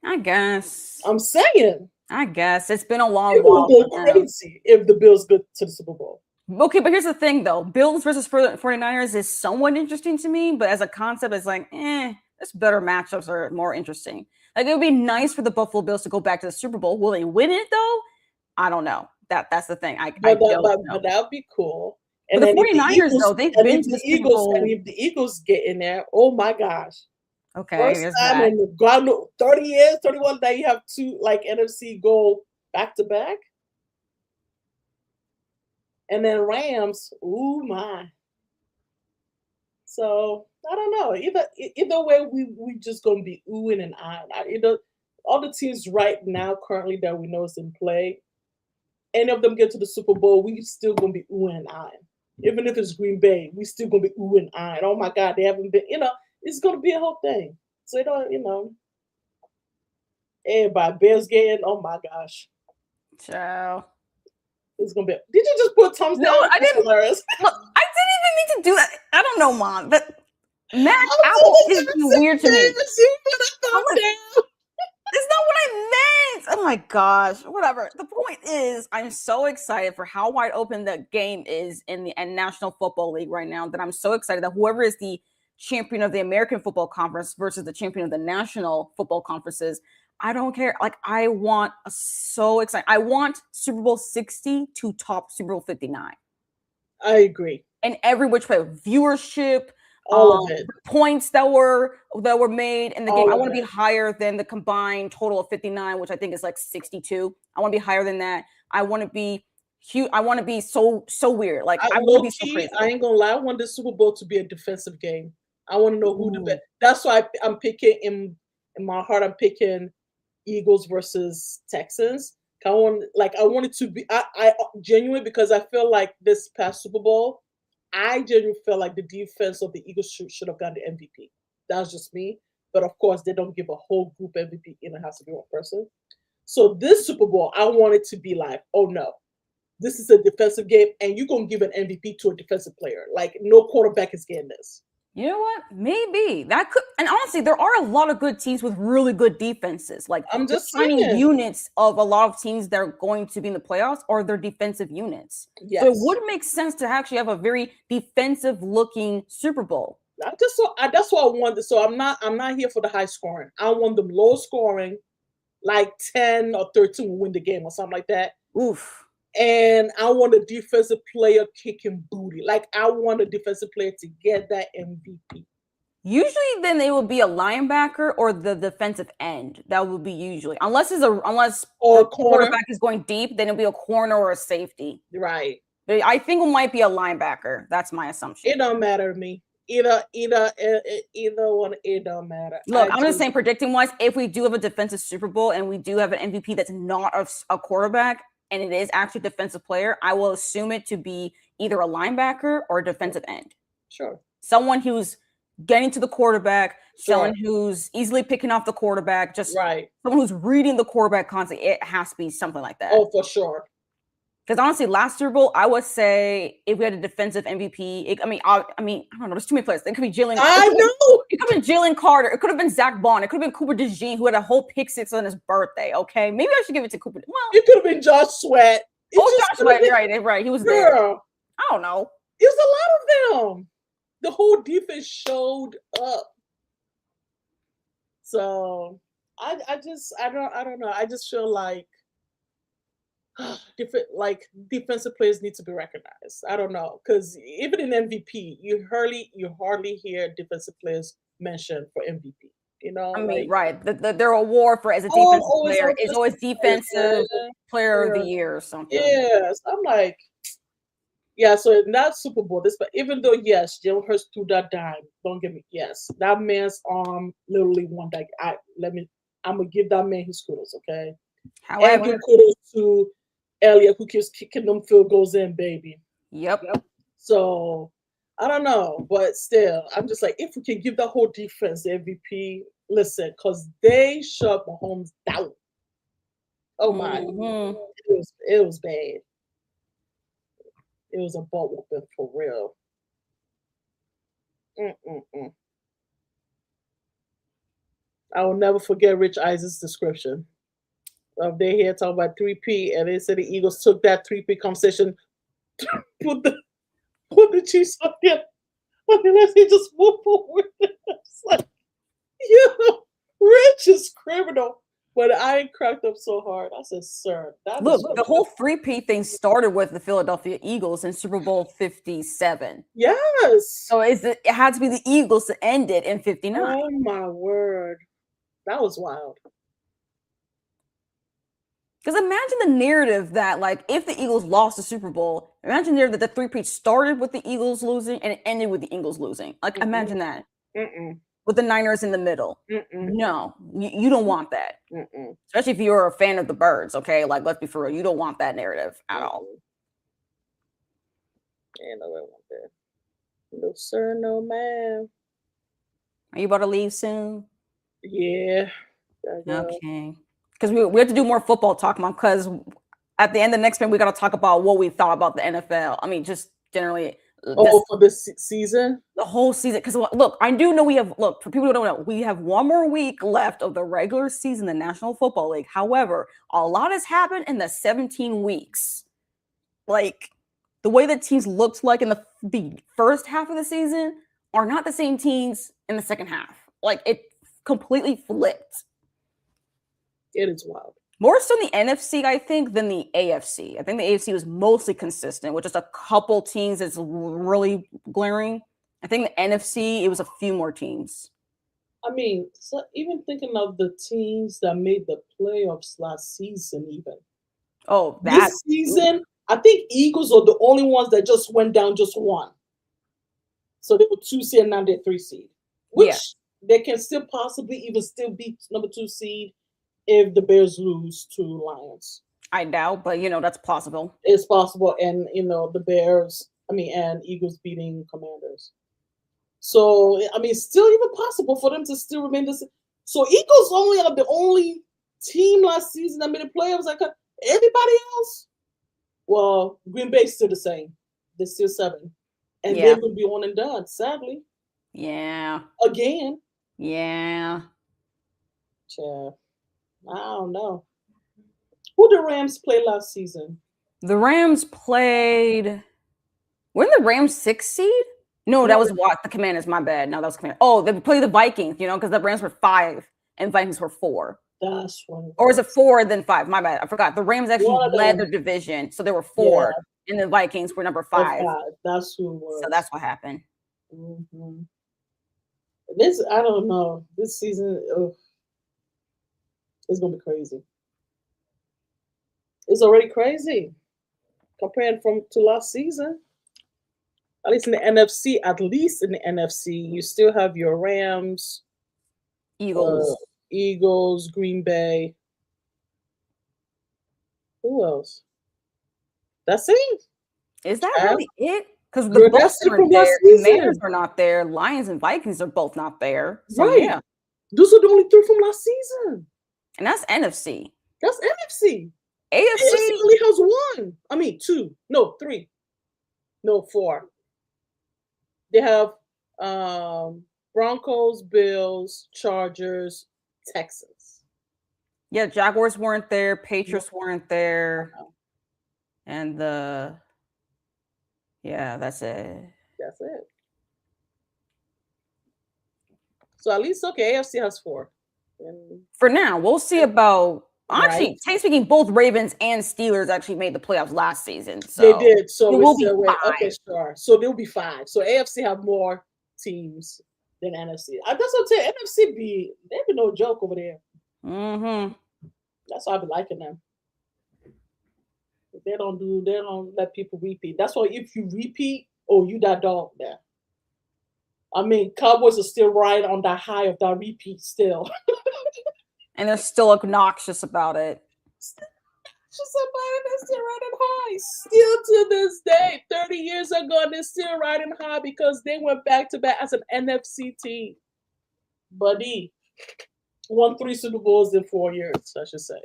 A: I guess.
B: I'm saying.
A: I guess. It's been a long while.
B: It would go crazy if the Bills go to the Super Bowl.
A: Okay, but here's the thing, though. Bills versus 49ers is somewhat interesting to me, but as a concept, it's like, there's better matchups are more interesting. Like, it would be nice for the Buffalo Bills to go back to the Super Bowl. Will they win it, though? I don't know. That's the thing. But
B: that would be cool. And
A: but the 49ers, though, they've been to the Super Bowl.
B: And if the Eagles get in there, oh, my gosh.
A: Okay.
B: First time in 30 years, 31, that you have two, like, NFC go back-to-back. And then Rams, ooh, my. So I don't know. Either way, we just gonna be oohing and eyeing. All the teams right now currently that we know is in play, any of them get to the Super Bowl, we still gonna be oohing and eyeing. Even if it's Green Bay, we still gonna be oohing and eyeing. Oh my God, they haven't been. It's gonna be a whole thing. So everybody Bears getting. Oh my gosh.
A: Ciao.
B: It's gonna be. Did you just put thumbs down?
A: No, I didn't. Look, I didn't even mean to do that. I don't know, Mom. But Matt Apple is weird to me. It's not what I meant. Oh my gosh. Whatever. The point is, I'm so excited for how wide open the game is in the National Football League right now that I'm so excited that whoever is the champion of the American Football Conference versus the champion of the National Football Conferences, I don't care. Like, I want so excited. I want Super Bowl 60 to top Super Bowl 59.
B: I agree.
A: And every which way, viewership,
B: all of it,
A: points that were made in the game. I want to be higher than the combined total of 59, which I think is like 62. I want to be higher than that. I want to be huge. I want to be so weird. Like, I want to be so crazy.
B: I ain't gonna lie. I want the Super Bowl to be a defensive game. I want to know who the best. That's why I'm picking in my heart. I'm picking Eagles versus Texans. I want it to be. I genuinely, because I feel like this past Super Bowl, I genuinely feel like the defense of the Eagles should have gotten the MVP. That's just me. But of course, they don't give a whole group MVP. It has to be one person. So this Super Bowl, I want it to be like, oh no, this is a defensive game, and you're gonna give an MVP to a defensive player. Like, no quarterback is getting this.
A: You know what? Maybe that could. And honestly, there are a lot of good teams with really good defenses. Like,
B: I'm just
A: finding units of a lot of teams that are going to be in the playoffs are their defensive units.
B: Yes.
A: So it would make sense to actually have a very defensive looking Super Bowl.
B: That's what I wanted. So I'm not here for the high scoring. I want them low scoring, like 10 or 13 will win the game or something like that.
A: Oof.
B: And I want a defensive player kicking booty. Like I want a defensive player to get that MVP.
A: Usually, then it would be a linebacker or the defensive end. That would be usually, unless
B: Or
A: the
B: a corner.
A: quarterback is going deep, then it'll be a corner or a safety.
B: Right.
A: But I think it might be a linebacker. That's my assumption.
B: It don't matter to me. Either one, it don't matter.
A: Look, I'm just saying, predicting wise, if we do have a defensive Super Bowl and we do have an MVP that's not a quarterback and it is actually a defensive player, I will assume it to be either a linebacker or a defensive end.
B: Sure.
A: Someone who's getting to the quarterback,
B: Sure.
A: someone who's easily picking off the quarterback, just
B: Right.
A: someone who's reading the quarterback constantly. It has to be something like that.
B: Oh, for sure.
A: Because honestly, last Super Bowl, I would say if we had a defensive MVP, I don't know. There's too many players. It could be Jalen.
B: I know.
A: It could have been Jalen Carter. It could have been Zach Bond. It could have been Cooper DeJean, who had a whole pick six on his birthday. Okay, maybe I should give it to Cooper. Well,
B: it could have been Josh Sweat.
A: Josh Sweat. Right. He was there.
B: Girl.
A: I don't know.
B: There's a lot of them. The whole defense showed up. So I don't know. I just feel like defensive players need to be recognized. I don't know, because even in MVP, you hardly hear defensive players mentioned for MVP. You know,
A: I mean,
B: like,
A: right. Their award for as a defensive player is always defensive player of the year or something.
B: Yes, I'm like, yeah. So in that Super Bowl, but even though yes, Jalen Hurts threw that dime. Don't get me. Yes, that man's arm literally won that. I'm gonna give that man his kudos. Okay, and give kudos to Elliott, who keeps kicking them field goals in, baby.
A: Yep.
B: So I don't know, but still, I'm just like, if we can give the whole defense the MVP, listen, because they shut Mahomes down. Oh my, it was bad. It was a butt whooping for real. I will never forget Rich Eis's description of they here talking about 3P, and they said the Eagles took that 3P conversation, put the Chiefs up there, unless they just move forward. It's like, Rich is criminal. But I cracked up so hard. I said, sir,
A: the whole 3P thing started with the Philadelphia Eagles in Super Bowl 57.
B: Yes.
A: So it had to be the Eagles to end it in 59.
B: Oh my word. That was wild.
A: Because imagine the narrative that, like, if the Eagles lost the Super Bowl, imagine there that the 3P started with the Eagles losing and it ended with the Eagles losing. Like, imagine that. With the Niners in the middle. No, you don't want that. Especially if you're a fan of the Birds, okay? Like, let's be for real. You don't want that narrative at all.
B: Yeah, no, I want that. No, sir, no, ma'am.
A: Are you about to leave soon?
B: Yeah.
A: Okay. Because we have to do more football talk, Mom, because at the end of the next one, we got to talk about what we thought about the NFL. I mean, just generally.
B: For this season?
A: The whole season. Because look, I do know for people who don't know, we have one more week left of the regular season, the National Football League. However, a lot has happened in the 17 weeks. Like, the way that teams looked like in the first half of the season are not the same teams in the second half. Like, it completely flipped.
B: It is wild.
A: More so in the NFC, I think, than the AFC. I think the AFC was mostly consistent with just a couple teams that's really glaring. I think the NFC, it was a few more teams.
B: I mean, so even thinking of the teams that made the playoffs last season, even.
A: Oh,
B: this season, I think Eagles are the only ones that just went down just one. So they were 2 seed and now they're 3 seed. Which they can still possibly even still beat number 2 seed if the Bears lose to Lions.
A: I doubt, but that's possible.
B: It's possible, and the Bears, and Eagles beating Commanders. So still even possible for them to still remain the same. So Eagles only are the only team last season that made the playoffs. Like everybody else, well, Green Bay's still the same. They're still 7, and they will be on and done. Sadly.
A: Yeah.
B: Again.
A: Yeah.
B: I don't know. Who the Rams played last season?
A: The Rams played. Weren't the Rams 6 seed? No, that
B: No,
A: was what the Commanders. My bad. No, that was Commanders. Oh, they play the Vikings. Because the Rams were 5 and Vikings were 4.
B: that's what it
A: Or is it
B: was.
A: 4 then 5? My bad. I forgot. The Rams actually
B: One of
A: led their
B: them,
A: division, so they were
B: yeah,
A: 4, and the Vikings were number
B: or
A: 5.
B: 5. That's who it
A: So
B: was.
A: that's what happened.
B: Hmm. This, I don't know. This season, it's gonna be crazy. It's already crazy compared from to last season. At least in the NFC, at least in the NFC, you still have your Rams, uh,
A: Eagles.
B: Eagles, Green Bay. Who else? That's it.
A: Is that
B: Trav?
A: really it? Because the
B: Girl,
A: Bucks
B: that's it
A: aren't
B: from
A: there.
B: last
A: Commanders
B: season.
A: are not there. Lions and Vikings are both not there. So
B: Right.
A: yeah,
B: Those are the only 3 from last season.
A: and that's NFC.
B: That's NFC. AFC
A: AFC.
B: only has 1. I mean, 2. No, 3. No, 4. They have Broncos, Bills, Chargers, Texans.
A: Yeah, Jaguars weren't there.
B: No,
A: Patriots weren't there,
B: no,
A: and that's it.
B: that's it. So at least okay, AFC has 4. And,
A: For now, we'll see
B: and
A: about.
B: right,
A: Actually, technically speaking, both Ravens and Steelers actually made the playoffs last season,
B: they
A: so
B: did. So
A: it
B: we
A: will be
B: still wait. Okay,
A: 5.
B: sure. So there'll be 5. So AFC have more teams than NFC. That's what I'm saying. NFC they be no joke over there.
A: Mm-hmm.
B: That's why I be liking them. They don't let people repeat. That's why if you repeat, oh, you that dog there. I mean, Cowboys are still right on that high of that repeat still.
A: And they're still obnoxious about it.
B: Just somebody that's still riding high. Still to this day, 30 years ago, they're still riding high because they went back to back as an NFC team. Buddy won 3 Super Bowls in 4 years, I should say.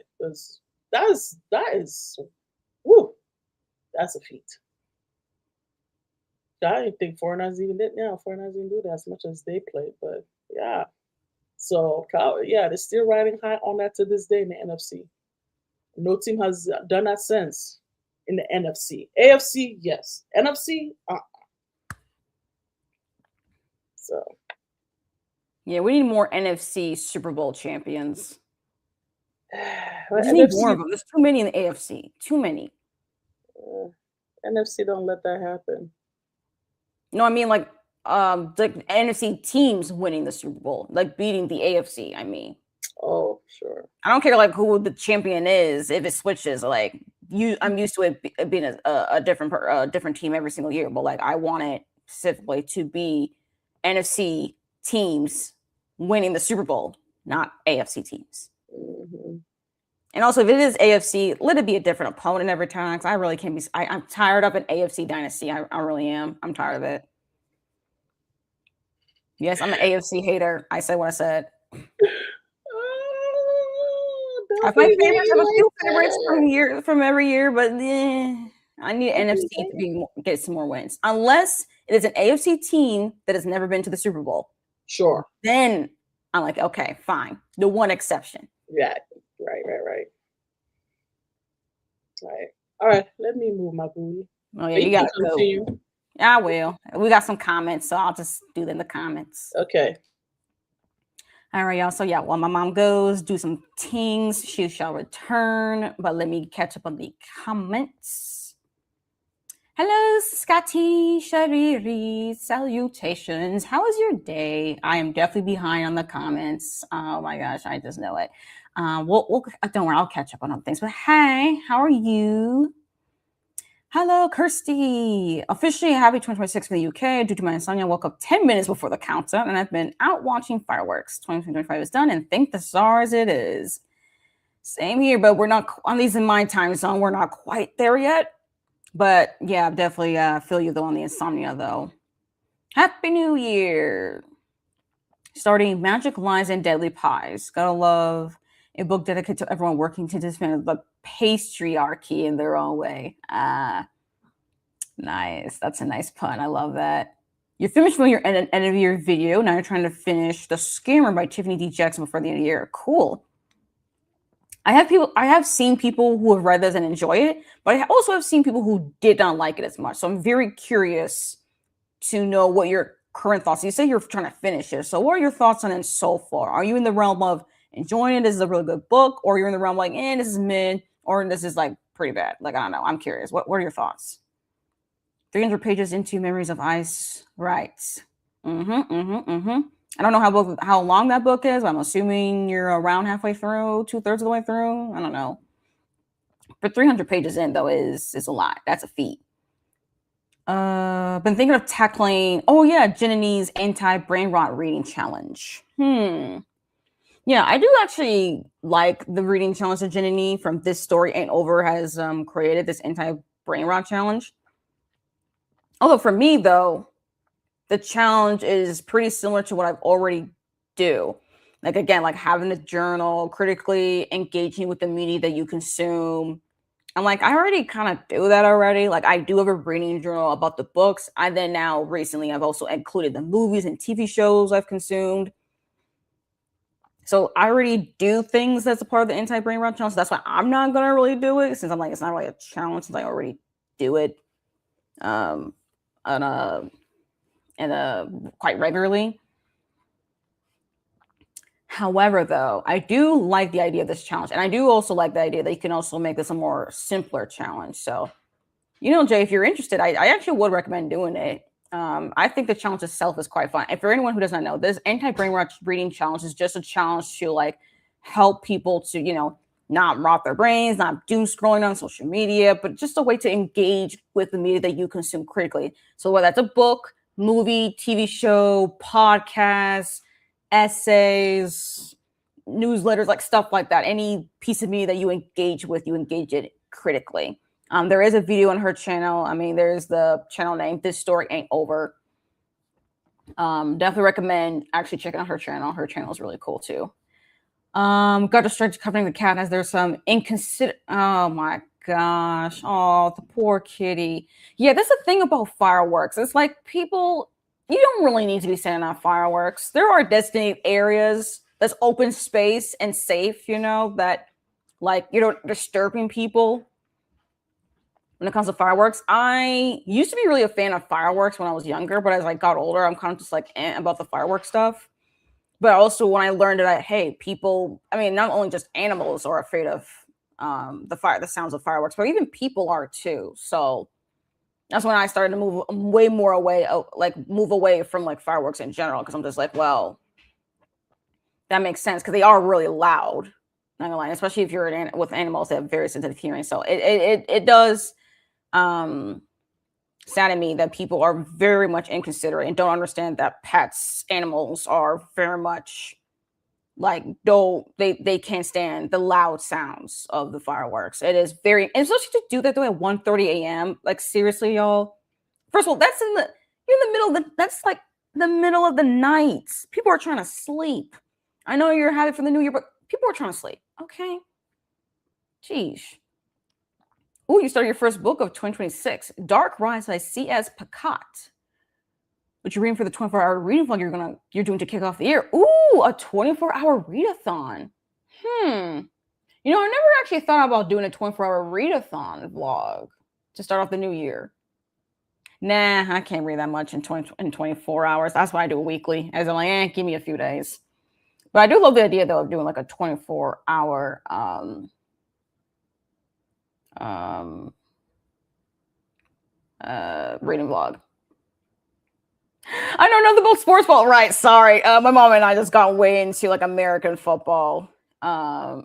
B: That is woo, that's a feat. I didn't think 49ers even did now. 49ers didn't do that as much as they played, but yeah. So yeah, they're still riding high on that to this day in the NFC. No team has done that since in the NFC. AFC, yes. NFC, so
A: Yeah, we need more NFC Super Bowl champions. We just need more
B: NFC,
A: of them. There's too many in the AFC. Too many.
B: NFC don't let that happen.
A: No, I mean like the NFC teams winning the Super Bowl, like beating the AFC. I mean,
B: Oh, sure.
A: I don't care like who the champion is if it switches. Like I'm used to it being a different team every single year. But like I want it specifically to be NFC teams winning the Super Bowl, not AFC teams.
B: Hmm.
A: And also, if it is AFC, let it be a different opponent every time. Cause I really can't be. I'm tired of an AFC dynasty. I really am. I'm tired of it. Yes, I'm an AFC hater. I said what I said. I
B: Don't
A: have my
B: be
A: favorites. I
B: hating
A: have a
B: like
A: few favorites
B: that.
A: from every year, but I need
B: Don't be
A: NFC to
B: hating.
A: get some more wins. Unless it is an AFC team that has never been to the Super Bowl,
B: Sure.
A: then I'm like, okay, fine. The one exception.
B: Yeah. Right. Right. All right. Let me move my booty.
A: Oh yeah,
B: You
A: you
B: can
A: gotta go.
B: continue.
A: I will. We got some comments, so I'll just do them in the comments.
B: Okay.
A: All right, y'all. So yeah, while my mom goes, do some things. She shall return. But let me catch up on the comments. Hello, Scotty Shariri. Salutations. How was your day? I am definitely behind on the comments. Oh my gosh, I just know it. We'll don't worry, I'll catch up on other things. But hey, how are you? Hello, Kirsty. Officially happy 2026 in the UK. Due to my insomnia, I woke up 10 minutes before the countdown and I've been out watching fireworks. 2025 is done and thank the stars it is. Same here, but we're not, at least in my time zone, we're not quite there yet. But yeah, definitely feel you though on the insomnia though. Happy New Year. Starting Magic Lies and Deadly Pies. Gotta love a book dedicated to everyone working to dismantle the patriarchy in their own way. Nice. That's a nice pun. I love that. You're finished with your end of year video. Now you're trying to finish The Scammer by Tiffany D. Jackson before the end of the year. Cool. I have seen people who have read this and enjoy it, but I also have seen people who did not like it as much. So I'm very curious to know what your current thoughts. You say you're trying to finish it. So what are your thoughts on it so far? Are you in the realm of enjoying it? This is a really good book, or you're in the realm like, this is mid, or this is like pretty bad? Like, I don't know. I'm curious. What are your thoughts? 300 pages into Memories of Ice. Right. I don't know how long that book is. I'm assuming you're around halfway through, 2/3 of the way through. I don't know. But 300 pages in, though, is a lot. That's a feat. Been thinking of tackling, Jenine's anti-brain rot reading challenge. Yeah, I do actually like the reading challenge that Jenny from This Story Ain't Over has created, this anti-brain rot challenge. Although for me, though, the challenge is pretty similar to what I've already do. Like, again, like having a journal, critically engaging with the media that you consume. I'm like, I already kind of do that already. Like, I do have a reading journal about the books. And then now recently, I've also included the movies and TV shows I've consumed. So I already do things that's a part of the anti-brain rot challenge. So that's why I'm not going to really do it, since I'm like, it's not really a challenge, since I already do it quite regularly. However, though, I do like the idea of this challenge. And I do also like the idea that you can also make this a more simpler challenge. So, Jay, if you're interested, I actually would recommend doing it. I think the challenge itself is quite fun. And for anyone who does not know, this anti-brain rot reading challenge is just a challenge to like help people to, not rot their brains, not doom scrolling on social media, but just a way to engage with the media that you consume critically. So whether that's a book, movie, TV show, podcast, essays, newsletters, like stuff like that, any piece of media that you engage with, you engage it critically. There is a video on her channel. I mean, there's the channel name, This Story Ain't Over. Definitely recommend actually checking out her channel. Her channel is really cool too. Got distracted covering the cat as there's some inconsiderate. Oh my gosh. Oh, the poor kitty. Yeah, that's the thing about fireworks. It's like people, you don't really need to be sending out fireworks. There are designated areas that's open space and safe, that like, disturbing people. When it comes to fireworks, I used to be really a fan of fireworks when I was younger, but as I got older, I'm kind of just like about the fireworks stuff. But also when I learned that, hey, people, I mean, not only just animals are afraid of the sounds of fireworks, but even people are too. So that's when I started to move way more away, move away from like fireworks in general, because I'm just like, well, that makes sense, because they are really loud. Not gonna lie, especially if you're with animals that have very sensitive hearing. So it does sadden me that people are very much inconsiderate and don't understand that pets, animals are very much like, they can't stand the loud sounds of the fireworks. It is very, and especially to do that though at 1:30 a.m. Like, seriously, y'all. First of all, that's you're in the middle of that's like the middle of the night. People are trying to sleep. I know you're happy for the new year, but people are trying to sleep. Okay. Jeez. Oh, you started your first book of 2026, Dark Rise by C.S. Pacat. What you're reading for the 24-hour reading vlog you're doing to kick off the year. Ooh, a 24-hour readathon. I never actually thought about doing a 24-hour readathon vlog to start off the new year. Nah, I can't read that much in 24 hours. That's why I do it weekly. As I'm like, give me a few days. But I do love the idea though of doing like a 24-hour reading vlog. I don't know about sports ball, right? Sorry, my mom and I just got way into like American football. Too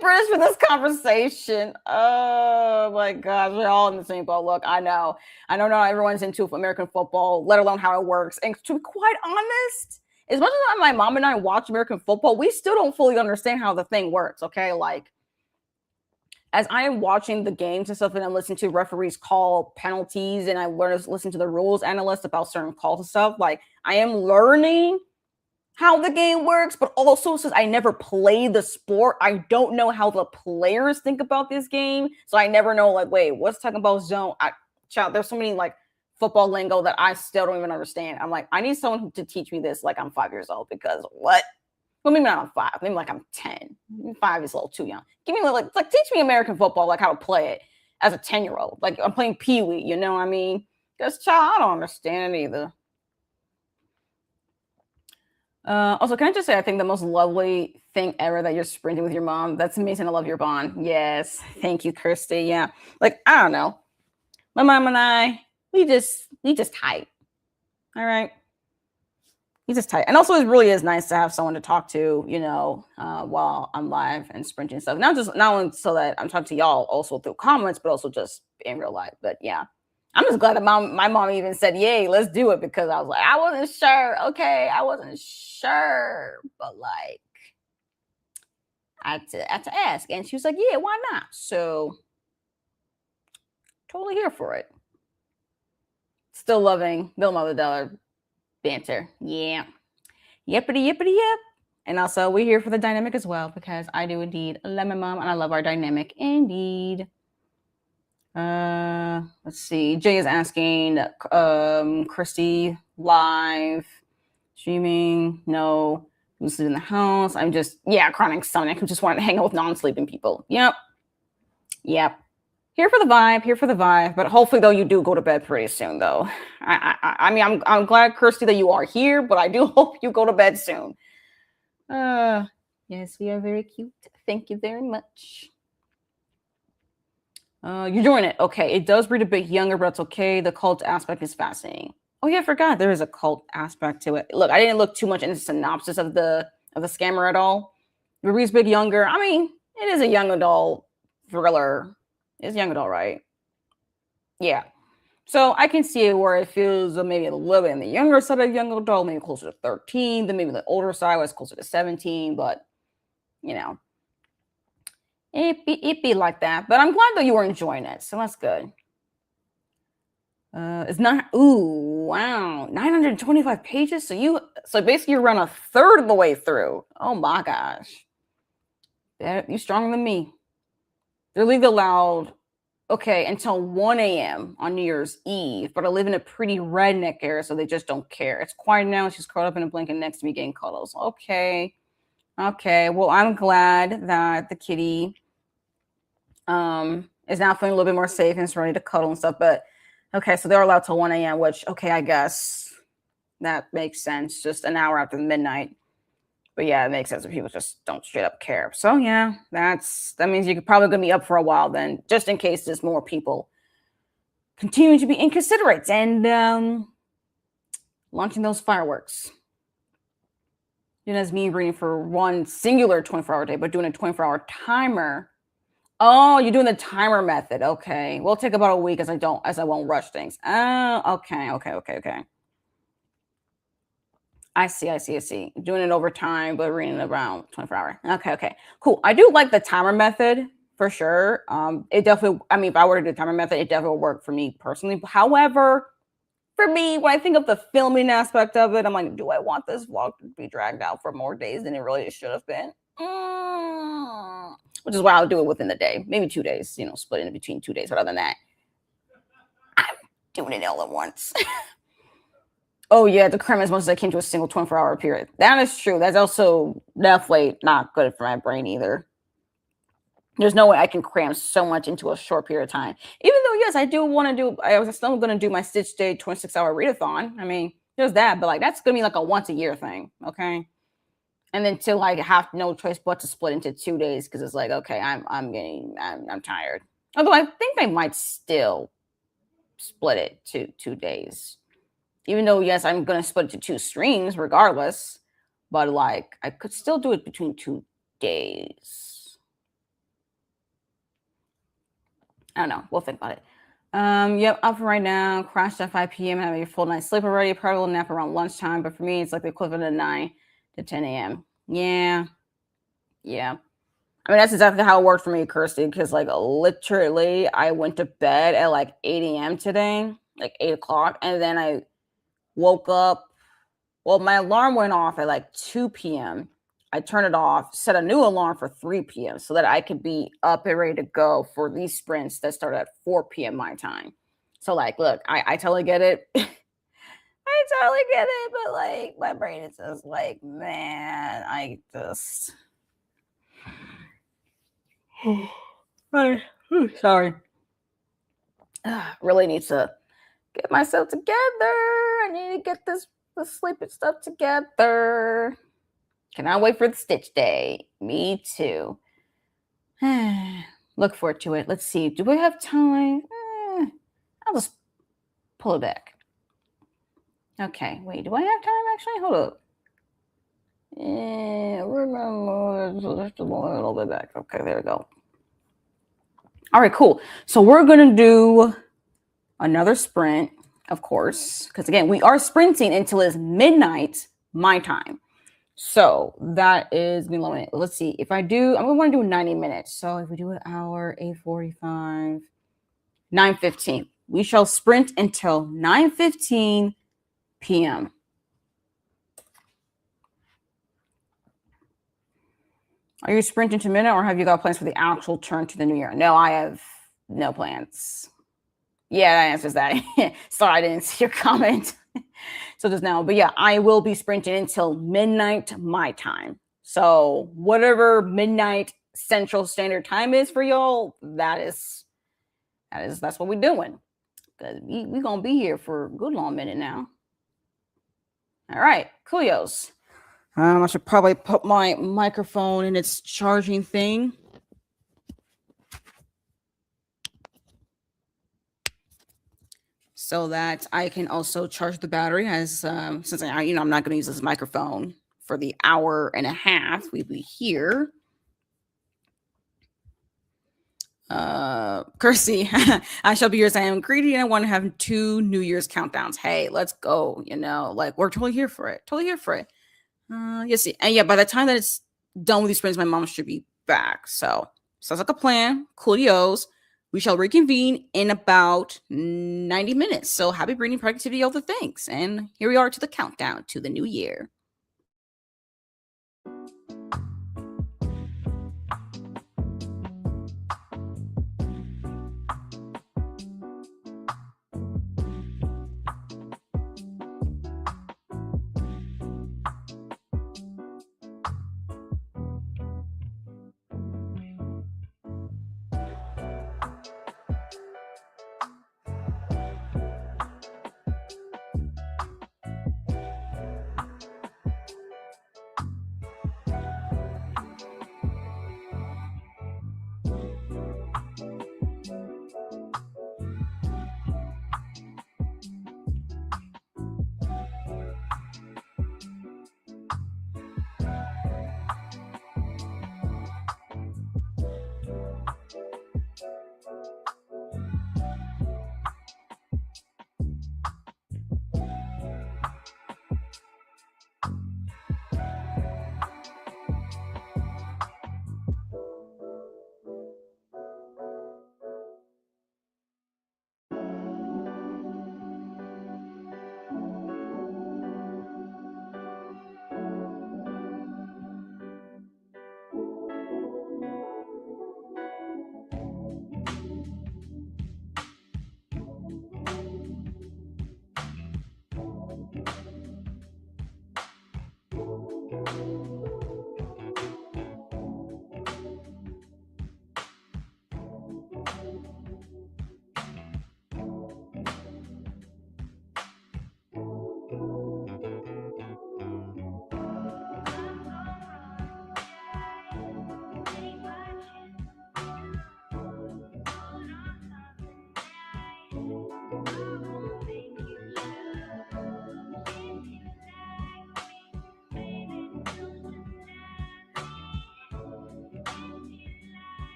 A: British for this conversation. Oh my gosh, we're all in the same boat. Look, I know not everyone's into American football, let alone how it works. And to be quite honest, as much as my mom and I watch American football, we still don't fully understand how the thing works. Okay, like, as I am watching the games and stuff, and I'm listening to referees call penalties, and I listen to the rules analysts about certain calls and stuff, like, I am learning how the game works, but also since I never played the sport, I don't know how the players think about this game. So I never know, like, wait, what's talking about zone? There's so many like football lingo that I still don't even understand. I'm like, I need someone to teach me this like I'm 5 years old, because what? Well, maybe not I'm 5, maybe like I'm 10. 5 is a little too young. Give me like teach me American football, like how to play it as a 10-year-old. Like, I'm playing Pee-wee, you know what I mean? Because, child, I don't understand it either. Also, can I just say, I think the most lovely thing ever that you're sprinting with your mom. That's amazing. I love your bond. Yes. Thank you, Kirsty. Yeah. Like, I don't know. My mom and I, we just tight. All right. He's just tight. And also, it really is nice to have someone to talk to, while I'm live and sprinting and stuff. Not only so that I'm talking to y'all also through comments, but also just in real life. But yeah, I'm just glad that my mom even said, "Yay, let's do it," because I was like, I wasn't sure. Okay, I wasn't sure, but like, I had to ask, and she was like, "Yeah, why not?" So, totally here for it. Still loving Bill Mother Dollar banter. Yeah. Yippity yippity yip. And also, we're here for the dynamic as well because I do indeed love my mom and I love our dynamic indeed. Let's see. Jay is asking, Christy live streaming? No, who's in the house? I'm just chronic insomnia. I just want to hang out with non-sleeping people. Yep. Here for the vibe. But hopefully, though, you do go to bed pretty soon, though. I mean, I'm glad, Kirsty, that you are here, but I do hope you go to bed soon. Yes, we are very cute. Thank you very much. You're doing it. Okay, it does read a bit younger, but it's okay. The cult aspect is fascinating. Oh yeah, I forgot there is a cult aspect to it. Look, I didn't look too much into the synopsis of the scammer at all. It reads a bit younger. I mean, it is a young adult thriller. It's young adult, right? Yeah. So I can see it where it feels maybe a little bit in the younger side of young adult, maybe closer to 13, then maybe the older side was closer to 17, but it be like that. But I'm glad that you were enjoying it, so that's good. It's not. Ooh, wow, 925 pages. So basically you're around a third of the way through. Oh my gosh, you stronger than me. They're legally allowed. Okay, until 1 a.m. on New Year's Eve, but I live in a pretty redneck area, so they just don't care. It's quiet now. She's curled up in a blanket next to me getting cuddles. Okay. Well, I'm glad that the kitty is now feeling a little bit more safe and is ready to cuddle and stuff. But okay, so they're allowed till 1 a.m., which, okay, I guess that makes sense. Just an hour after midnight. But yeah, it makes sense if people just don't straight up care. So yeah, that means you're probably gonna be up for a while then, just in case there's more people continuing to be inconsiderate and launching those fireworks. As me reading for one singular 24-hour day, but doing a 24-hour timer. Oh, you're doing the timer method. Okay. We'll take about a week as I won't rush things. Oh, okay. I see. Doing it over time, but reading around 24 hours. Okay. Cool. I do like the timer method for sure. It definitely, I mean, if I were to do the timer method, it definitely would work for me personally. However, for me, when I think of the filming aspect of it, I'm like, do I want this vlog to be dragged out for more days than it really should have been? Which is why I'll do it within the day, maybe 2 days, split it between 2 days. But other than that, I'm doing it all at once. Oh yeah, the cram as much as I came to a single 24-hour period. That is true. That's also definitely not good for my brain either. There's no way I can cram so much into a short period of time. Even though, yes, I was still going to do my Stitch Day 26-hour readathon. I mean, there's that, but like that's going to be like a once a year thing, okay? And then to like have no choice but to split into 2 days because it's like, okay, I'm tired. Although I think they might still split it to 2 days. Even though, yes, I'm going to split it to 2 streams regardless, but like I could still do it between 2 days. I don't know. We'll think about it. Yep, up right now. Crashed at 5 p.m. Having a full night's sleep already. Probably will nap around lunchtime, but for me, it's like the equivalent of 9 to 10 a.m. Yeah. I mean, that's exactly how it worked for me, Kirsty, because like literally I went to bed at like 8 a.m. today, like 8 o'clock, and then I woke up. Well, my alarm went off at like 2 p.m. I turned it off, set a new alarm for 3 p.m. so that I could be up and ready to go for these sprints that start at 4 p.m. my time. So, like, look, I totally get it. I totally get it, but like, my brain is just like, man, I just. Sorry. Really needs to get myself together. I need to get this sleeping stuff together. Cannot wait for the stitch day. Me too. Look forward to it. Let's see. Do we have time? I'll just pull it back. Okay, wait. Do I have time actually? Hold up. Remember, just a little bit back. Okay, there we go. All right, cool. So we're gonna do another sprint, of course, because again, we are sprinting until it's midnight my time. So that is me limited. Let's see. If I do, I'm gonna want to do 90 minutes. So if we do an hour, 8:45, 9:15. We shall sprint until 9:15 p.m. Are you sprinting to midnight or have you got plans for the actual turn to the new year? No, I have no plans. Yeah, that answers that. Sorry, I didn't see your comment. So just now, but yeah, I will be sprinting until midnight my time. So whatever midnight Central Standard Time is for y'all, that's what we're doing. Because we're gonna be here for a good long minute now. All right, coolios. I should probably put my microphone in its charging thing. So that I can also charge the battery as since I'm not going to use this microphone for the hour and a half we'll be here. Kirsty, I shall be yours. I am greedy and I want to have 2 New Year's countdowns. Hey, let's go. Like we're totally here for it. Yes, and yeah, by the time that it's done with these sprints, my mom should be back. So sounds like a plan. Coolios. We shall reconvene in about 90 minutes. So happy breeding, productivity, all the things. And here we are to the countdown to the new year.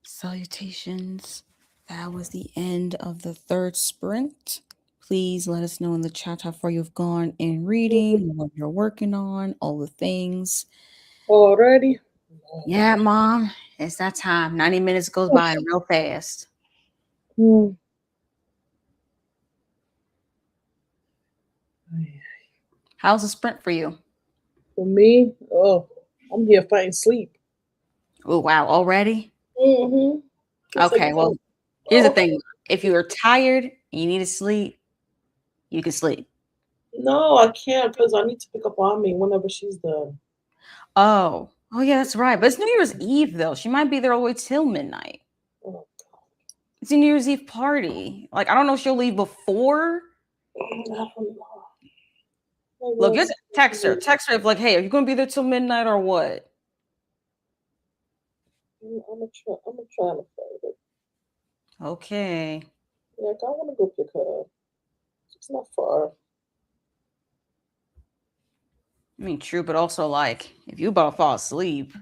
A: Salutations. That was the end of the third sprint. Please let us know in the chat how far you've gone in reading, what you're working on, all the things.
B: Already?
A: Yeah, Mom, it's that time. 90 minutes goes by real fast.
B: Hmm.
A: How's the sprint for you?
B: For me, I'm here fighting sleep.
A: Oh, wow, already?
B: Mm-hmm.
A: Okay, well, here's the thing. If you are tired, you need to sleep, you can sleep.
B: No, I can't because I need to pick up Ami whenever she's done.
A: Oh, yeah, that's right. But it's New Year's Eve, though. She might be there all the way till midnight.
B: Oh,
A: It's a New Year's Eve party. Like, I don't know if she'll leave before.
B: I don't know.
A: Look, just text her. Text her if, like, hey, are you going to be there till midnight or what?
B: I'm gonna try to find it.
A: Okay.
B: Yeah, I want to go pick her up. It's not far.
A: I mean, true, but also, like, if you about to fall asleep.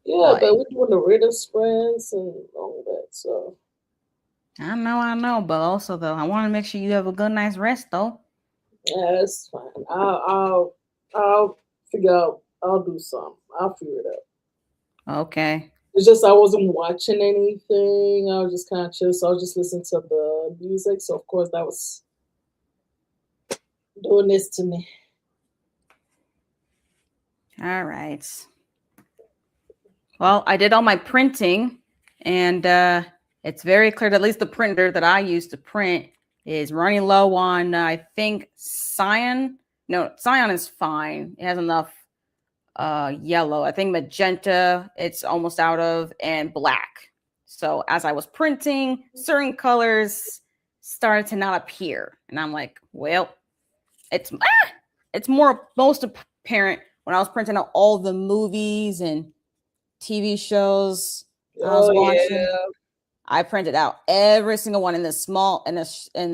B: Yeah,
A: like,
B: but we're doing the rhythm sprints and all that, so.
A: I know, but also, though, I want to make sure you have a good night's rest, though.
B: Yeah, that's fine. I'll figure out. I'll do some. I'll figure it out.
A: Okay.
B: It's just I wasn't watching anything. I was just kind of chill. So I was just listening to the music. So of course that was doing this to me.
A: All right. Well, I did all my printing, and it's very clear that at least the printer that I use to print is running low on, I think, cyan. No, cyan is fine. It has enough yellow. I think magenta, it's almost out of, and black. So as I was printing, certain colors started to not appear. And I'm like, well, it's more most apparent when I was printing out all the movies and TV shows I was watching.
B: Yeah.
A: I printed out every single one in the small in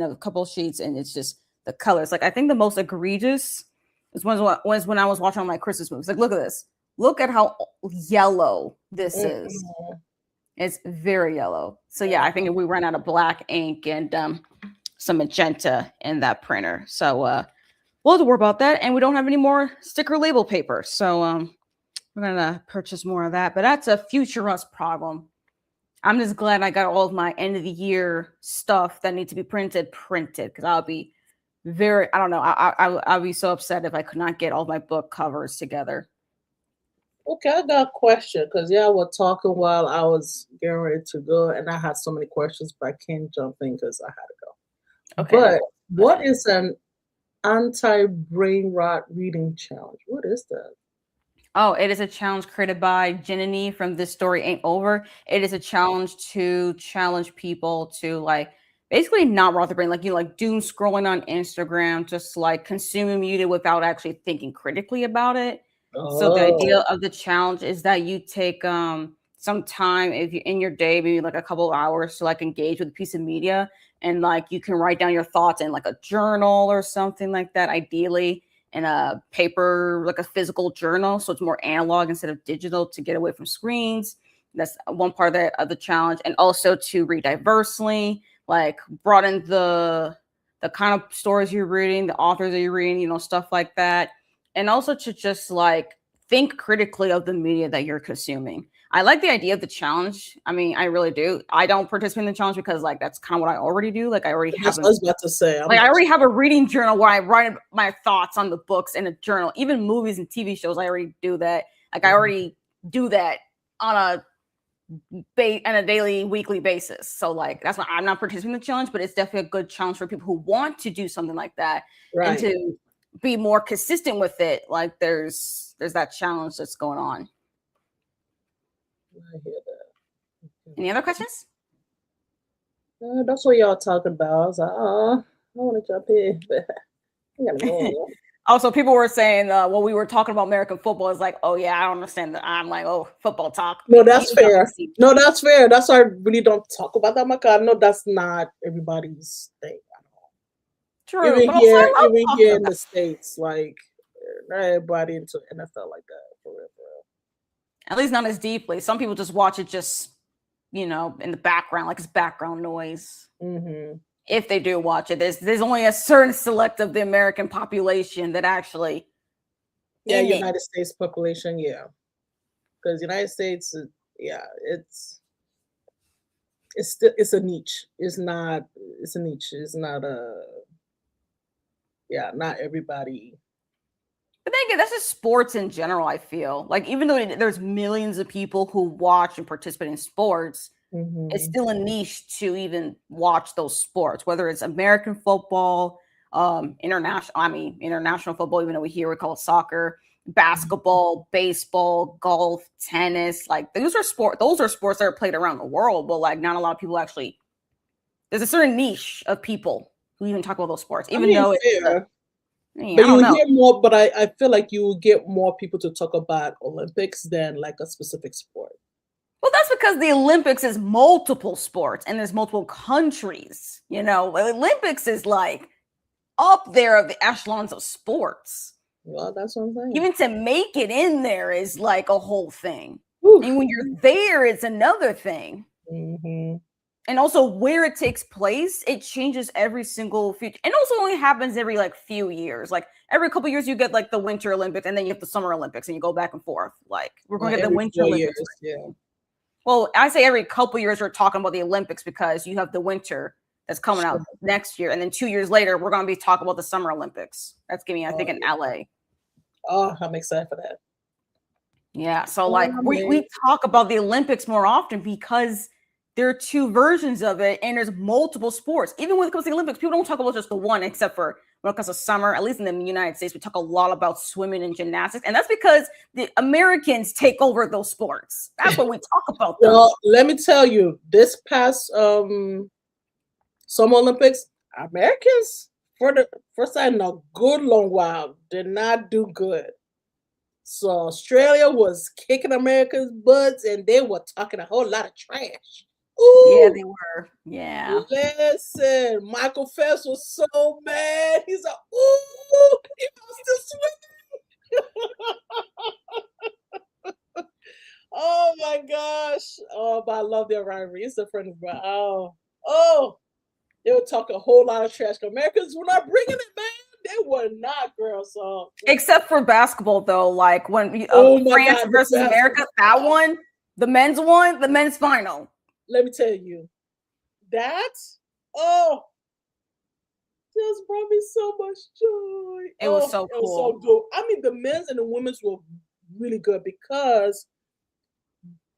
A: a couple sheets, and it's just the colors. Like I think the most egregious was when I was watching all my Christmas movies. Like, look at this. Look at how yellow this is. It's very yellow. So yeah, I think we ran out of black ink and some magenta in that printer. So we'll have to worry about that. And we don't have any more sticker label paper. So we're gonna purchase more of that. But that's a future us problem. I'm just glad I got all of my end of the year stuff that needs to be printed because I'll be I don't know. I'll be so upset if I could not get all my book covers together.
B: Okay, I got a question because we're talking while I was getting ready to go, and I had so many questions, but I can't jump in because I had to go.
A: Okay.
B: But what is an anti-brain rot reading challenge? What is that?
A: Oh, it is a challenge created by Janini from This Story Ain't Over. It is a challenge to challenge people to like basically not rot their brain, like like doom scrolling on Instagram, just like consuming media without actually thinking critically about it. So the idea
B: Oh,
A: of the challenge is that you take some time if you in your day, maybe like a couple of hours to like engage with a piece of media and like you can write down your thoughts in like a journal or something like that, ideally in a paper, like a physical journal. So it's more analog instead of digital to get away from screens. That's one part of the challenge. And also to read diversely, like broaden the kind of stories you're reading, the authors that you're reading, stuff like that. And also to just like think critically of the media that you're consuming. I like the idea of the challenge. I mean, I really do. I don't participate in the challenge because like that's kind of what I already do. Like I already
B: that's
A: have
B: what I was about to say. I'm
A: like I
B: not.
A: already have a reading journal where I write my thoughts on the books in a journal. Even movies and TV shows, I already do that. Like I
B: Mhm.
A: already do that on a daily, weekly basis. So like that's why I'm not participating in the challenge, but it's definitely a good challenge for people who want to do something like that and
B: Right.
A: to be more consistent with it. Like there's that challenge that's going on.
B: I hear that.
A: Any other questions?
B: That's what y'all talking about. I was like, oh, I want to jump in, but I gotta go.
A: Also, people were saying when we were talking about American football, it's like, oh yeah, I don't understand that. I'm like, oh, football talk.
B: No, that's
A: You don't
B: fair.
A: see.
B: No, that's fair. That's why I really don't talk about that much. I know that's not everybody's thing.
A: True, but also I love
B: Even
A: talking
B: here
A: about
B: in
A: that.
B: the States, like not everybody into NFL like that for real, for
A: At least not as deeply. Some people just watch it just, in the background, like it's background noise.
B: real. Mm-hmm.
A: If they do watch it, there's only a certain select of the American population that actually
B: Yeah,
A: in it.
B: United States population, yeah, because United States, yeah, it's still it's a niche. It's not. It's a niche. It's not a. Yeah, not everybody.
A: But then again, that's just sports in general, I feel. Like even though there's millions of people who watch and participate in sports, it's
B: Mm-hmm.
A: still a niche to even watch those sports, whether it's American football, international football, even though we call it soccer, basketball, baseball, golf, tennis. Like those are sports that are played around the world, but like not a lot of people actually there's a certain niche of people who even talk about those sports,
B: I
A: even
B: mean,
A: though
B: fair,
A: I
B: but you
A: don't
B: will
A: know.
B: hear more. But I feel like you will get more people to talk about Olympics than like a specific sport.
A: Well, that's because the Olympics is multiple sports and there's multiple countries. Olympics is like up there of the echelons of sports.
B: Well, that's what I'm saying.
A: Even to make it in there is like a whole thing.
B: Whew.
A: And when you're there, it's another thing.
B: Mm-hmm.
A: And also where it takes place, it changes every single few. And also only happens every like few years. Like every couple years, you get like the Winter Olympics, and then you have the Summer Olympics, and you go back and forth. Like we're going
B: Like
A: to get the
B: every
A: Winter
B: 4 years,
A: Olympics.
B: yeah.
A: Well, I say every couple years we're talking about the Olympics because you have the winter that's coming
B: Sure.
A: out next year, and then 2 years later we're going to be talking about the Summer Olympics. That's giving, I
B: Oh,
A: think, in
B: yeah.
A: LA.
B: Oh, I'm excited for that.
A: Yeah, so like
B: Oh, man.
A: we talk about the Olympics more often because there are two versions of it, and there's multiple sports. Even when it comes to the Olympics, people don't talk about just the one, except for when it comes to summer. At least in the United States, we talk a lot about swimming and gymnastics, and that's because the Americans take over those sports. That's when we talk about them.
B: Well, let me tell you, this past Summer Olympics, Americans for the first time in a good long while did not do good. So Australia was kicking America's butts, and they were talking a whole lot of trash.
A: Yeah,
B: Ooh,
A: they were. Yeah.
B: listen, Michael Phelps was so mad. He's like, "Ooh, he wants to swim." Oh my gosh! Oh, but I love their rivalry. It's a friend of mine. Oh, they would talk a whole lot of trash. Americans were not bringing it, man. They were not, girl. So,
A: Except for basketball, though, like when
B: oh my
A: France
B: God, the
A: versus America, that
B: basketball.
A: one, the men's one, the men's final.
B: Let me tell you, that oh, just brought me so much joy.
A: It was
B: Oh,
A: so
B: it was so
A: cool.
B: good. I mean, the men's and the women's were really good because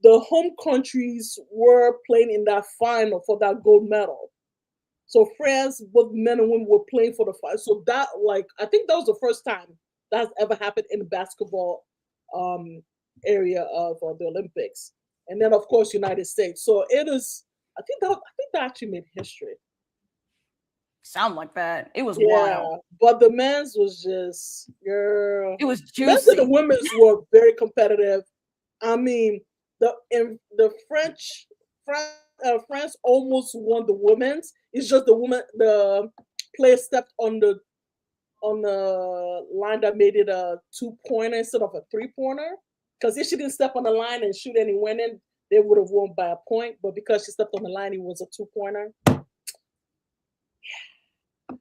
B: the home countries were playing in that final for that gold medal. So France, both men and women were playing for the final. So that, like, I think that was the first time that has ever happened in basketball area of the Olympics, and then of course United States. So it is. I think that actually made history.
A: Sound like that. It was
B: Yeah,
A: wild.
B: but the men's was just girl.
A: It was
B: Men's and the
A: juicy.
B: women's were very competitive. I mean, the France almost won the women's. It's just the player stepped on the line that made it a 2-pointer instead of a 3-pointer. Because if she didn't step on the line and shoot any winning, they would have won by a point. But because she stepped on the line, it was a 2-pointer.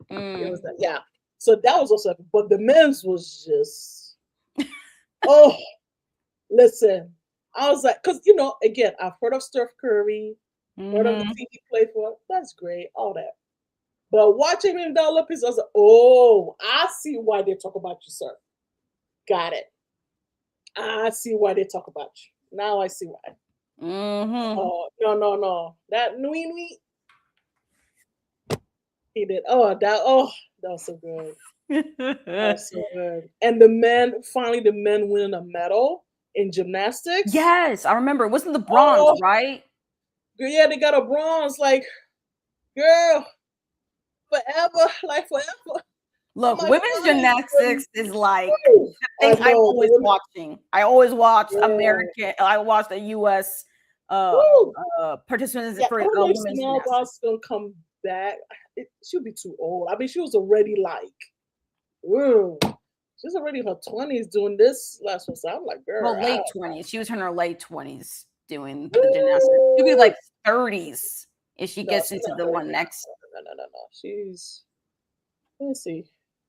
B: It was
A: Mm.
B: that, yeah. So that was also, but the men's was just, oh, listen. I was like, because again, I've heard of Steph Curry, heard of the
A: Hmm.
B: team he played for. That's great, all that. But watching him in the Olympics, I was like, oh, I see why they talk about you, sir. Got it. I see why they talk about you. Now I see why.
A: Hmm.
B: Oh, no, no, no. That Nui Nui, he did. That was so good. That was so good. And the men winning a medal in gymnastics.
A: Yes, I remember. It wasn't the bronze,
B: Oh,
A: right?
B: yeah, they got a bronze. Like, girl, forever, like forever. I'm
A: Look,
B: like,
A: women's
B: finally.
A: gymnastics is like
B: Woo.
A: the
B: I
A: thing I'm
B: know the
A: always
B: women.
A: watching. I always watch
B: Yeah.
A: American. I watch the U.S. Uh,
B: Woo.
A: participants
B: Yeah,
A: for
B: I don't know if
A: women's
B: Simone
A: gymnastics.
B: Biles gonna come back. She'll be too old. I mean, she was already like, woo. She's already in her 20s doing this last one. So I'm like, girl,
A: Well, late 20s. She was in her late 20s doing the gymnastics. She'll be
B: woo.
A: like 30s if she
B: No,
A: gets
B: she's
A: into
B: not
A: the
B: 30
A: one
B: now.
A: next.
B: No, no, no, no. She's, let me see.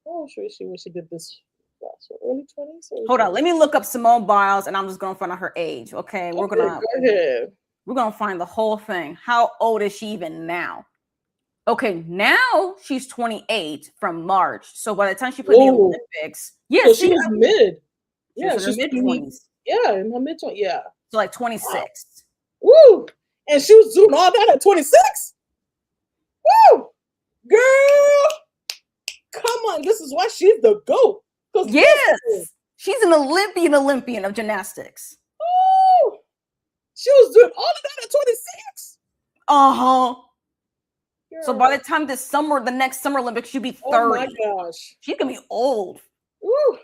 B: Oh, sure she when she did this last one. Early 20s, early
A: Hold on,
B: 20s.
A: let me look up Simone Biles, and I'm just gonna find out her age. Okay, we're
B: Okay,
A: gonna
B: go ahead.
A: we're gonna find the whole thing. How old is she even now? Okay, now she's 28 from March. So by the time she played the
B: Whoa.
A: Olympics, yeah,
B: So she
A: see,
B: was mid.
A: she was
B: Yeah,
A: in her
B: she's
A: mid
B: 20.
A: 20s,
B: Yeah, in her mid 20s. Yeah.
A: so like
B: Wow.
A: 26.
B: Woo! And she was doing all that at 26? Woo! Girl, come on. This is why she's the GOAT. Because listen,
A: Yes, she's an Olympian of gymnastics.
B: oh, she was doing all of that at 26.
A: Uh huh. So by
B: Girl,
A: the time the next summer Olympics, she'll be
B: oh my
A: 30.
B: gosh.
A: She's gonna be old.
B: Woo.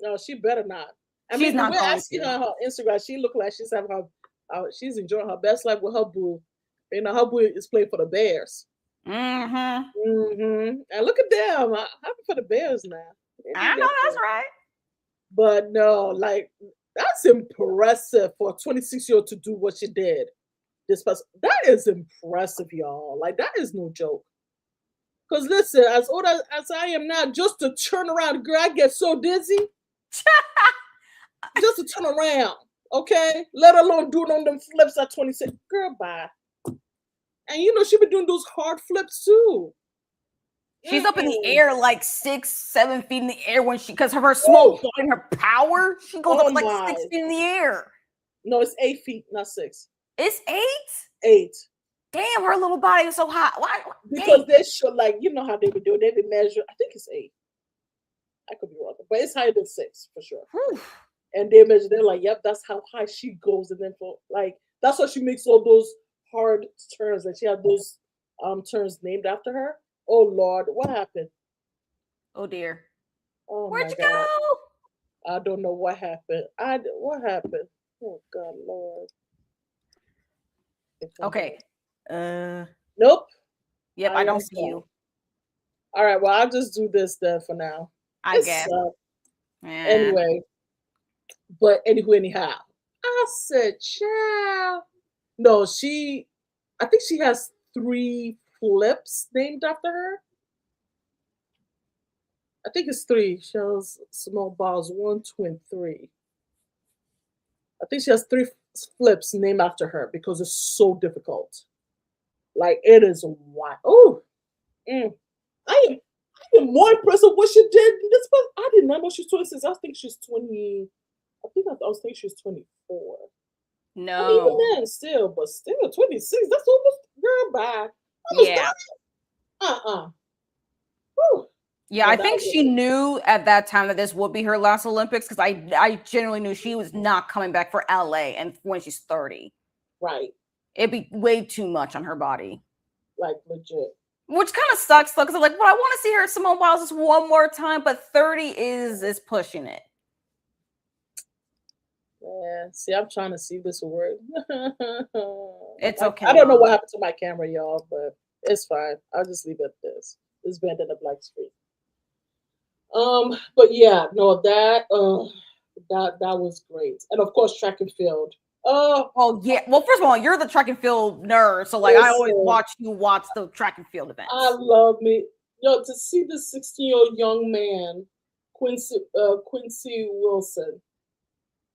B: No, she better not. I
A: She's
B: mean, the
A: not
B: way I
A: going
B: see her
A: to.
B: on her Instagram, she look like she's having she's enjoying her best life with her boo. Her boo is playing for the Bears.
A: Mm-hmm.
B: And look at them. Happy for the Bears now. They
A: I
B: did
A: know
B: their
A: that's
B: thing.
A: right.
B: But no, like that's impressive for a 26-year-old to do what she did. This person, that is impressive, y'all. Like that is no joke. Cause listen, as old as I am now, just to turn around, girl, I get so dizzy. Just to turn around, okay? Let alone doing on them flips at 26. Girl, bye. And she been doing those hard flips too.
A: She's up in the
B: Mm-mm.
A: air like 6, 7 feet in the air when because of her small
B: Woo!
A: body and her power. She goes up
B: Oh
A: like
B: my.
A: 6 feet in the air.
B: No, it's 8 feet, not 6.
A: It's 8.
B: 8.
A: Damn, her little body is so hot. Why?
B: Because
A: Dang.
B: they should, like, how they be doing. They be measure. I think it's 8. I could be wrong, but it's higher than 6 for sure.
A: Whew.
B: And they measure. They're like, yep, that's how high she goes. And then for like, that's why she makes all those hard turns. And she had those turns named after her. Oh Lord, what happened?
A: Oh dear.
B: Oh
A: Where'd
B: my
A: you
B: God,
A: go?
B: I don't know what happened. What happened? Oh God, Lord.
A: Okay. Uh
B: Nope.
A: yep,
B: I
A: I
B: am
A: don't see
B: gone.
A: you.
B: All right. Well, I'll just do this then for now.
A: I
B: It's
A: guess. Yeah.
B: anyway. But anywho, anyhow, I said, child. No, I think she has 3 flips named after her. I think it's 3. She has small balls, 1, 2, and 3. I think she has 3 flips named after her because it's so difficult. Like it is wild. Oh, mm. I am more impressed with what she did. I did not know she's 26. I think she's 20. I was thinking she's 24. I mean, even
A: No.
B: then, still 26. That's almost girl. Bye. Almost
A: Yeah.
B: done. Uh-uh. Whew.
A: Yeah,
B: No,
A: I
B: that
A: think
B: was
A: she knew at that time that this would be her last Olympics because I generally knew she was not coming back for LA and when she's 30.
B: right,
A: It'd be way too much on her body.
B: like legit.
A: Which kind of sucks though, because I'm like, well, I want to see her Simone Biles just one more time, but 30 is pushing it.
B: Yeah, see, I'm trying to see this word.
A: It's
B: I
A: okay,
B: don't know what
A: mom.
B: happened to my camera, y'all, but it's fine. I'll just leave it at this. It's bent in a black screen. But yeah, no, that was great, and of course, track and field. Oh,
A: Oh yeah. Well, first of all, you're the track and field nerd, so like I always
B: listen,
A: watch the track and field
B: I
A: events.
B: love me, yo, to see this 16-year-old young man, Quincy Wilson,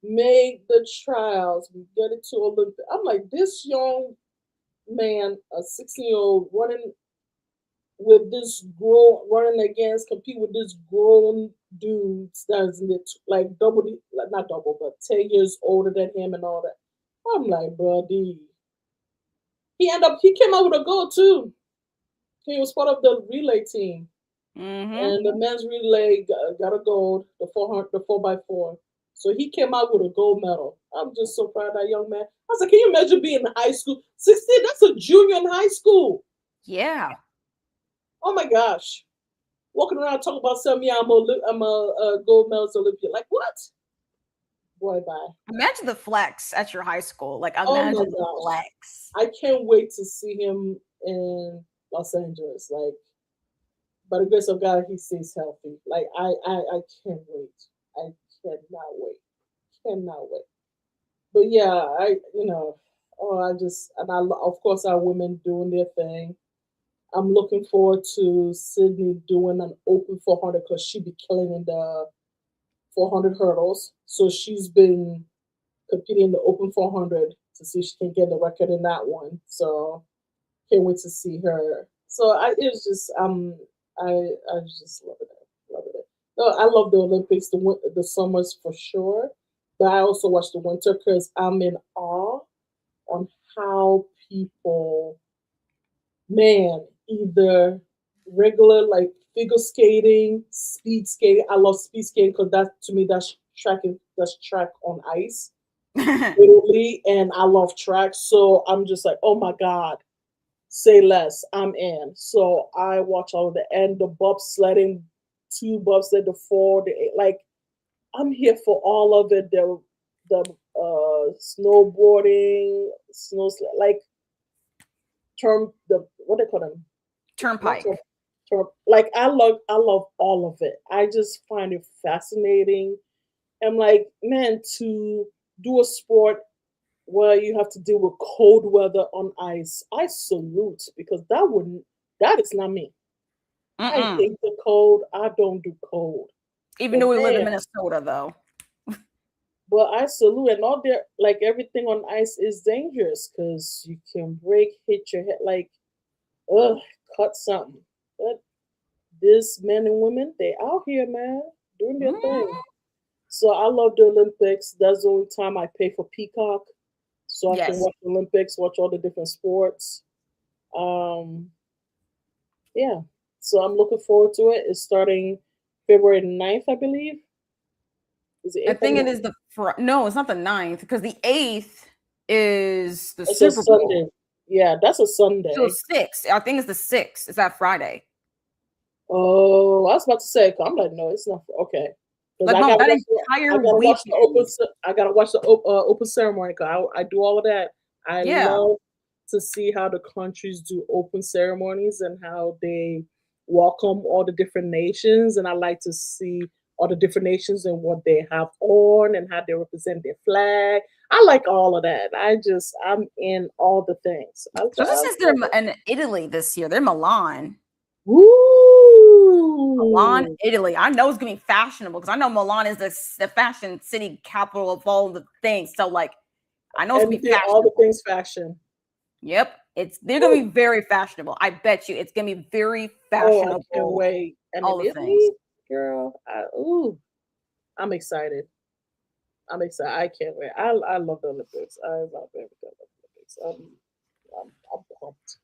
B: make the trials, we get it to Olympic. I'm like, this young man, a 16-year-old running with this grown, running against, compete with this grown dudes that's like double, like not double, but 10 years older than him and all that. I'm like, buddy. He came out with a goal too. He was part of the relay team,
A: Mm-hmm.
B: and the men's relay got a gold, the 400, the 4x4. So he came out with a gold medal. I'm just so proud of that young man. I was like, can you imagine being in high school? 16, that's a junior in high school.
A: Yeah.
B: Oh my gosh. Walking around talking about something, yeah, I'm a gold medalist Olympian. Like, what? Boy, bye.
A: Imagine the flex at your high school. Like
B: Oh my
A: imagine the
B: gosh.
A: flex.
B: I can't wait to see him in Los Angeles. Like, by the grace of God, he stays healthy. Like, I can't wait. I cannot wait. Cannot wait. But yeah, oh, of course, our women doing their thing. I'm looking forward to Sydney doing an open 400 because she be killing in the 400 hurdles. So she's been competing in the open 400 to see if she can get the record in that one. So can't wait to see her. So it's just I just love it, love it. No, I love the Olympics, the summers for sure, but I also watch the winter because I'm in awe on how people, man, either regular like figure skating, speed skating. I love speed skating because that to me that's track on ice, literally, and I love track. So I'm just like, oh my god, say less, I'm in. So I watch all of the and the bobsledding, two bobsled, the four, the eight. Like I'm here for all of it. The snowboarding, like term the what they call them, not term,
A: Turnpike.
B: like I love all of it. I just find it fascinating. I'm like, man, to do a sport where you have to deal with cold weather on ice, I salute because that is not me. I
A: Mm-mm.
B: hate the cold. I don't do cold.
A: Even
B: But
A: though we live in
B: man,
A: Minnesota, though.
B: but I salute and all there like everything on ice is dangerous because you can break, hit your head like ugh, cut something. But these men and women, they out here, man, doing their thing.
A: Mm.
B: So I love the Olympics. That's the only time I pay for Peacock so I can
A: Yes.
B: watch the Olympics, watch all the different sports. Um, yeah. So I'm looking forward to it. It's starting February 9th, I believe. Is it
A: I
B: 8th or
A: think it
B: 9th?
A: is no, it's not the 9th because the 8th is the
B: It's a
A: Super Bowl.
B: Sunday. Yeah, that's a
A: So
B: Sunday.
A: 6th, I think it's the 6th. It's that Friday.
B: Oh, I was about to say, 'cause I'm like, no, it's not. Okay, because
A: Like,
B: I
A: mom,
B: gotta
A: that
B: watch. I
A: entire
B: gotta watch the
A: weekend.
B: I gotta watch the open ceremony. Cause I do all of that. I
A: Yeah.
B: love to see how the countries do open ceremonies and how they welcome all the different nations. And I like to see all the different nations and what they have on and how they represent their flag. I like all of that. I'm in all the things.
A: Especially
B: I
A: since they're
B: love it.
A: in Italy this year. They're Milan. Milan,
B: Woo!
A: Italy. I know it's gonna be fashionable because I know Milan is the fashion city capital of all the things. So like I know it's gonna be
B: Anything, all the
A: fashionable.
B: things fashion.
A: Yep. They're gonna
B: Woo!
A: be very fashionable. I bet you it's gonna be very
B: Oh, I can't
A: fashionable.
B: wait. And
A: All
B: in
A: the things.
B: Italy, girl, I'm excited. I'm excited. I can't wait. I love the Olympics. I love everything about the Olympics. I'm pumped.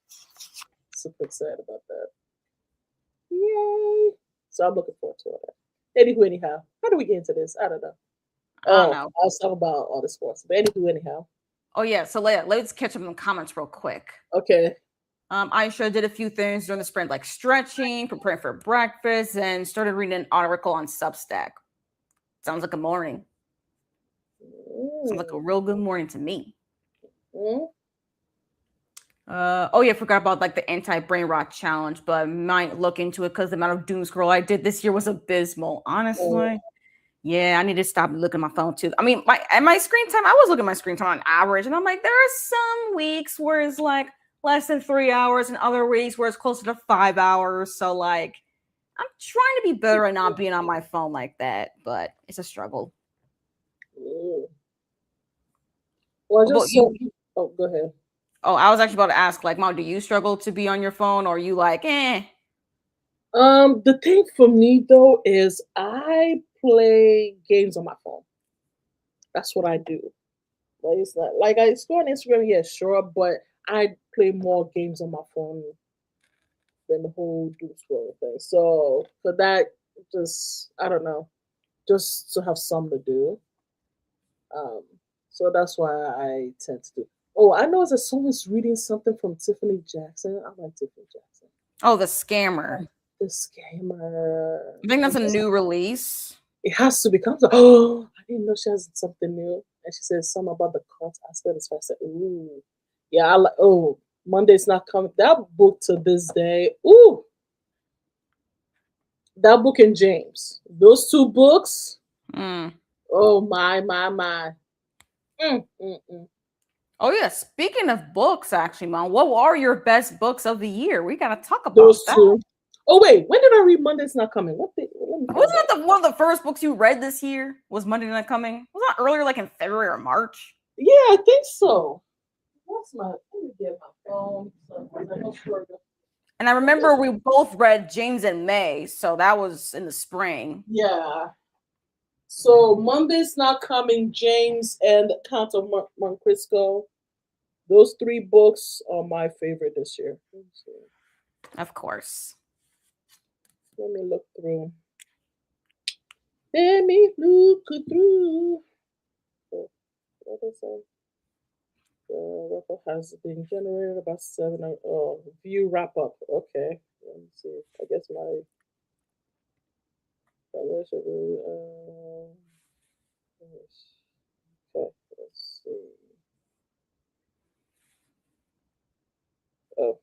B: Super excited about that. Yay! So I'm looking forward to it. Anywho, anyhow, how do we get into this? I don't know.
A: I don't
B: Oh,
A: know.
B: I was talking about all the sports. But anywho, anyhow.
A: Oh yeah, so let's catch up on the comments real quick.
B: Okay.
A: I sure did a few things during the sprint, like stretching, preparing for breakfast, and started reading an article on Substack. Sounds like a morning. Sounds like a
B: Mm.
A: real good morning to me.
B: Mm.
A: Oh yeah, forgot about like the anti-brain rot challenge, but I might look into it because the amount of doom scroll I did this year was abysmal.
B: Mm.
A: Honestly, yeah, I need to stop looking at my phone too. I mean, my screen time, I was looking at my screen time on average, and I'm like, there are some weeks where it's like less than 3 hours, and other weeks where it's closer to 5 hours. So like, I'm trying to be better at not being on my phone like that, but it's a struggle.
B: Mm. Well, I
A: What about
B: just saw.
A: you?
B: Oh, go ahead.
A: Oh, I was actually about to ask, like, Mom, do you struggle to be on your phone, or are you like, eh?
B: The thing for me though is I play games on my phone. That's what I do. Like it's not like I go on Instagram, yeah, sure, but I play more games on my phone than the whole doom scrolling thing. So for that, just I don't know, just to have something to do. Um, so that's why I tend to do. Oh, I know that someone's reading something from Tiffany Jackson. I like Tiffany Jackson.
A: Oh, the scammer.
B: The scammer.
A: I think
B: I
A: that's a
B: guess
A: new release.
B: it has to become. Oh, I didn't know she has something new. And she said something about the cult aspect. So I said, ooh, yeah. I like. Oh, Monday's not coming. That book to this day. Ooh, that book and James. Those two books.
A: Mm.
B: Oh my. Mm.
A: Oh yeah. Speaking of books, actually, Mom, what are your best books of the year? We gotta talk
B: Those
A: about that.
B: two. Oh wait, when did I read Monday's Not Coming? Let me find
A: Wasn't
B: out.
A: that one of the first books you read this year? Was Monday Night Coming? Was that earlier, like in February or March?
B: Yeah, I think so. What's my? Let me get my phone. So I know for
A: And I remember we both read James and May, so that was in the spring.
B: yeah. So Monday's Not Coming, James and Count of Monte Cristo. Those three books are my favorite this year. Let me see.
A: Of course.
B: Let me look through. Let me look through. Oh, what is that? The record has been generated about 7. Oh, view wrap up. Okay. Let me see. I guess my. Okay, let's see. Oh,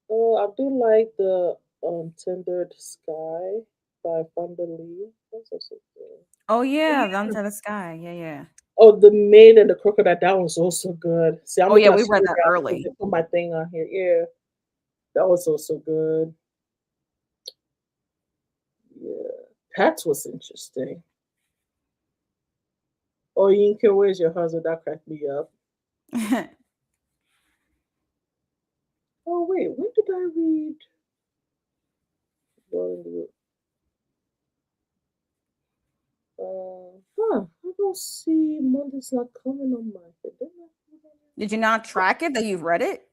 B: oh, I do like the Tendered Sky by Fonda Lee. That's also good.
A: Oh
B: Oh,
A: yeah, the
B: yeah.
A: Under the Sky. Yeah, yeah.
B: Oh, The Maid and the Crocodile. That was also good. See, I'm
A: Oh
B: looking
A: yeah,
B: at
A: we read
B: Story
A: that
B: Graph because
A: early.
B: they put my thing on here. Yeah, that was also good. Yeah, Pets was interesting. Oh, Yinka, where's your husband? That cracked me up. Oh, wait, when did I read? Rolling I don't see Monday's Not Coming on my head.
A: Did you not track it that you've read it?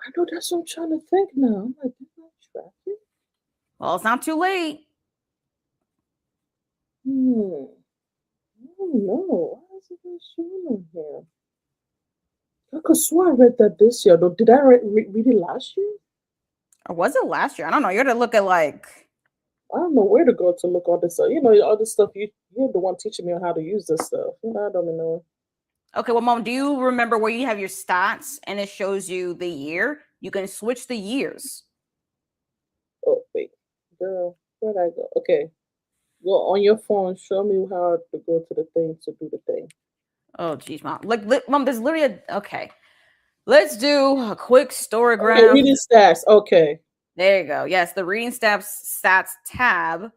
B: I know that's what I'm trying to think now. I'm like, did I track it?
A: Well, it's not too late.
B: I don't know. Why is it not showing on here? I could swear I read that this year, though. Did I read it last year?
A: Or was it last year? I don't know. You got to look at like.
B: I don't know where to go to look all this stuff. You know, all this stuff. You're the one teaching me how to use this stuff. I don't even know.
A: Okay, well, Mom, do you remember where you have your stats and it shows you the year? You can switch the years.
B: Oh wait, girl, where'd I go? Okay, go on your phone. Show me how to go to the thing to do the thing.
A: Oh, geez, Mom. Mom, there's literally okay. Let's do a quick story
B: Okay,
A: graph.
B: reading stats. Okay.
A: There you go. Yes, the reading stats tab.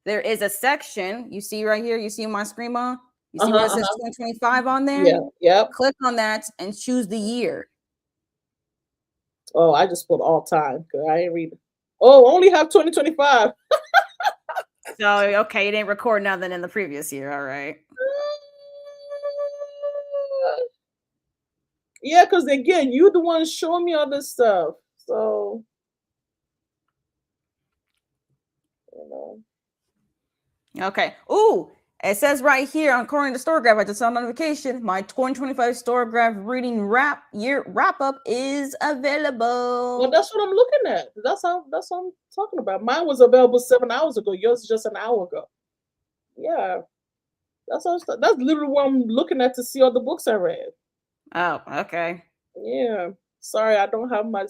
A: There is a section you see right here. You see on my screen, Mom? You
B: Uh
A: see
B: huh.
A: where it says 2025 on there?
B: Yeah. Yep.
A: Click on that and choose the year.
B: Oh, I just put all time. Cause I ain't read. Oh, only have 2025.
A: So, okay, you didn't record nothing in the previous year. All right.
B: Yeah, because again, you the one showing me all this stuff. So know.
A: Okay. Ooh, it says right here on according to Storygraph, I just saw a notification. My 2025 Storygraph reading wrap up is available.
B: Well, that's what I'm looking at. That's what I'm talking about. Mine was available 7 hours ago. Yours is just an hour ago. Yeah, that's literally what I'm looking at to see all the books I read.
A: Oh, okay.
B: Yeah. Sorry, I don't have my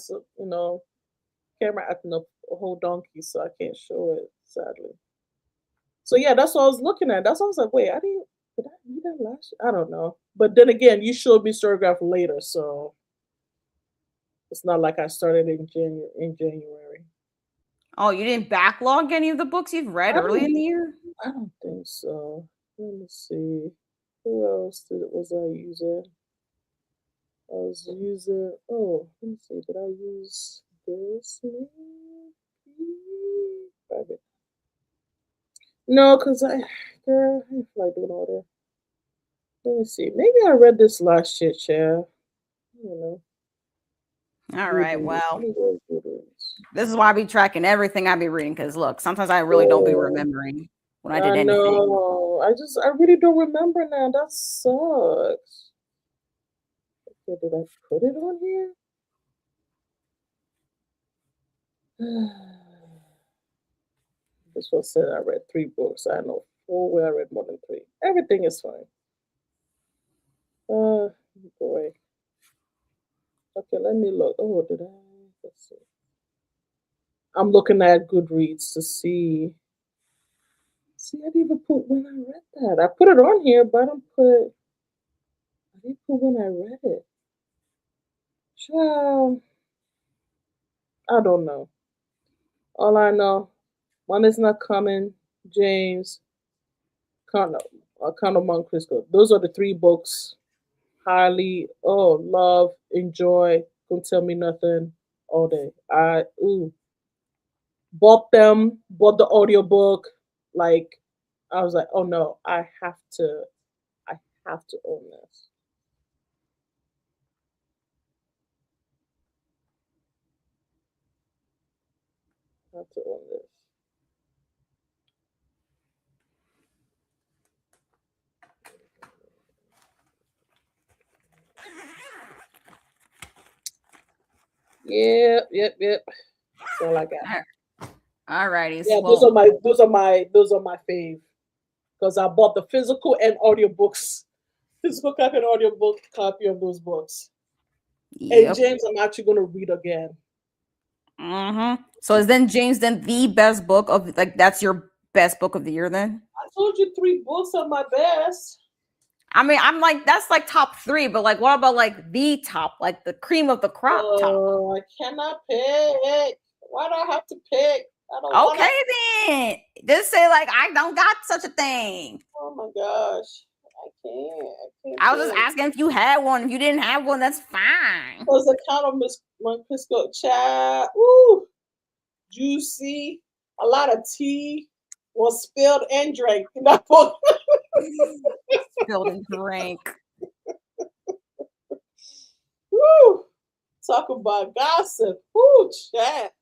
B: camera acting up a whole donkey, so I can't show it sadly. So yeah, that's what I was looking at. That's what I was like, wait, did I read that last year? I don't know. But then again, you showed me Storygraph later, so it's not like I started in January.
A: Oh, you didn't backlog any of the books you've read
B: I
A: early
B: don't
A: in the year?
B: I don't think so. Let me see. Who else was I using? I was using let me see, did I use this? Maybe? No, because girl, I feel like doing all that. Let me see. Maybe I read this last year, Chair. I don't know.
A: All right.
B: Goodreads.
A: Well,
B: Let me go to Goodreads.
A: this is why I be tracking everything I be reading. Because look, sometimes I really don't be
B: Oh,
A: remembering when I did
B: I
A: anything.
B: know. I really don't remember now. That sucks. Okay, did I put it on here? This one said I read 3 books. I know full well I read more than 3. Everything is fine. Boy. Okay, let me look. Oh, did I? Let's see. I'm looking at Goodreads to see. See, I didn't even put when I read that. I put it on here, but I didn't put when I read it. Child, I don't know. All I know, one is not coming. James, Count of Monte Cristo. Those are the 3 books. Highly, love, enjoy. Don't tell me nothing all day. Bought them. Bought the audiobook. Like, I was like, oh no, I have to own this. I have to own this. Yep. That's all I got.
A: All righty.
B: Yeah,
A: Well,
B: those are my fave. Because I bought the physical and audiobooks. Physical copy and audiobook copy of those books. And
A: yep.
B: James, I'm actually gonna read again.
A: So is then James then the best book of like that's your best book of the year then?
B: I told you 3 books are my best.
A: I mean, I'm like that's like top 3, but like what about like the top, like the cream of the crop top?
B: Oh, I cannot pick. Why do I have to pick? I don't
A: Okay
B: wanna.
A: then. Just say like I don't got such a thing.
B: Oh my gosh. I can't
A: I was just
B: pick.
A: asking if you had one. If you didn't have one, that's fine.
B: Because the Count of Monte Cristo chat, ooh, juicy. A lot of tea was spilled and drank in that book.
A: Spilled and drank.
B: Woo! Talk about gossip. Woo, chat.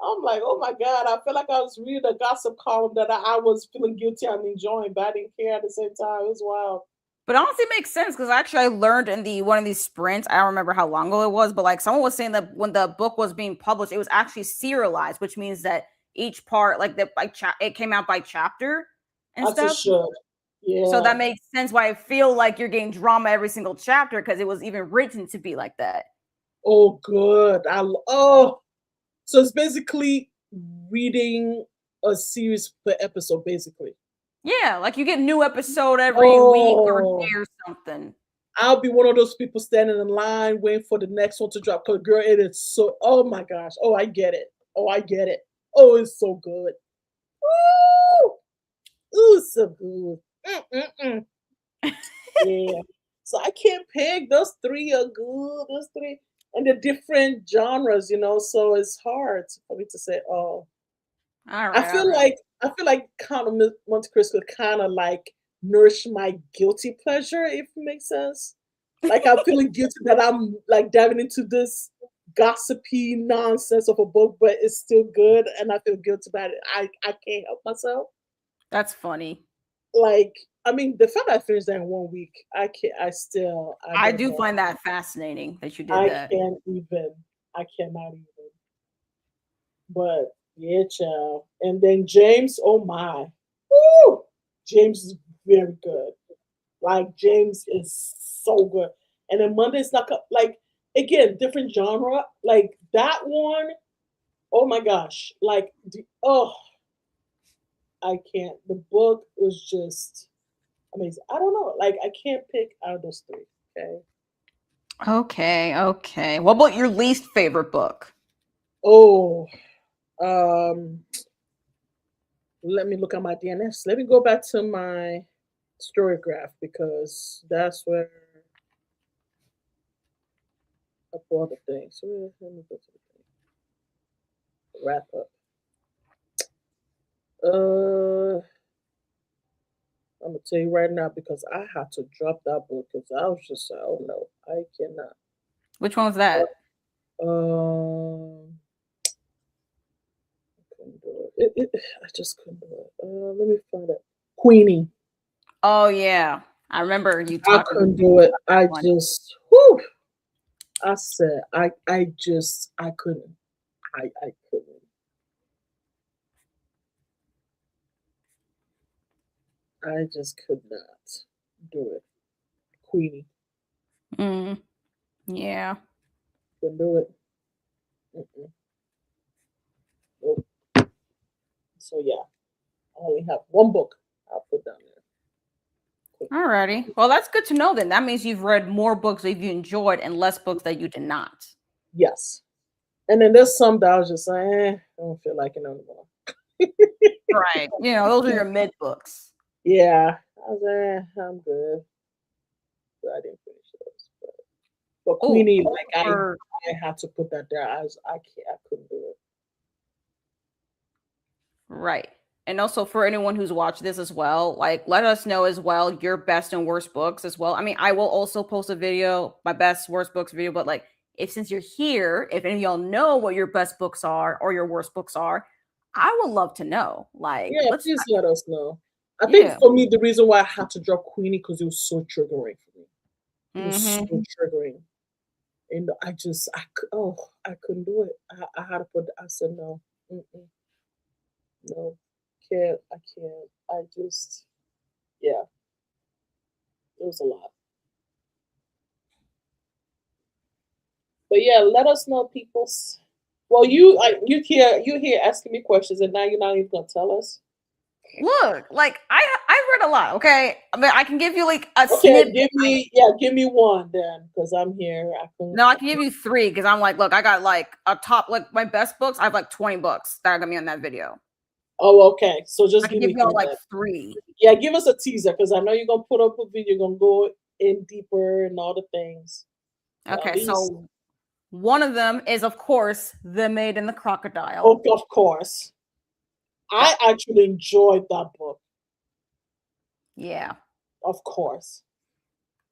B: I'm like, oh my God, I feel like I was reading a gossip column that I was feeling guilty and enjoying, but I didn't care at the same time. It was wild.
A: But honestly, it makes sense because actually I learned in the one of these sprints. I don't remember how long ago it was, but like someone was saying that when the book was being published, it was actually serialized, which means that each part, like it came out by chapter and
B: As it
A: stuff.
B: should.
A: So
B: Yeah.
A: that makes sense why I feel like you're getting drama every single chapter because it was even written to be like that.
B: Oh, good. Oh, so it's basically reading a series per episode, basically.
A: Yeah, like you get a new episode every week or day
B: Oh,
A: or something.
B: I'll be one of those people standing in line waiting for the next one to drop. Cause girl, it is so. Oh my gosh. Oh, I get it. Oh, I get it. Oh, it's so good. Ooh, ooh, so good. Mm-mm-mm. Yeah. So I can't pick. Those 3 are good. Those 3 and the different genres, so it's hard for me to say, oh.
A: All
B: I
A: right, all
B: feel
A: right.
B: like I feel like Count of Monte Cristo kind of like nourish my guilty pleasure, if it makes sense. Like I'm feeling guilty that I'm like diving into this gossipy nonsense of a book, but it's still good, and I feel guilty about it. I can't help myself.
A: That's funny.
B: Like, I mean, the fact I finished that in 1 week, I can't. I
A: I
B: gotta
A: do
B: go.
A: find that fascinating that you did
B: I
A: that.
B: can't even. I cannot even. But yeah, child. And then James, oh my, woo! James is very good. Like James is so good. And then Monday's not like again different genre. Like that one, oh my gosh! Like oh, I can't. The book was just amazing. I don't know. Like I can't pick out of those three. Okay.
A: Okay, okay. What about your least favorite book?
B: Oh, um, let me look at my DNS. Let me go back to my story graph because that's where I pull other things. So let me go to the wrap up. I'm gonna tell you right now because I had to drop that book because I was just like, oh no, I cannot.
A: Which one was that?
B: Um, couldn't do I just couldn't do it. Let me find it. Queenie.
A: Oh yeah. I remember you
B: I
A: talking
B: couldn't do it.
A: about that
B: I
A: one.
B: just, whew, I said, I couldn't. I couldn't. I just could not do it. Queenie.
A: Mm, yeah.
B: Couldn't do it. Mm-mm. Nope. So yeah, I only have one book I'll put down there.
A: Alrighty. Well, that's good to know then. That means you've read more books that you enjoyed and less books that you did not.
B: Yes. And then there's some that I was just like, I don't feel like it anymore.
A: Right. Those are your mid books.
B: Yeah. I was I'm good. But I didn't finish those. But
A: Oh,
B: Queenie, like
A: for
B: I had to put that there. I can't I couldn't do it.
A: right. And also for anyone who's watched this as well, like let us know as well your best and worst books as well. I mean, I will also post a video, my best worst books video, but like if since you're here, if any of y'all know what your best books are or your worst books are, I would love to know. Like,
B: Yeah,
A: let's
B: please let us know. I think
A: yeah.
B: for me the reason why I had to drop Queenie because it was so triggering for me. It was so
A: Mm-hmm.
B: triggering. And oh, I couldn't do it. I had to put. I said no, mm-mm, no, can't. I can't. I just, yeah, it was a lot. But yeah, let us know, peoples. Well, you here asking me questions, and now you're not even gonna tell us.
A: Look, like I read a lot. Okay, I mean I can give you like a
B: Okay,
A: snippet.
B: give me one then, because I'm here.
A: No, I can give you three because I'm like, look, I got like a top like my best books. I have like 20 books that are gonna be on that video.
B: Oh, okay. So
A: I
B: just
A: can
B: give
A: give
B: me
A: y'all
B: three
A: like
B: then.
A: three.
B: Yeah, give us a teaser because I know you're gonna put up a video. You're gonna go in deeper and all the things. So at
A: Okay,
B: least,
A: so one of them is of course The Maid and the
B: oh,
A: Crocodile.
B: of course,
A: That
B: I actually enjoyed that book.
A: yeah.
B: Of course.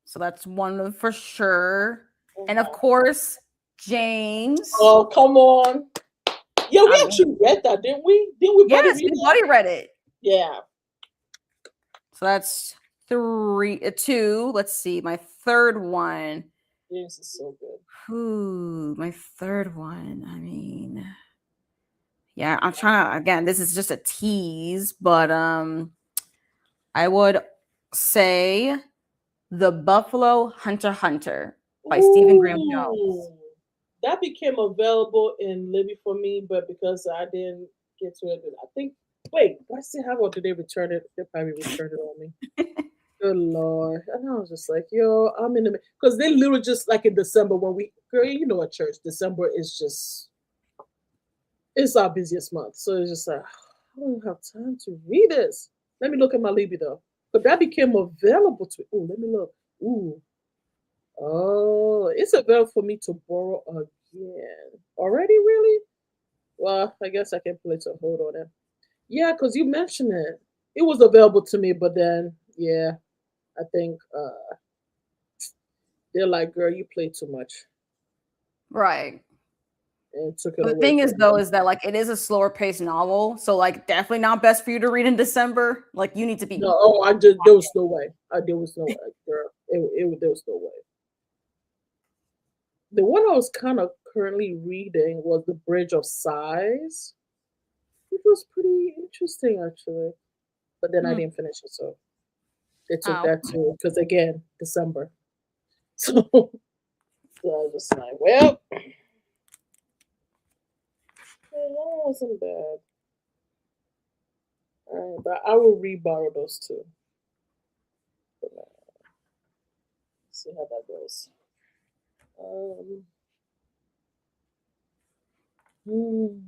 A: So that's one of for sure. And of
B: Mhm.
A: course, James.
B: Oh, come on. Yeah, we
A: I mean,
B: actually read that, didn't we? Didn't we buddy
A: yes,
B: read
A: me and
B: that?
A: Buddy read it.
B: Yeah.
A: So that's three, two. Let's see, my third one.
B: James is so good.
A: Ooh, my third one. I mean, yeah, I'm trying to again, this is just a tease, but I would say The Buffalo Hunter by Stephen Graham Jones.
B: Ooh. That became available in Libby for me, but because I didn't get to it, I think. Wait, do I still have it? Or did they return it? They probably returned it on me. Good lord! And I was just like, yo, I'm in the because they literally just like in December when girl, at church, December is just it's our busiest month, so it's just like I don't have time to read this. Let me look at my Libby though, but that became available to. Oh, let me look. Ooh, oh, it's available for me to borrow again. Already, really? Well, I guess I can place a hold on it. Yeah, because you mentioned it. It was available to me, but then, yeah, I think they're like, girl, you play too much.
A: Right.
B: and took it
A: The
B: away
A: thing is,
B: from
A: though,
B: me.
A: is that like it is a slower paced novel, so like definitely not best for you to read in December. Like you need to
B: No,
A: be.
B: oh, I just there was no way. There was no way, girl. There was no way. The one I was kind of currently reading was The Bridge of Sighs, which was pretty interesting actually. But then I
A: Hmm.
B: didn't finish it, so they took
A: Oh,
B: that too. Because again, December. So, so I was just like, well, that wasn't bad. But I will re-borrow those two. But, see how that goes. Um, hmm,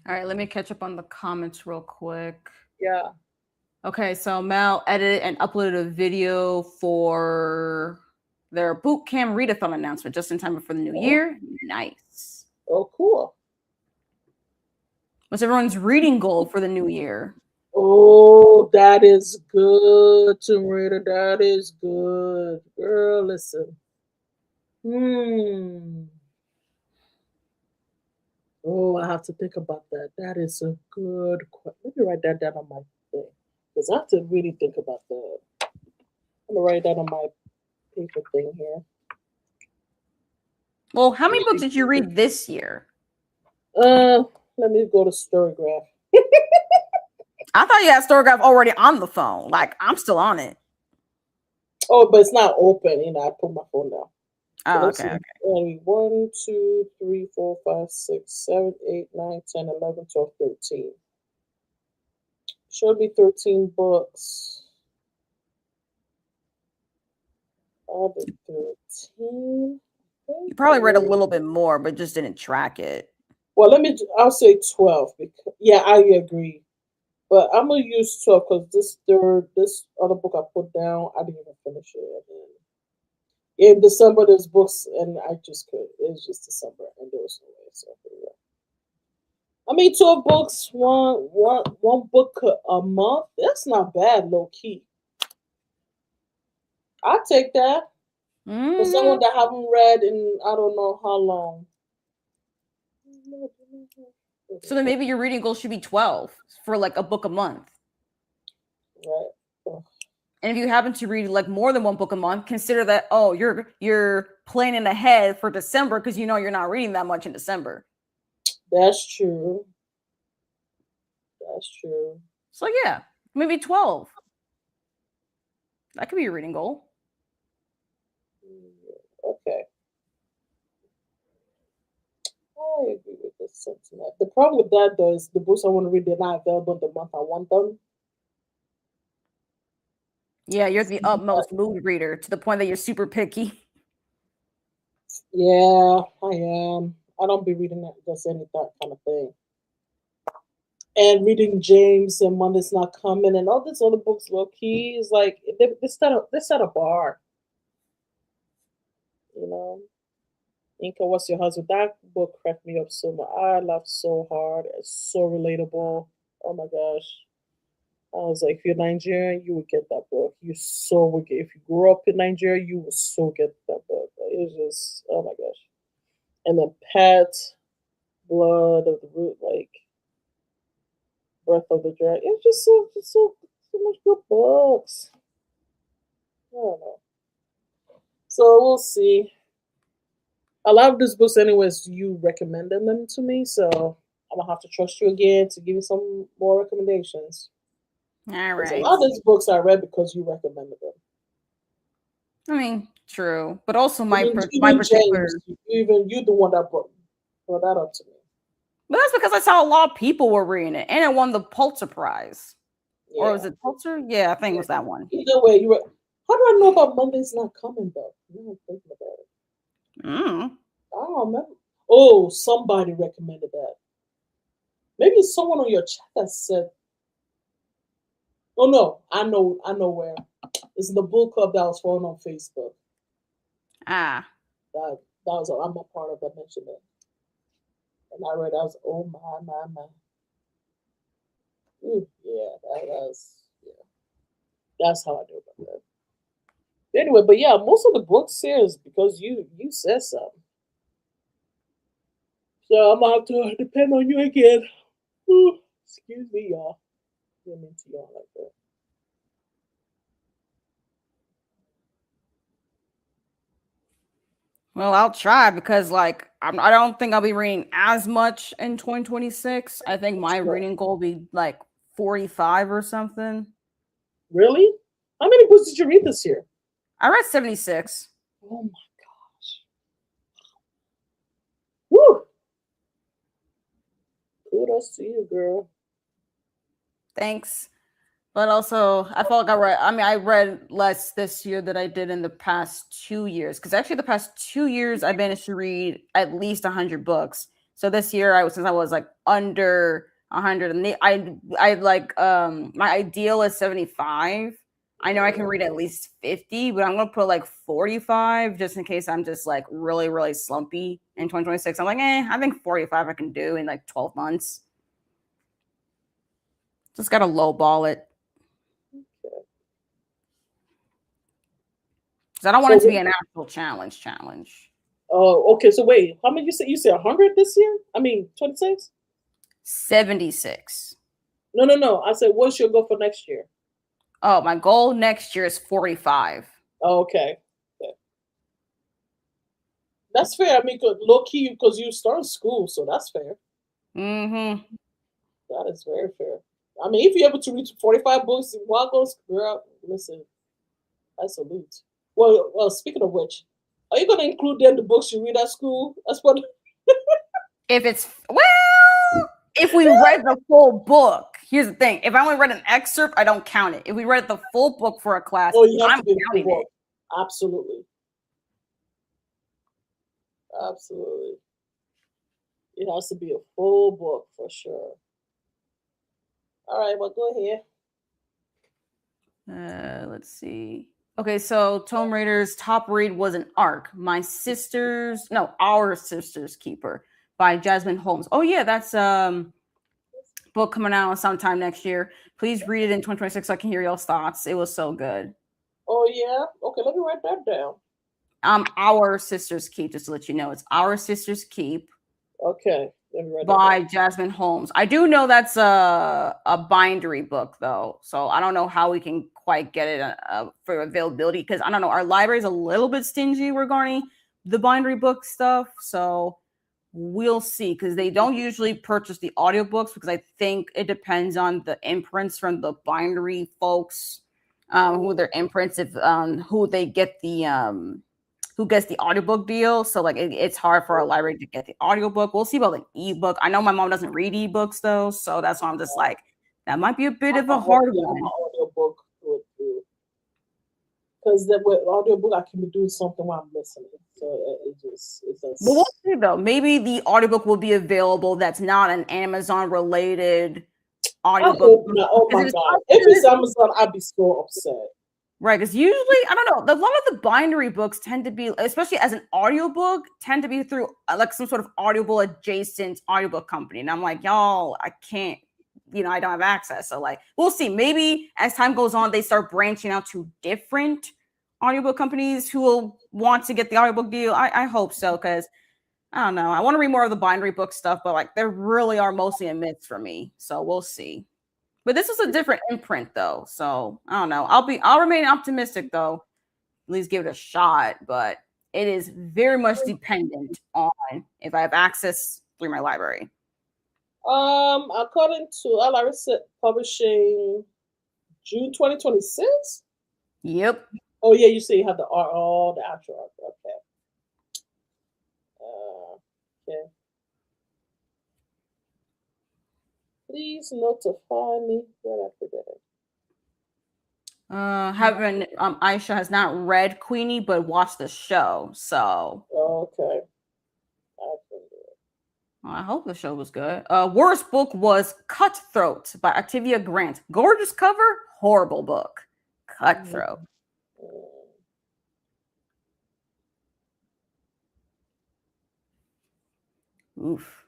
A: all right. Let me catch up on the comments real quick.
B: yeah.
A: Okay, so Mel edited and uploaded a video for their boot camp readathon announcement just in time before the new
B: Oh,
A: year. Nice.
B: oh, cool.
A: What's everyone's reading goal for the new year?
B: Oh, that is good, Tamrita. That is good. Girl, listen. Hmm. Oh, I have to think about that. That is a good question. Let me write that down on my thing. Because I have to really think about that. I'm going to write that on my paper thing here.
A: Well, how many books did you read this year?
B: Uh, Let me go to Storygraph.
A: I thought you had Storygraph already on the phone. Like, I'm still on it.
B: Oh, but it's not open. I put my phone down. So
A: Oh,
B: let's
A: okay,
B: see.
A: okay.
B: 1, 2, 3, 4, 5, 6, 7, 8, 9, 10, 11, 12, 13. Should be 13 books. Out of 13.
A: You probably read a little bit more, but just didn't track it.
B: Well, I'll say 12. Because, yeah, I agree. But I'm going to use 12 because this other book I put down, I didn't even finish it. In December, there's books, and I just could. It was just December, and there was no way. So, yeah. I mean, 12 books, one book a month. That's not bad, low key. I'll take that for someone
A: Mhm.
B: that haven't read in I don't know how long.
A: So then maybe your reading goal should be 12 for like a book a month.
B: Right. Oh,
A: And if you happen to read like more than one book a month, consider that you're planning ahead for December because you know you're not reading that much in December.
B: that's true. That's true.
A: So yeah, maybe 12. That could be your reading goal.
B: Okay. I agree with this sentiment. The problem with that though is the books I want to read they're not available the month I want them.
A: Yeah, you're the utmost mood reader to the point that you're super picky.
B: Yeah, I am. I don't be reading that just any that kind of thing. And reading James and Monday's Not Coming and all these other books, low key is like they set a bar, you know. Inca, what's your husband? That book cracked me up so much. I laughed so hard. It's so relatable. Oh my gosh. I was like, if you're Nigerian, you would get that book. You so would get. If you grew up in Nigeria, you would so get that book. It was just, oh my gosh. And then Pat, Blood of the Root, like Breath of the Dragon. It's so much good books. I don't know. So we'll see. A lot of these books, anyways, you recommended them to me, so I'm gonna have to trust you again to give you some more recommendations.
A: All
B: Because a
A: right.
B: lot of these books I read because you recommended them.
A: I mean, true, but also my
B: Even
A: particular.
B: James, even you, the one that brought that up to me.
A: But that's because I saw a lot of people were reading it, and it won the Pulitzer Prize, or was
B: Yeah.
A: it Pulitzer? Yeah, I think it
B: Yeah.
A: was that one.
B: Either way, you. How do I know about Monday's Not Coming though? Now I'm thinking about it.
A: Mm.
B: I don't remember. Oh, somebody recommended that. Maybe someone on your chat that said. Oh no, I know where. It's in the book club that was following on Facebook.
A: Ah,
B: That was I'm a part of that mentioned it. And I read I was oh my. Ooh, yeah, yeah. That's how I do about that. Anyway, but yeah, most of the books here is because you said something. So I'm gonna have to depend on you again. Ooh, excuse me, y'all. Didn't mean to y'all like that.
A: Well, I'll try because, like, I don't think I'll be reading as much in 2026. I think my
B: Sure.
A: reading goal will be like 45 or something.
B: Really? How many books did you read this year?
A: I read 76.
B: Oh my gosh. Woo! Kudos to you, girl.
A: Thanks. But also, I felt like I read less this year than I did in the past 2 years. Because actually, the past 2 years, I managed to read at least 100 books. So this year, since I was like under 100, and I like, my ideal is 75. I know I can read at least 50, but I'm gonna put like 45 just in case I'm just like really, really slumpy in 2026. I'm like, I think 45 I can do in like 12 months. Just gotta lowball it. Because I don't want
B: So,
A: it to be an actual challenge.
B: oh, okay. So wait, how many you said? You said 100 this year? I mean, 26?
A: 76.
B: No, no, no. I said, what's your goal for next year?
A: Oh, my goal next year is 45.
B: Oh, okay. Okay. That's fair. I mean, low key, because you start school, so that's fair.
A: Mm-hmm.
B: That is very fair. I mean, if you're able to reach 45 books in while goes, girl, listen, I salute. Well, speaking of which, are you going to include then the books you read at school? That's what.
A: If it's, well, if we read the full book, here's the thing. If I only read an excerpt, I don't count it. If we read the full book for a class,
B: Oh, you have
A: I'm
B: to be the full
A: counting it.
B: book. Absolutely. Absolutely. It has to be a full book for sure. All right, well, go ahead.
A: Let's see. Okay, so Tomb Raider's top read was an arc. Our Sister's Keeper by Jasmine Holmes. Oh yeah, that's book coming out sometime next year. Please read it in 2026 so I can hear y'all's thoughts. It was so good.
B: Oh, yeah? Okay, let me write that down.
A: Our Sister's Keep, just to let you know. It's Our Sister's Keep
B: Okay, let me write that
A: by
B: down.
A: Jasmine Holmes. I do know that's a bindery book though, so I don't know how we can quite get it for availability because I don't know. Our library is a little bit stingy regarding the bindery book stuff, so we'll see because they don't usually purchase the audiobooks because I think it depends on the imprints from the bindery folks, who their imprints, if who they get the who gets the audiobook deal. So like it's hard for a library to get the audiobook. We'll see about the ebook. I know my mom doesn't read ebooks though, so that's why I'm just like that might be a bit of a hard
B: I'm an
A: one.
B: audiobook because then with audiobook I can be doing something while I'm listening. So it
A: But we'll
B: just.
A: see though. Maybe the audiobook will be available that's not an Amazon related
B: I
A: audiobook.
B: hope not. Oh my
A: Because
B: god! If it's Amazon, I'd be so upset.
A: right, because usually, I don't know, a lot of the bindery books tend to be, especially as an audiobook, tend to be through like some sort of audible adjacent audiobook company. And I'm like, y'all, I can't, I don't have access. So like, we'll see. Maybe as time goes on, they start branching out to different audiobook companies who will want to get the audiobook deal. I hope so, because I don't know. I want to read more of the bindery book stuff, but like, they really are mostly a myth for me. So we'll see. But this is a different imprint though. So I don't know. I'll remain optimistic though. At least give it a shot. But it is very much dependent on if I have access through my library.
B: According to Alaris Publishing, June 2026.
A: Yep.
B: Oh yeah, you say you have the art, oh the actual art. Okay. Okay. Please notify me when I forget it.
A: Haven't Aisha has not read Queenie but watched the show. So
B: Okay. I can do it.
A: I hope the show was good. Worst book was Cutthroat by Octavia Grant. Gorgeous cover, horrible book. Cutthroat.
B: Mm.
A: Oof.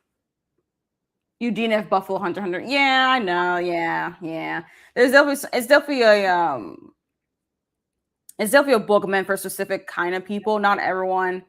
A: You DNF Buffalo Hunter. Yeah, I know. Yeah. There's definitely it's definitely a book meant for specific kind of people. Not everyone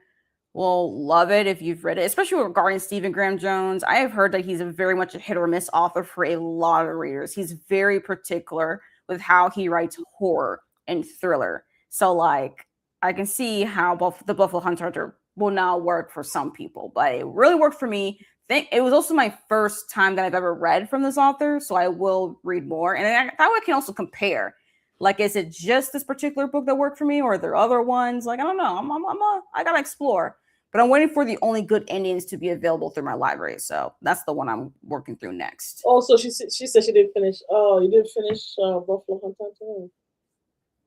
A: will love it if you've read it, especially regarding Stephen Graham Jones. I have heard that he's very much a hit or miss author for a lot of readers. He's very particular with how he writes horror and thriller. So, like, I can see how the Buffalo Hunter will not work for some people, but it really worked for me. It was also my first time that I've ever read from this author, so I will read more. And that way I can also compare. Like, is it just this particular book that worked for me, or are there other ones? Like, I don't know. I gotta explore. But I'm waiting for the only good endings to be available through my library. So that's the one I'm working through next.
B: Oh, so she said she didn't finish. Oh, you didn't finish Buffalo Hunter too.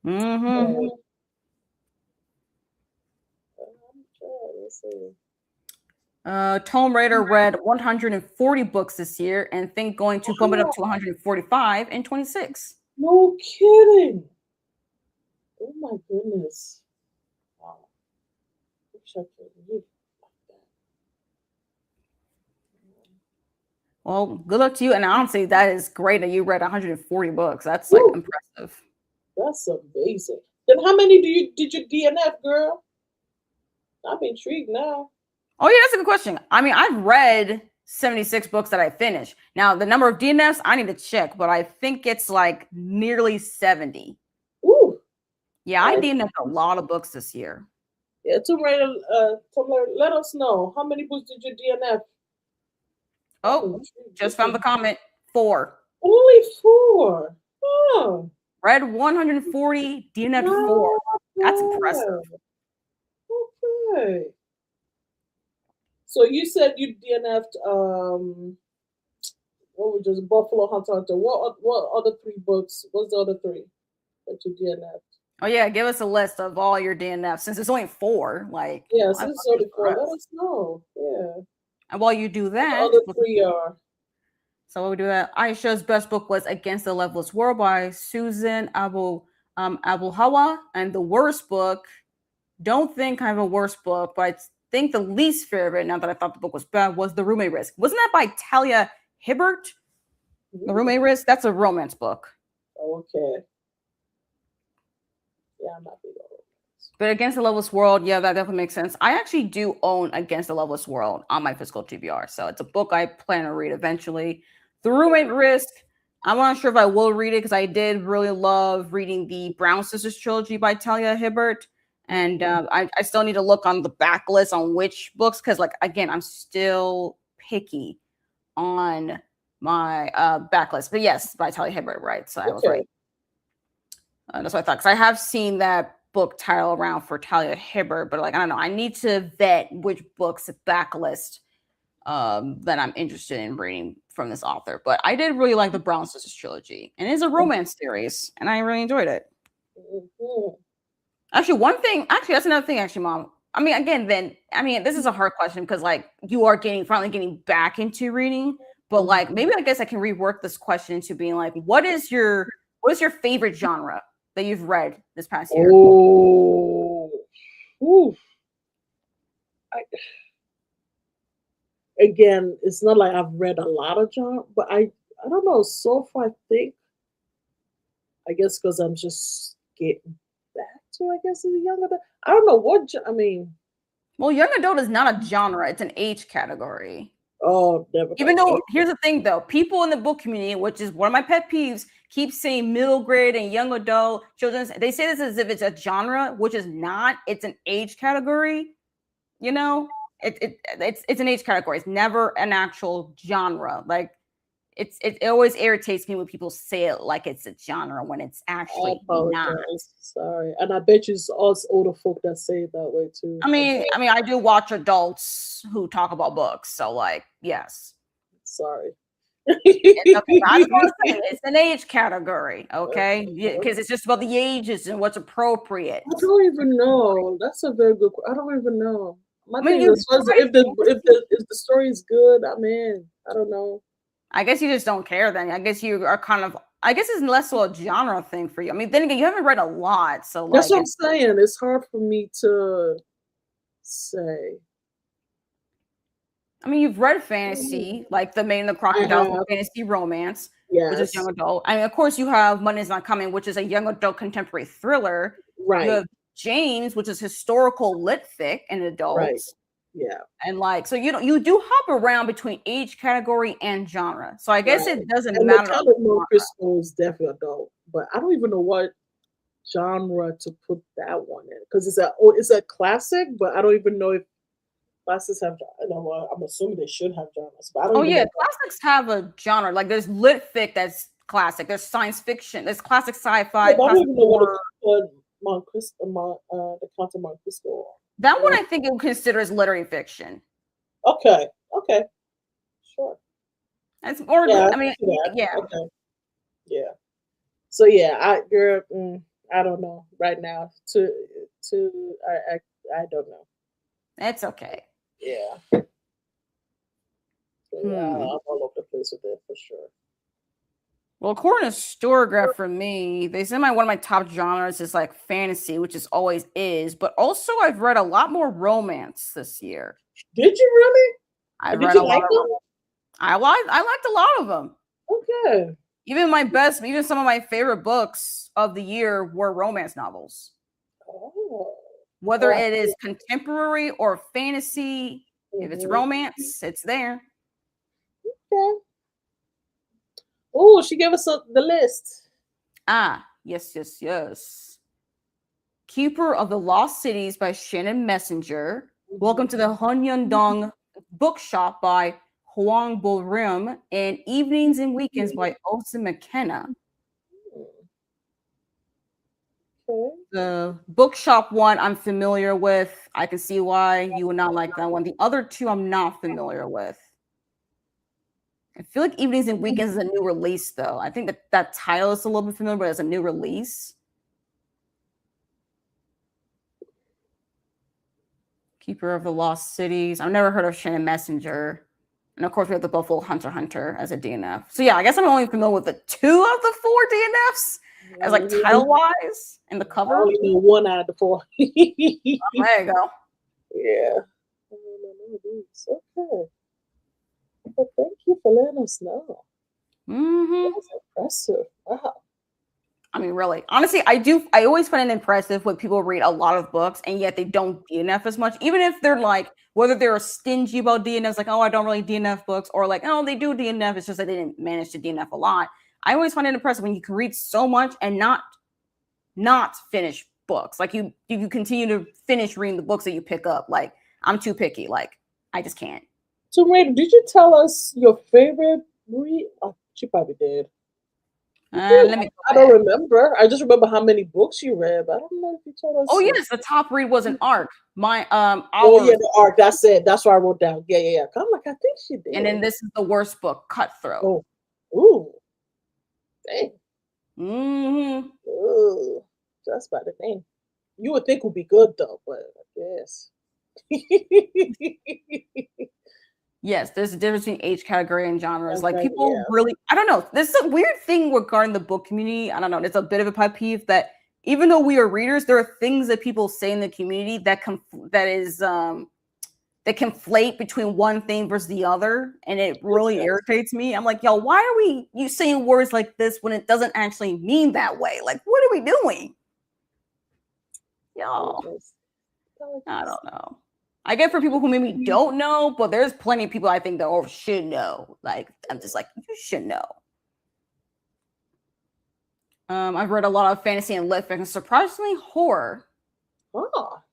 A: Mm-hmm.
B: Let's see.
A: Tomb Raider read 140 books this year and think going to bump it up to 145 and 26.
B: No kidding. Oh my goodness. Wow.
A: Well, good luck to you. And honestly, that is great that you read 140 books. That's like impressive.
B: That's amazing. Then how many did you DNF, girl? I'm intrigued now.
A: Oh yeah, that's a good question. I mean, I've read 76 books that I finished. Now, the number of DNFs, I need to check, but I think it's like nearly 70.
B: Ooh.
A: Yeah, I DNF'd a lot of books this year.
B: Yeah, Tomb Raider, let us know. How many books did you DNF?
A: Oh, just found the comment. 4.
B: Only 4. Oh.
A: Read 140, DNF'd 4. That's impressive.
B: Okay. So you said you DNF'd what was just Buffalo Hunter. What other 3 books? What's the other 3 that you DNF'd?
A: Oh yeah, give us a list of all your DNFs since it's only 4. Like
B: since it's only 4, let us know. Yeah.
A: And while you do that,
B: the other 3 are.
A: So while we do that, Aisha's best book was Against the Loveless World by Susan Abu Hawa, and the worst book, don't think I have a worst book, but I think the least favorite, now that I thought the book was bad, was The Roommate Risk. Wasn't that by Talia Hibbert? The Roommate Risk? That's a romance book.
B: Okay. Yeah, I'm not big on romance.
A: But Against the Loveless World, yeah, that definitely makes sense. I actually do own Against the Loveless World on my physical TBR, so it's a book I plan to read eventually. The Roommate Risk, I'm not sure if I will read it because I did really love reading the Brown Sisters trilogy by Talia Hibbert. And I still need to look on the backlist on which books, because, like, again, I'm still picky on my backlist. But yes, by Talia Hibbert, right? So I was right. That's what I thought, because I have seen that book title around for Talia Hibbert, but, like, I don't know. I need to vet which books backlist that I'm interested in reading from this author. But I did really like the Brown Sisters trilogy, and it is a romance series, and I really enjoyed it. Actually, that's another thing, actually, Mom. I mean, again, this is a hard question because, like, you are finally getting back into reading, but, like, maybe I guess I can rework this question into being like, what is your favorite genre that you've read this past year?
B: Oh, again, it's not like I've read a lot of genre, but I don't know. So far, I guess because I'm just getting back to, I guess, as a young adult. I don't know what I mean.
A: Well, young adult is not a genre; it's an age category.
B: Oh, never.
A: Even though, here's the thing, though, people in the book community, which is one of my pet peeves, keep saying middle grade and young adult children's. They say this as if it's a genre, which is not. It's an age category. You know, it's an age category. It's never an actual genre. Like, it always irritates me when people say it like it's a genre when it's actually not.
B: Sorry, and I bet you it's us older folk that say it that way too.
A: I mean, I do watch adults who talk about books, so, like, yes.
B: Sorry.
A: It's an age category, okay? Because it's just about the ages and what's appropriate.
B: I don't even know. That's a very good. I don't even know. My thing is, if the story is good, I'm in. I don't know.
A: I guess you just don't care then. I guess you are kind of. I guess it's less so a genre thing for you. I mean, then again, you haven't read a lot, so, like,
B: that's what I'm saying. It's hard for me to say.
A: I mean, you've read fantasy, like The Maid and the Crocodile, fantasy romance, which is young adult. I mean, of course, you have Money's Not Coming, which is a young adult contemporary thriller.
B: Right.
A: You have James, which is historical lit fic and adults.
B: Yeah.
A: And like, so you do hop around between age category and genre. So I guess
B: Right.
A: it doesn't
B: And the
A: matter on
B: Count of
A: the
B: Monte
A: genre.
B: Cristo is definitely adult, but I don't even know what genre to put that one in because it's a classic, but I don't even know if classics have. No, well, I'm assuming they should have genres, but I don't
A: Oh
B: even
A: yeah,
B: know.
A: classics have a genre. Like there's lit fic that's classic. There's science fiction. There's classic
B: Yeah,
A: sci-fi,
B: but I don't
A: classic
B: even know what to
A: horror.
B: put the Count of Monte Cristo on.
A: That one
B: Yeah.
A: I think it would consider as literary fiction.
B: Okay. Okay. Sure.
A: It's more.
B: Yeah, I
A: I
B: can
A: mean,
B: see that.
A: yeah,
B: Okay. Yeah. So yeah, I don't know right now. To I don't know.
A: it's okay.
B: Yeah. Yeah,
A: Hmm.
B: I'm all over the place with it for sure.
A: Well, according to Storygraph for me, they said one of my top genres is like fantasy, which is always is, but also I've read a lot more romance this year.
B: Did you really?
A: I've
B: And did
A: read a
B: you
A: lot
B: like
A: of.
B: them?
A: I liked a lot of them.
B: Okay.
A: Even some of my favorite books of the year were romance novels.
B: Oh.
A: Whether
B: Oh, I
A: it
B: see.
A: is contemporary or fantasy, if it's
B: Mhm.
A: romance, it's there.
B: Okay. Oh, she gave us the list.
A: Ah, yes, yes, yes. Keeper of the Lost Cities by Shannon Messenger. Welcome to
B: Mhm.
A: the Hunyundong Bookshop by Huang Borim. And Evenings and Weekends by Osa McKenna.
B: Okay.
A: The bookshop one I'm familiar with. I can see why you would not like that one. The other two I'm not familiar with. I feel like Evenings and Weekends is a new release, though. I think that title is a little bit familiar, but it's a new release. Keeper of the Lost Cities. I've never heard of Shannon Messenger. And of course, we have the Buffalo Hunter as a DNF. So yeah, I guess I'm only familiar with the two of the four DNFs as like
B: Mhm.
A: title wise and the
B: I
A: cover.
B: only know one out of the four.
A: There you go.
B: Yeah. I don't know these. Okay. Well, thank you for letting us know.
A: Hmm.
B: That's impressive. Wow.
A: I mean, really, honestly, I do. I always find it impressive when people read a lot of books and yet they don't DNF as much, even if they're like, whether they're stingy about DNFs, like, oh, I don't really DNF books, or like, oh, they do DNF. It's just that they didn't manage to DNF a lot. I always find it impressive when you can read so much and not finish books. Like you continue to finish reading the books that you pick up. Like I'm too picky. Like I just can't.
B: So, Rita, did you tell us your favorite read? Oh, she probably did. You did.
A: Let me go
B: I don't
A: back.
B: remember. I just remember how many books you read, but I don't know if you told
A: Oh
B: us.
A: yes, the top read was an arc. My
B: Oh
A: our
B: yeah, the arc. That's it. That's what I wrote down. Yeah, yeah, yeah. I'm like, I think she
A: and then
B: did.
A: this is the worst book, Cutthroat.
B: Oh, ooh, dang.
A: Hmm.
B: Ooh, that's about the name. You would think would be good though, but I guess.
A: Yes, there's a difference between age category and genres. Like
B: Okay,
A: people
B: yeah.
A: really, I don't know. This is a weird thing regarding the book community. I don't know. It's a bit of a pet peeve that even though we are readers, there are things that people say in the community that conflate between one thing versus the other, and it really
B: Okay.
A: irritates me. I'm like, yo, why are you saying words like this when it doesn't actually mean that way? Like, what are we doing, y'all?
B: Apologies.
A: I
B: Apologies.
A: don't know. I get for people who maybe don't know, but there's plenty of people I think that should know. Like, I'm just like, you should know. I've read a lot of fantasy and lit fiction, surprisingly horror.
B: Ah,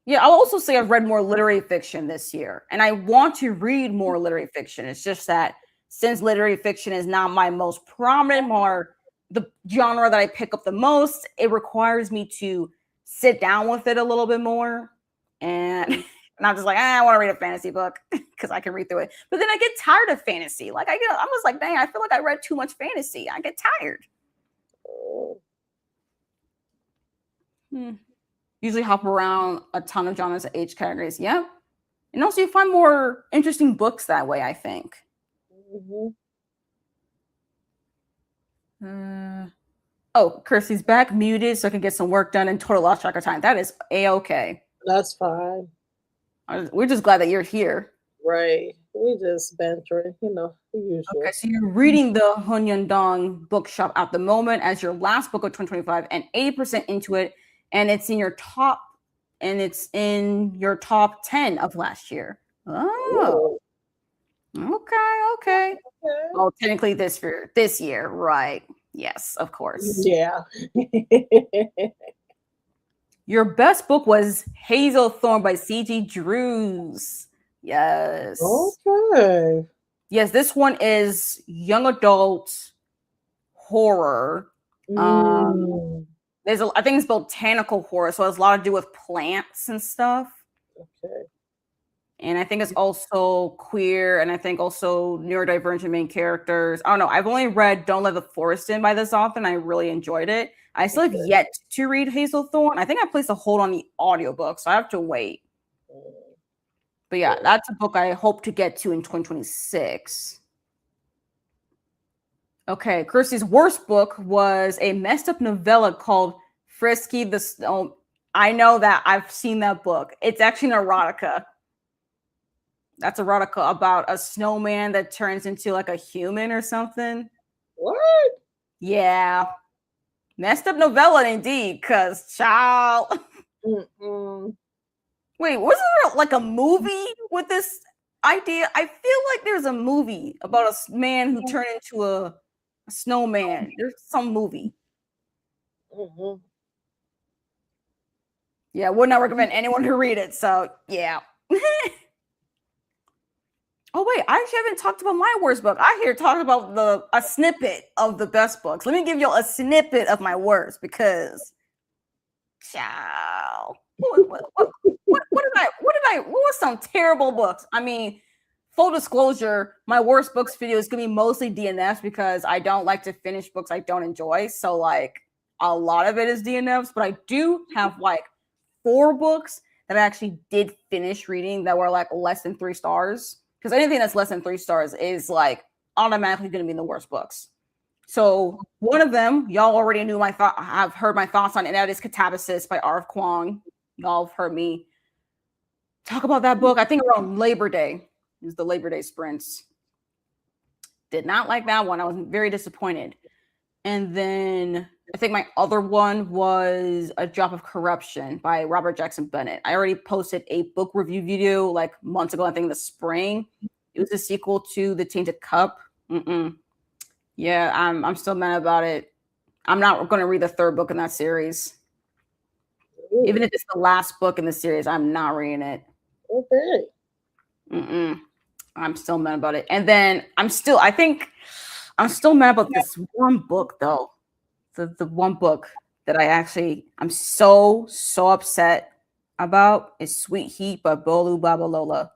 A: Yeah, I'll also say I've read more literary fiction this year, and I want to read more literary fiction. It's just that since literary fiction is not my most prominent or the genre that I pick up the most, it requires me to sit down with it a little bit more. And and I'm just like, I want to read a fantasy book because I can read through it. But then I get tired of fantasy. I'm just like, dang, I feel like I read too much fantasy. I get tired.
B: oh,
A: Hmm. Usually hop around a ton of genres and age categories. Yep. And also you find more interesting books that way, I think.
B: mhm.
A: Oh, Kirsty's back muted so I can get some work done and totally lost track of time. That is a-okay.
B: That's fine.
A: We're just glad that you're here.
B: Right. We just bantering, the
A: Okay,
B: usual.
A: so you're reading the Hunyundong bookshop at the moment as your last book of 2025 and 80% into it, and it's in your top and it's in your top 10 of last year. Oh,
B: Ooh,
A: okay.
B: okay.
A: Well, technically this year, right? Yes, of course.
B: Yeah.
A: Your best book was Hazel Thorn by C.G. Drews. Yes.
B: Okay.
A: Yes, this one is young adult horror. Um,
B: Mm,
A: I think it's botanical horror, so it has a lot to do with plants and stuff.
B: okay.
A: And I think it's also queer, and I think also neurodivergent main characters. I don't know. I've only read Don't Let the Forest In by this author, and I really enjoyed it. I still have
B: Okay.
A: yet to read Hazel Thorn. I think I placed a hold on the audiobook, so I have to wait.
B: Mm,
A: But yeah,
B: okay.
A: that's a book I hope to get to in 2026. Okay, Kirsty's worst book was a messed up novella called Frisky the Snow. I know that. I've seen that book. It's actually an erotica. That's erotica about a snowman that turns into like a human or something.
B: What?
A: Yeah. Messed up novella indeed, because child.
B: Mm-mm.
A: Wait, wasn't there like a movie with this idea? I feel like there's a movie about a man who turned into a snowman. There's some movie.
B: Mhm.
A: Yeah, would not recommend anyone to read it. So yeah. Oh wait, I actually haven't talked about my worst book. I hear talk about a snippet of the best books. Let me give you a snippet of my worst because, child, what was some terrible books? I mean, full disclosure, my worst books video is gonna be mostly DNFs because I don't like to finish books I don't enjoy. So like a lot of it is DNFs, but I do have like 4 books that I actually did finish reading that were like less than 3 stars. Because anything that's less than 3 stars is like automatically going to be in the worst books. So one of them, y'all already knew my thought. Have heard my thoughts on, and that is Catabasis by R.F. Kuang. Y'all have heard me talk about that book. I think around Labor Day. It was the Labor Day sprints. Did not like that one. I was very disappointed. And then I think my other one was A Drop of Corruption by Robert Jackson Bennett. I already posted a book review video like months ago, I think in the spring. It was a sequel to The Tainted Cup. Yeah, I'm still mad about it. I'm not going to read the 3rd book in that series.
B: Ooh,
A: Even if it's the last book in the series, I'm not reading it.
B: okay.
A: I'm still mad about it. And then I'm still mad about this one book though. The one book that I'm so upset about is Sweet Heat by Bolu Babalola.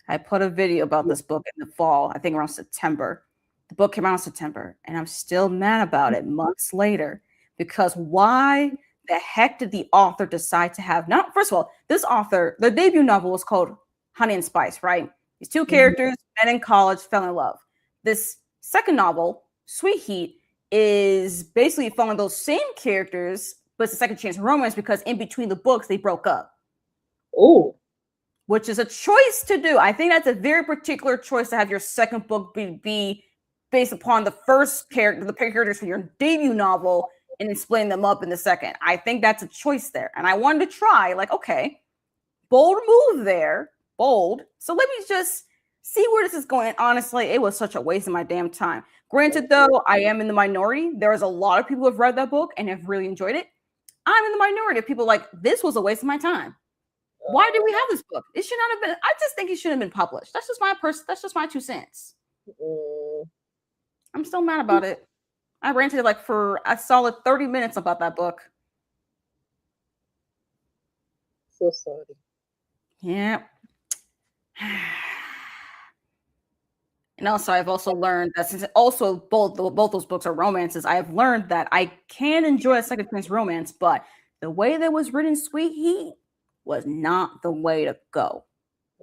A: I put a video about this book in the fall, I think around September. The book came out in September, and I'm still mad about it months later because why the heck did the author decide to have not first of all, this author, the debut novel was called Honey and Spice, right? These 2
B: Mhm.
A: characters met in college, fell in love. This second novel, Sweet Heat, is basically following those same characters, but it's a second chance romance because in between the books they broke up,
B: Ooh.
A: which is a choice to do. I think that's a very particular choice to have your second book be based upon the first character, the characters from your debut novel, and then splitting them up in the second. I think that's a choice there, and I wanted to try. Like, okay, bold move there, bold. So let me just see where this is going. And honestly, it was such a waste of my damn time. Granted, though, I am in the minority. There's a lot of people who have read that book and have really enjoyed it. I'm in the minority of people like this was a waste of my time. Why did we have this book? It should not have been. I just think it should have been published. That's just my That's just my 2 cents.
B: Mm,
A: I'm still mad about it. I ranted like for a solid 30 minutes about that book.
B: so sorry.
A: Yeah. And also, I've also learned that since also both those books are romances, I have learned that I can enjoy a second chance romance, but the way that was written, Sweet Heat, was not the way to go.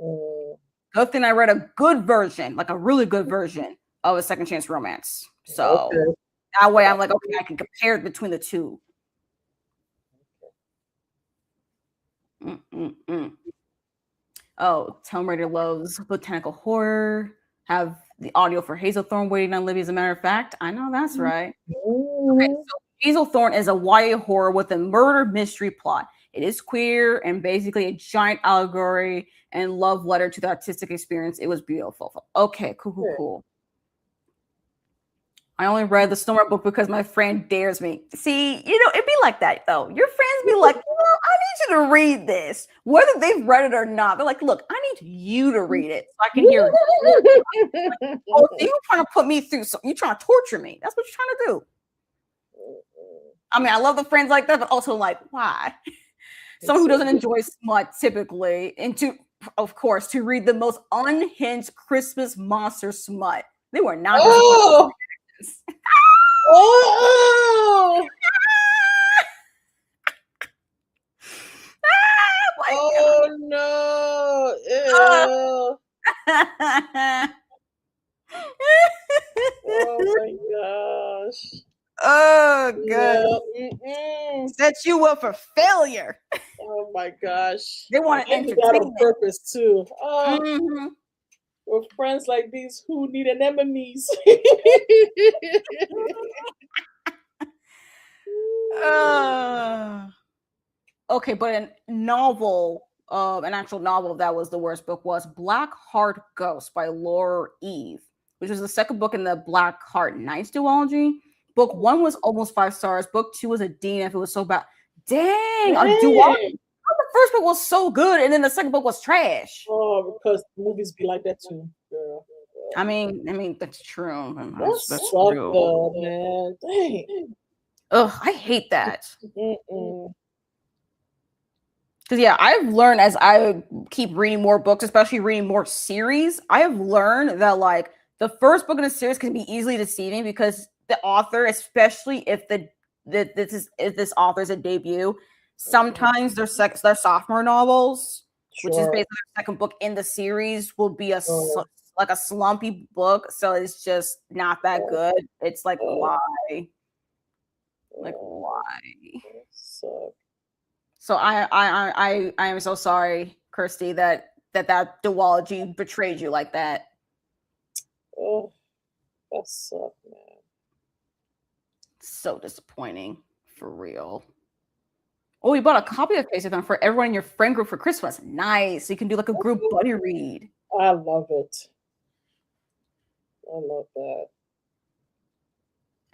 B: Mm,
A: Good thing I read a good version, like a really good version of a second chance romance. So
B: okay.
A: that way, I'm like, okay, I can compare between the two. Mm-mm-mm. Oh, Tomb Raider loves botanical horror. Have the audio for Hazelthorn waiting on Libby, as a matter of fact. I know that's right. Okay,
B: Mhm.
A: so Hazelthorn is a YA horror with a murder mystery plot. It is queer and basically a giant allegory and love letter to the artistic experience. It was beautiful. Okay, cool. I only read the Snowman book because my friend dares me. See, it'd be like that though. Your friends be like, I need you to read this. Whether they've read it or not, they're like, look, I need you to read it so I can hear it. Like, oh, so you trying to put me through something. You trying to torture me. That's what you're trying to do. I mean, I love the friends like that, but also like, why? Someone who doesn't enjoy smut typically, and of course, to read the most unhinged Christmas monster smut. They were not disappointed.
B: Oh no! Ew. Oh my gosh!
A: Oh, good.
B: Yeah.
A: Set you up for failure.
B: Oh my gosh!
A: They want to
B: entertain that on purpose too. With friends like these who need anemones.
A: Okay, but an actual novel that was the worst book was Black Heart Ghost by Laura Eve, which was the second book in the Black Heart Knights duology. Book 1 was almost 5 stars. Book 2 was a D, and if it was so bad. Dang. A duology. The first book was so good, and then the second book was trash.
B: Oh, because movies be like that too, girl.
A: I mean that's true.
B: That's true. Though, man. Dang.
A: Ugh, I hate that. Because yeah, I've learned as I keep reading more books, especially reading more series, I have learned that like the first book in a series can be easily deceiving because the author, especially if this author's a debut, sometimes their sophomore novels, which is basically the second book in the series, will be like a slumpy book. So it's just not that good. It's like why? Like why? So I am so sorry, Kirsty, that duology betrayed you like that.
B: Oh, that sucked, man.
A: So disappointing, for real. Oh, you bought a copy of Faceathon for everyone in your friend group for Christmas. Nice. So you can do like a group buddy read.
B: I love it. I love that.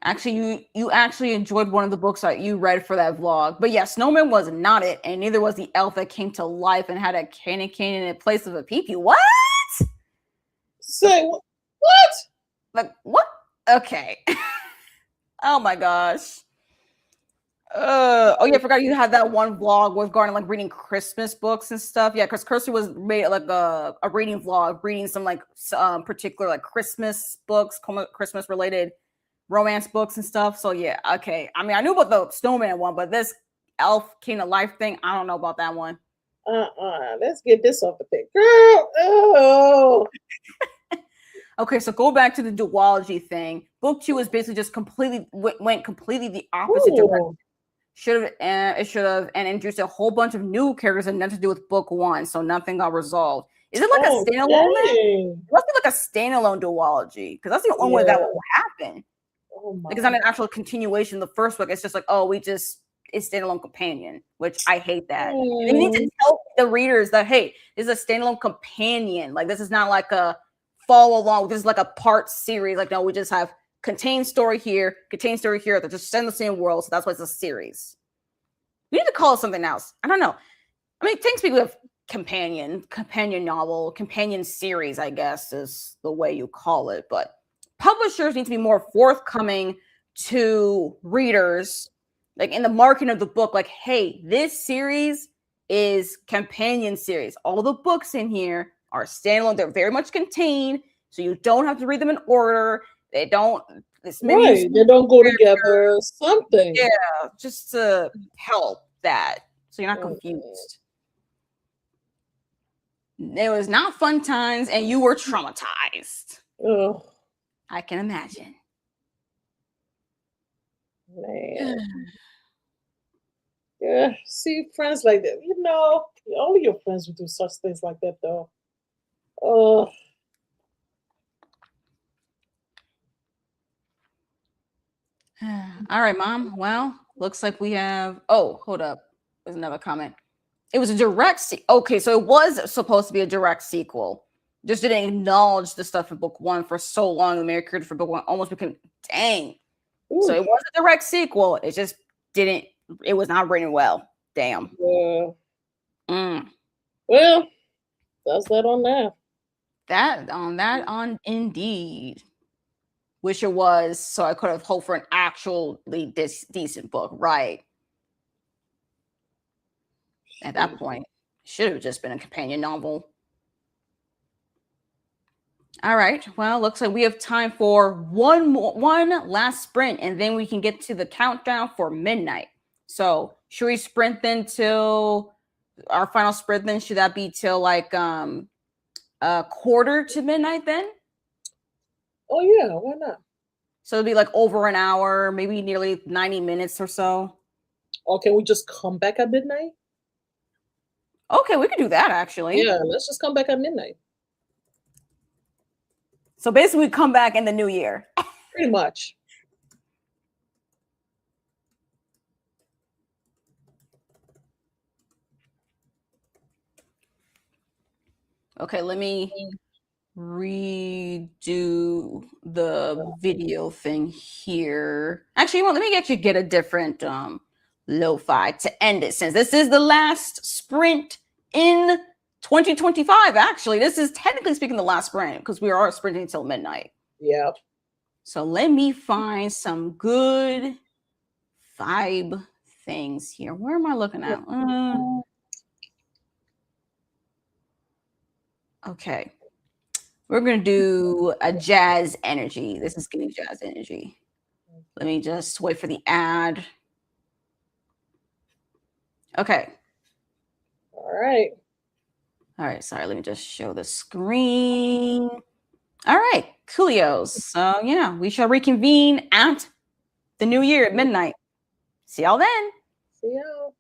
A: Actually, you actually enjoyed one of the books that you read for that vlog. But yeah, Snowman was not it, and neither was the elf that came to life and had a candy cane in place of a peepee. What?
B: Say what?
A: Like what? Okay. Oh my gosh. Oh yeah, I forgot you had that one vlog with Garden like reading Christmas books and stuff. Yeah, because Kirsty was made like a reading vlog, reading some like particular like Christmas books, Christmas related romance books and stuff. So yeah, okay. I mean, I knew about the Snowman one, but this elf king of life thing, I don't know about that one.
B: Let's get this off the page, girl. Oh.
A: Okay, so go back to the duology thing. Book 2 is basically just went completely the opposite direction. It should have and introduced a whole bunch of new characters and nothing to do with book 1, so nothing got resolved. Is it like a standalone? It must be like a standalone duology because that's the only way that will happen. Because on an actual continuation of the first book, it's just like, it's standalone companion, which I hate that. They need to tell the readers that, hey, this is a standalone companion. Like, this is not like a follow along. This is like a part series. Like, no, we just have contained story here. They're just in the same world. So that's why it's a series. We need to call it something else. I don't know. I mean, things people have companion novel, companion series, I guess, is the way you call it. But publishers need to be more forthcoming to readers, like in the marketing of the book, like, hey, this series is companion series. All the books in here are standalone. They're very much contained, so you don't have to read them in order. They don't
B: they don't go together. Something.
A: Yeah, just to help that. So you're not confused. It was not fun times, and you were traumatized.
B: Oh.
A: I can imagine.
B: Man. Yeah, see, friends like that. You know, only your friends would do such things like that, though. Oh.
A: All right, Mom. Well, looks like we have. Oh, hold up. There's another comment. It was a direct okay, so it was supposed to be a direct sequel. Just didn't acknowledge the stuff in book one for so long. The main character for book one almost became dang.
B: Ooh.
A: So it was a direct sequel. It just didn't. It was not written well. Damn.
B: Yeah.
A: Mm.
B: Well, that's that on that.
A: That on indeed. Wish it was, so I could have hoped for an actually decent book, right? At that point, should have just been a companion novel. All right. Well, looks like we have time for one last sprint, and then we can get to the countdown for midnight. So, should we sprint then till our final sprint? Then should that be till like a quarter to midnight then?
B: Oh yeah, why not?
A: So it'll be like over an hour, maybe nearly 90 minutes or so.
B: Or can we just come back at midnight?
A: Okay, we could do that actually.
B: Yeah, let's just come back at midnight.
A: So basically, we come back in the new year.
B: Pretty much.
A: Okay, let me redo the video thing here. Actually, let me actually get a different lo-fi to end it, since this is the last sprint in 2025. Actually, this is technically speaking the last sprint because we are sprinting until midnight.
B: Yeah.
A: So let me find some good vibe things here. Where am I looking at? Okay. We're going to do a jazz energy. This is getting jazz energy. Let me just wait for the ad. Okay.
B: All right.
A: All right. Sorry. Let me just show the screen. All right. Coolios. So, yeah, we shall reconvene at the new year at midnight. See y'all then.
B: See y'all.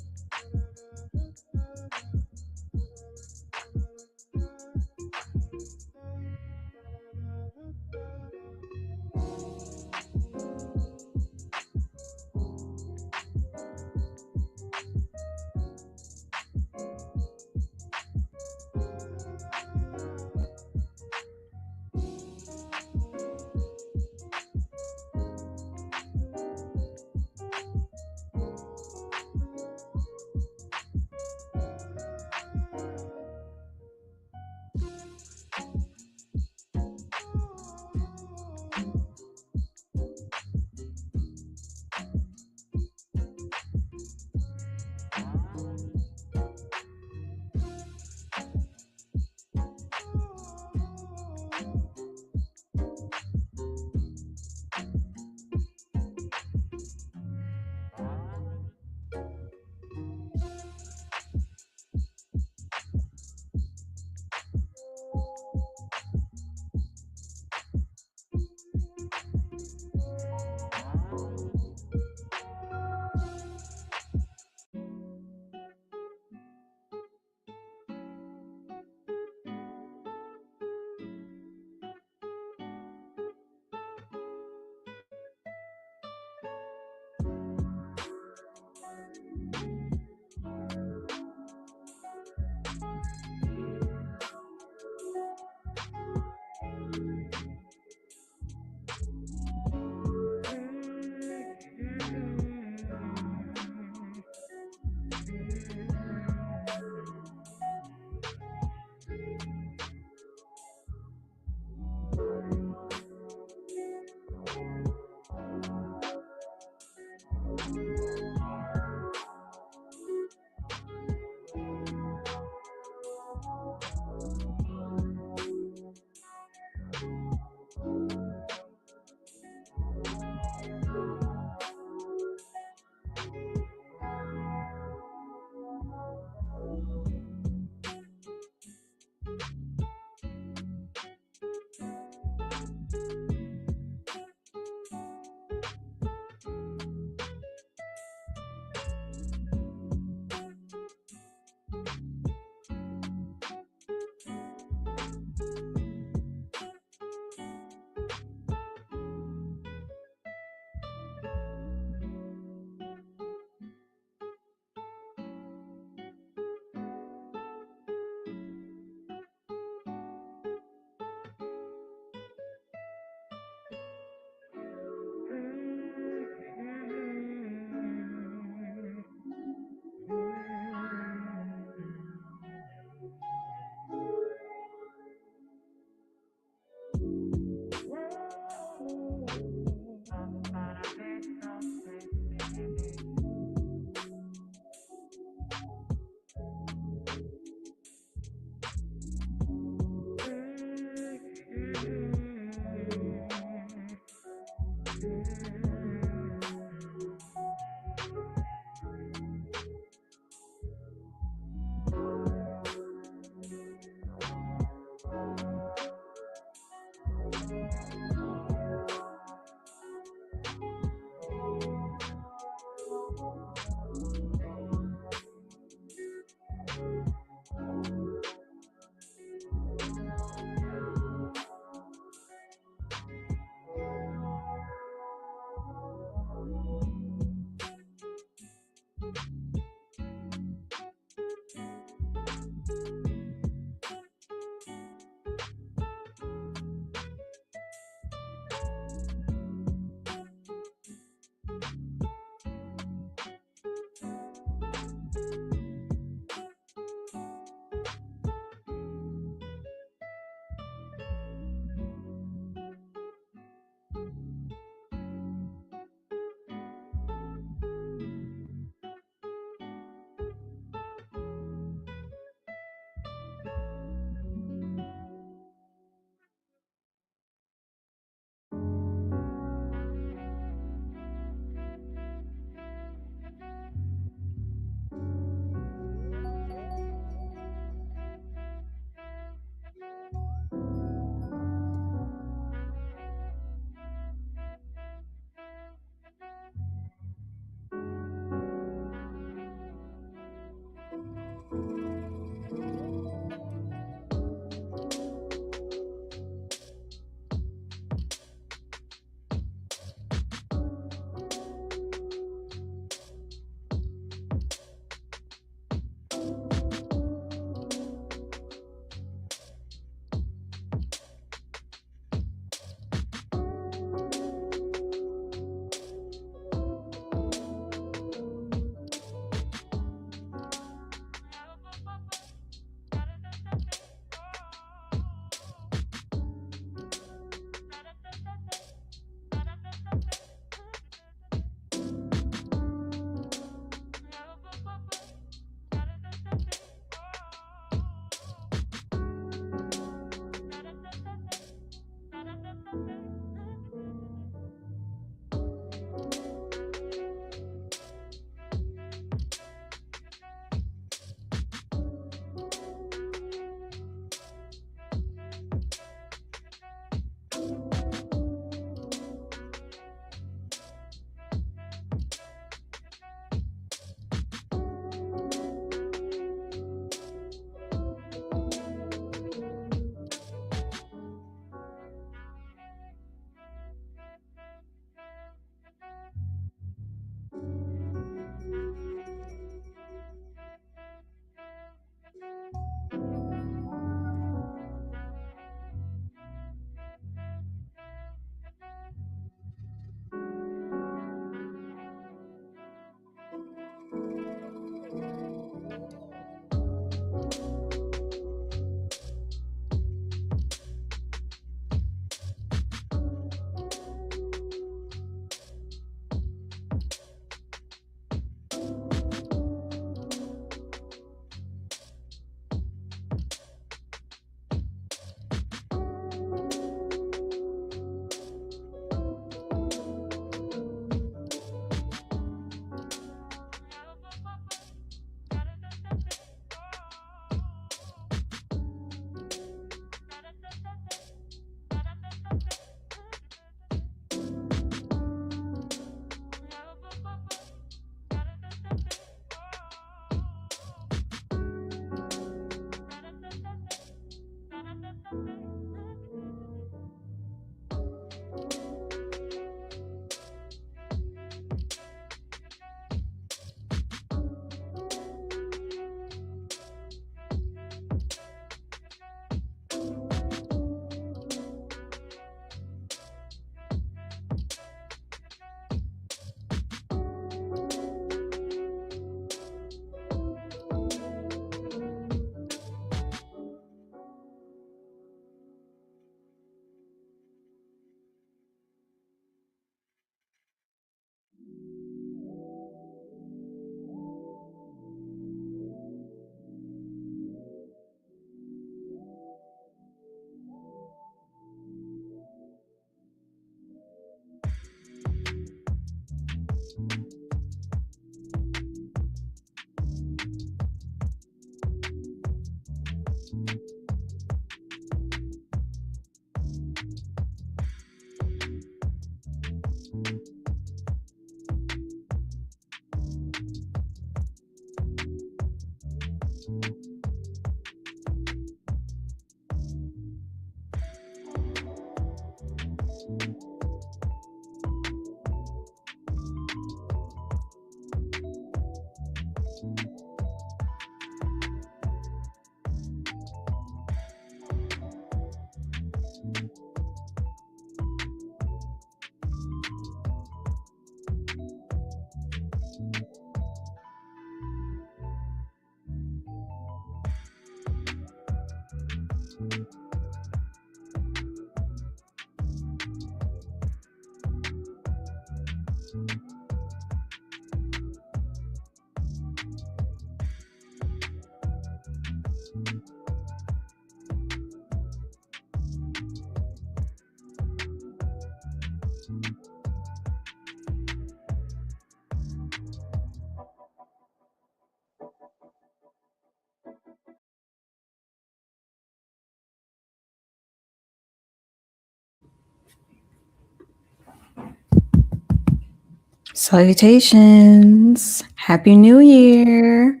A: Salutations. Happy New Year.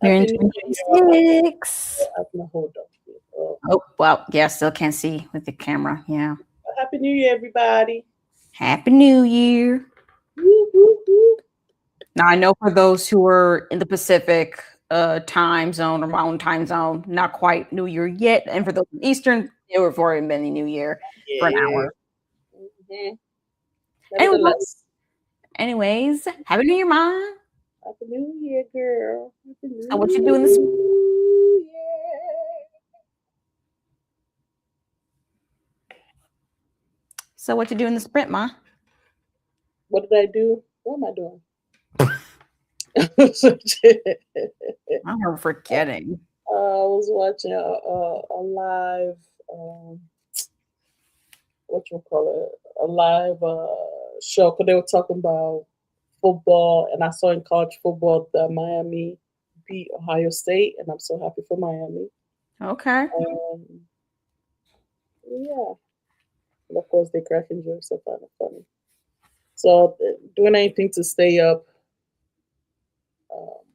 A: We're in
B: Happy New Year, y'all.
A: 2026.
B: I have to hold up.
A: Oh, well, yeah, still can't see with the camera. Yeah.
B: Happy New Year, everybody.
A: Happy New Year.
B: Woo, woo, woo.
A: Now, I know for those who are in the Pacific time zone or Mountain time zone, not quite New Year yet. And for those in Eastern, it was already been the New Year for an
B: Yeah.
A: hour.
B: Mm-hmm.
A: Anyways,
B: Nevertheless,
A: Happy New Year, Mom.
B: Happy New Year, girl. Happy
A: So, what you
B: New
A: doing this?
B: Year.
A: So, what you doing the sprint, Ma?
B: What did I do? What am I doing?
A: I'm forgetting.
B: I was watching a live, what you call it, a live show because they were talking about football, and I saw in college football that Miami beat Ohio State, and I'm so happy for Miami.
A: Okay.
B: Yeah, and of course they cracking jokes. So kind of funny. So doing anything to stay up, um,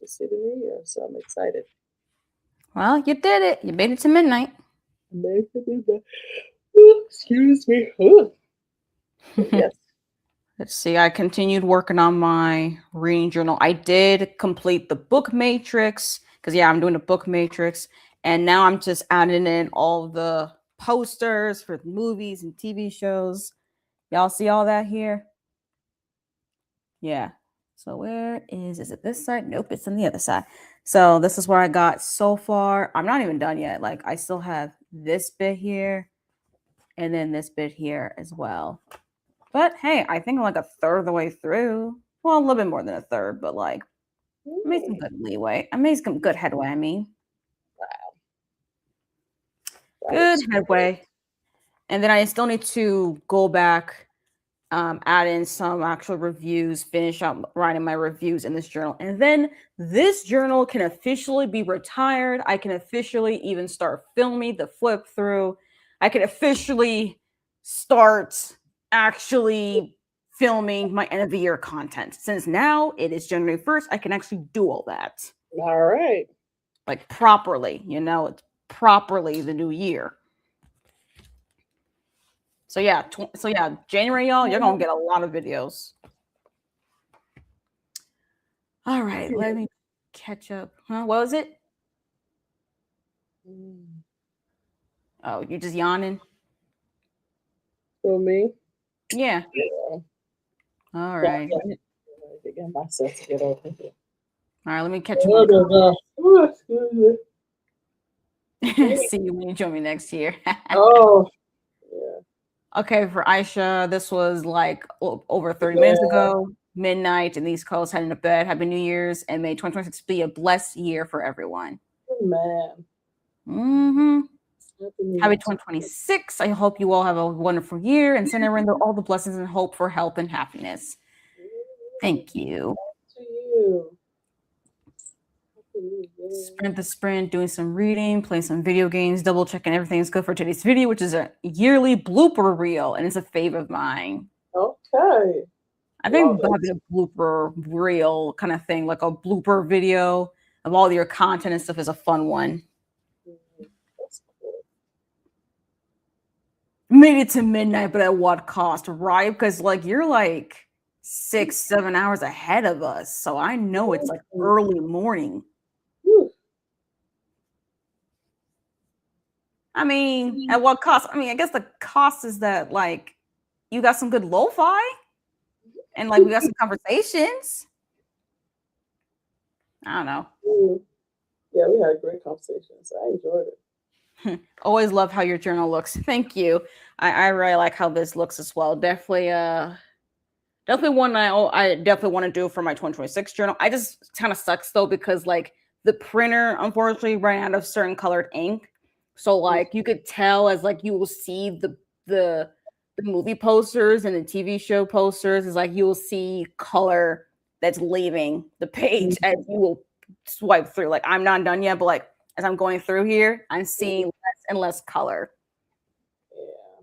B: to see the New Year. So I'm excited.
A: Well, you did it. You made it to midnight.
B: Excuse me. Ooh. Yes.
A: Let's see. I continued working on my reading journal. I did complete the book matrix because, yeah, I'm doing a book matrix. And now I'm just adding in all the posters for movies and TV shows. Y'all see all that here? Yeah. So where is it this side? Nope, it's on the other side. So this is where I got so far. I'm not even done yet. Like I still have this bit here and then this bit here as well. But hey, I think I'm like a third of the way through. Well, a little bit more than a third, but like I made some good leeway. I made some good headway. I mean,
B: That
A: good
B: is
A: headway. And then I still need to go back, add in some actual reviews, finish up writing my reviews in this journal. And then this journal can officially be retired. I can officially even start filming the flip through. I can officially start actually filming my end of the year content. Since now it is January 1st, I can actually do all that.
B: all right.
A: Like properly, it's properly the new year. So yeah, January, y'all, you're gonna get a lot of videos. All right, let me catch up. Huh? What was it? Oh, you just yawning?
B: For me?
A: Yeah.
B: Yeah.
A: All right.
B: To get myself to get over here.
A: All right, let me catch up on
B: Excuse me.
A: see you when you join me next year.
B: Oh, yeah.
A: Okay, for Aisha, this was like over 30 minutes ago, midnight in the East Coast, heading to bed. Happy New Year's, and may 2026 be a blessed year for everyone.
B: Man.
A: Mm-hmm. Happy
B: Year.
A: 2026. I hope you all have a wonderful year and send everyone all the blessings and hope for health and happiness. Thank you.
B: To you.
A: Sprint the sprint, doing some reading, playing some video games, double checking everything's good for today's video, which is a yearly blooper reel, and it's a fave of mine.
B: Okay.
A: I think having a blooper reel kind of thing, like a blooper video of all your content and stuff, is a fun one.
B: That's cool.
A: Made it to midnight, but at what cost, right? Because like you're like 6-7 hours ahead of us, so I know it's like early morning. I mean, at what cost? I mean, I guess the cost is that like you got some good lo-fi and like we got some conversations. I don't know.
B: Yeah, we had a great conversation. So I enjoyed it.
A: Always love how your journal looks. Thank you. I really like how this looks as well. Definitely one I definitely want to do for my 2026 journal. I just kind of sucks though because like the printer unfortunately ran out of certain colored ink. So like you could tell as like you will see the the movie posters and the TV show posters is like you will see color that's leaving the page as you will swipe through. Like I'm not done yet, but like as I'm going through here, I'm seeing less and less color,
B: Yeah.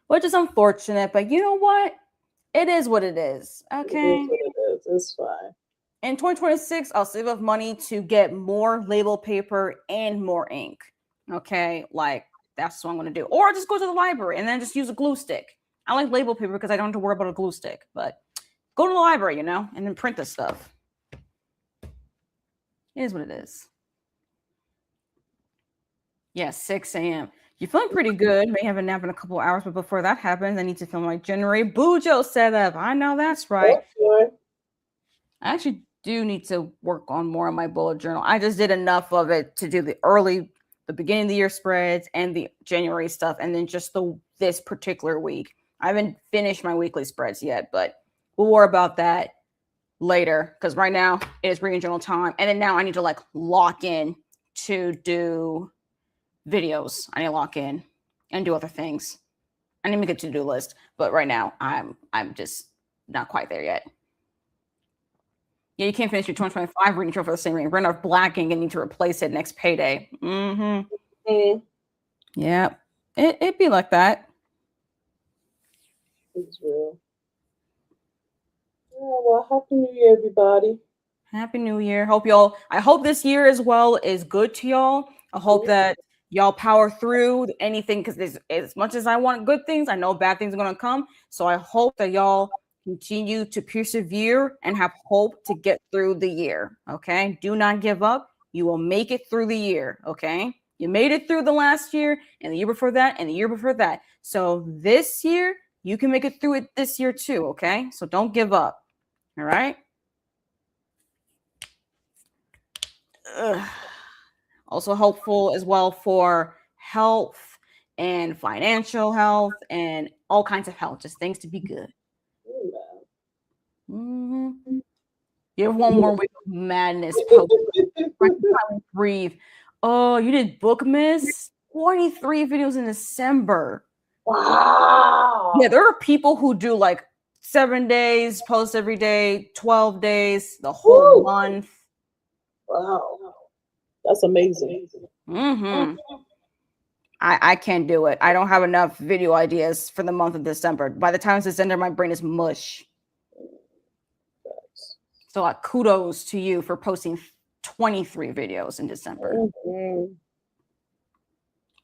A: which is unfortunate. But you know what? It is what it is.
B: It
A: Okay.
B: is what it is. It's fine.
A: In 2026, I'll save up money to get more label paper and more ink. Okay. Like that's what I'm going to do. Or just go to the library and then just use a glue stick. I like label paper because I don't have to worry about a glue stick, but go to the library, and then print this stuff. It is what it is. Yeah, 6 a.m. You're feeling pretty good. May have a nap in a couple hours, but before that happens, I need to film my January Bujo setup. I know that's right.
B: Okay.
A: I actually do need to work on more on my bullet journal. I just did enough of it to do the beginning of the year spreads and the January stuff, and then just this particular week. I haven't finished my weekly spreads yet, but we'll worry about that later because right now it is reading journal time, and then now I need to like lock in to do videos. I need to lock in and do other things. I need to make a to-do list, but right now I'm just not quite there yet. Yeah, you can't finish your 2025 reading journal for the same reason. Run out of black ink and need to replace it next payday. Mm-hmm. Yeah, it'd be like that.
B: It's real. Yeah, well, Happy New Year, everybody.
A: Happy New Year. I hope this year as well is good to y'all. I hope that y'all power through anything because as much as I want good things, I know bad things are going to come. So I hope that y'all continue to persevere and have hope to get through the year. Okay. Do not give up. You will make it through the year. Okay. You made it through the last year and the year before that and the year before that. So this year, you can make it through it this year too. Okay. So don't give up. All right. Also hopeful as well for health and financial health and all kinds of health, just things to be good. Mm-hmm. You have one more week of madness. Breathe. Oh, you did Bookmas? 23 videos in December.
B: Wow.
A: Yeah, there are people who do like 7 days, post every day, 12 days, the whole month.
B: Wow. That's amazing.
A: Mm-hmm. I can't do it. I don't have enough video ideas for the month of December. By the time it's December, my brain is mush. So like kudos to you for posting 23 videos in December.
B: Mm-hmm.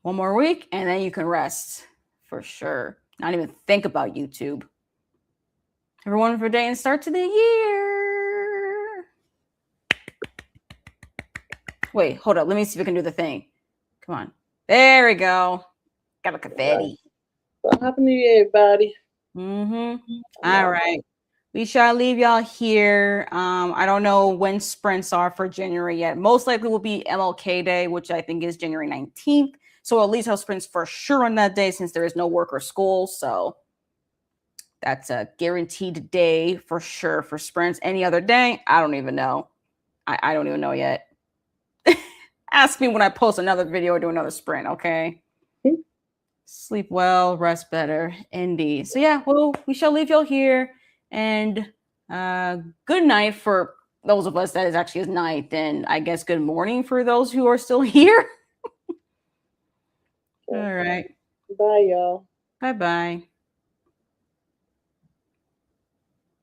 A: One more week and then you can rest for sure. Not even think about YouTube. Have a wonderful day and start to the year. Wait, hold up. Let me see if I can do the thing. Come on. There we go. Got a confetti.
B: Well, Happy New Year, everybody.
A: Mm-hmm. All right. We shall leave y'all here. I don't know when sprints are for January yet. Most likely will be MLK Day, which I think is January 19th. So at least have sprints for sure on that day since there is no work or school. So that's a guaranteed day for sure for sprints. Any other day, I don't even know. I don't even know yet. Ask me when I post another video or do another sprint, okay? Sleep well, rest better, indeed. So yeah, well, we shall leave y'all here. And good night for those of us that is actually is night. And I guess good morning for those who are still here. All right.
B: Bye, y'all.
A: Bye-bye.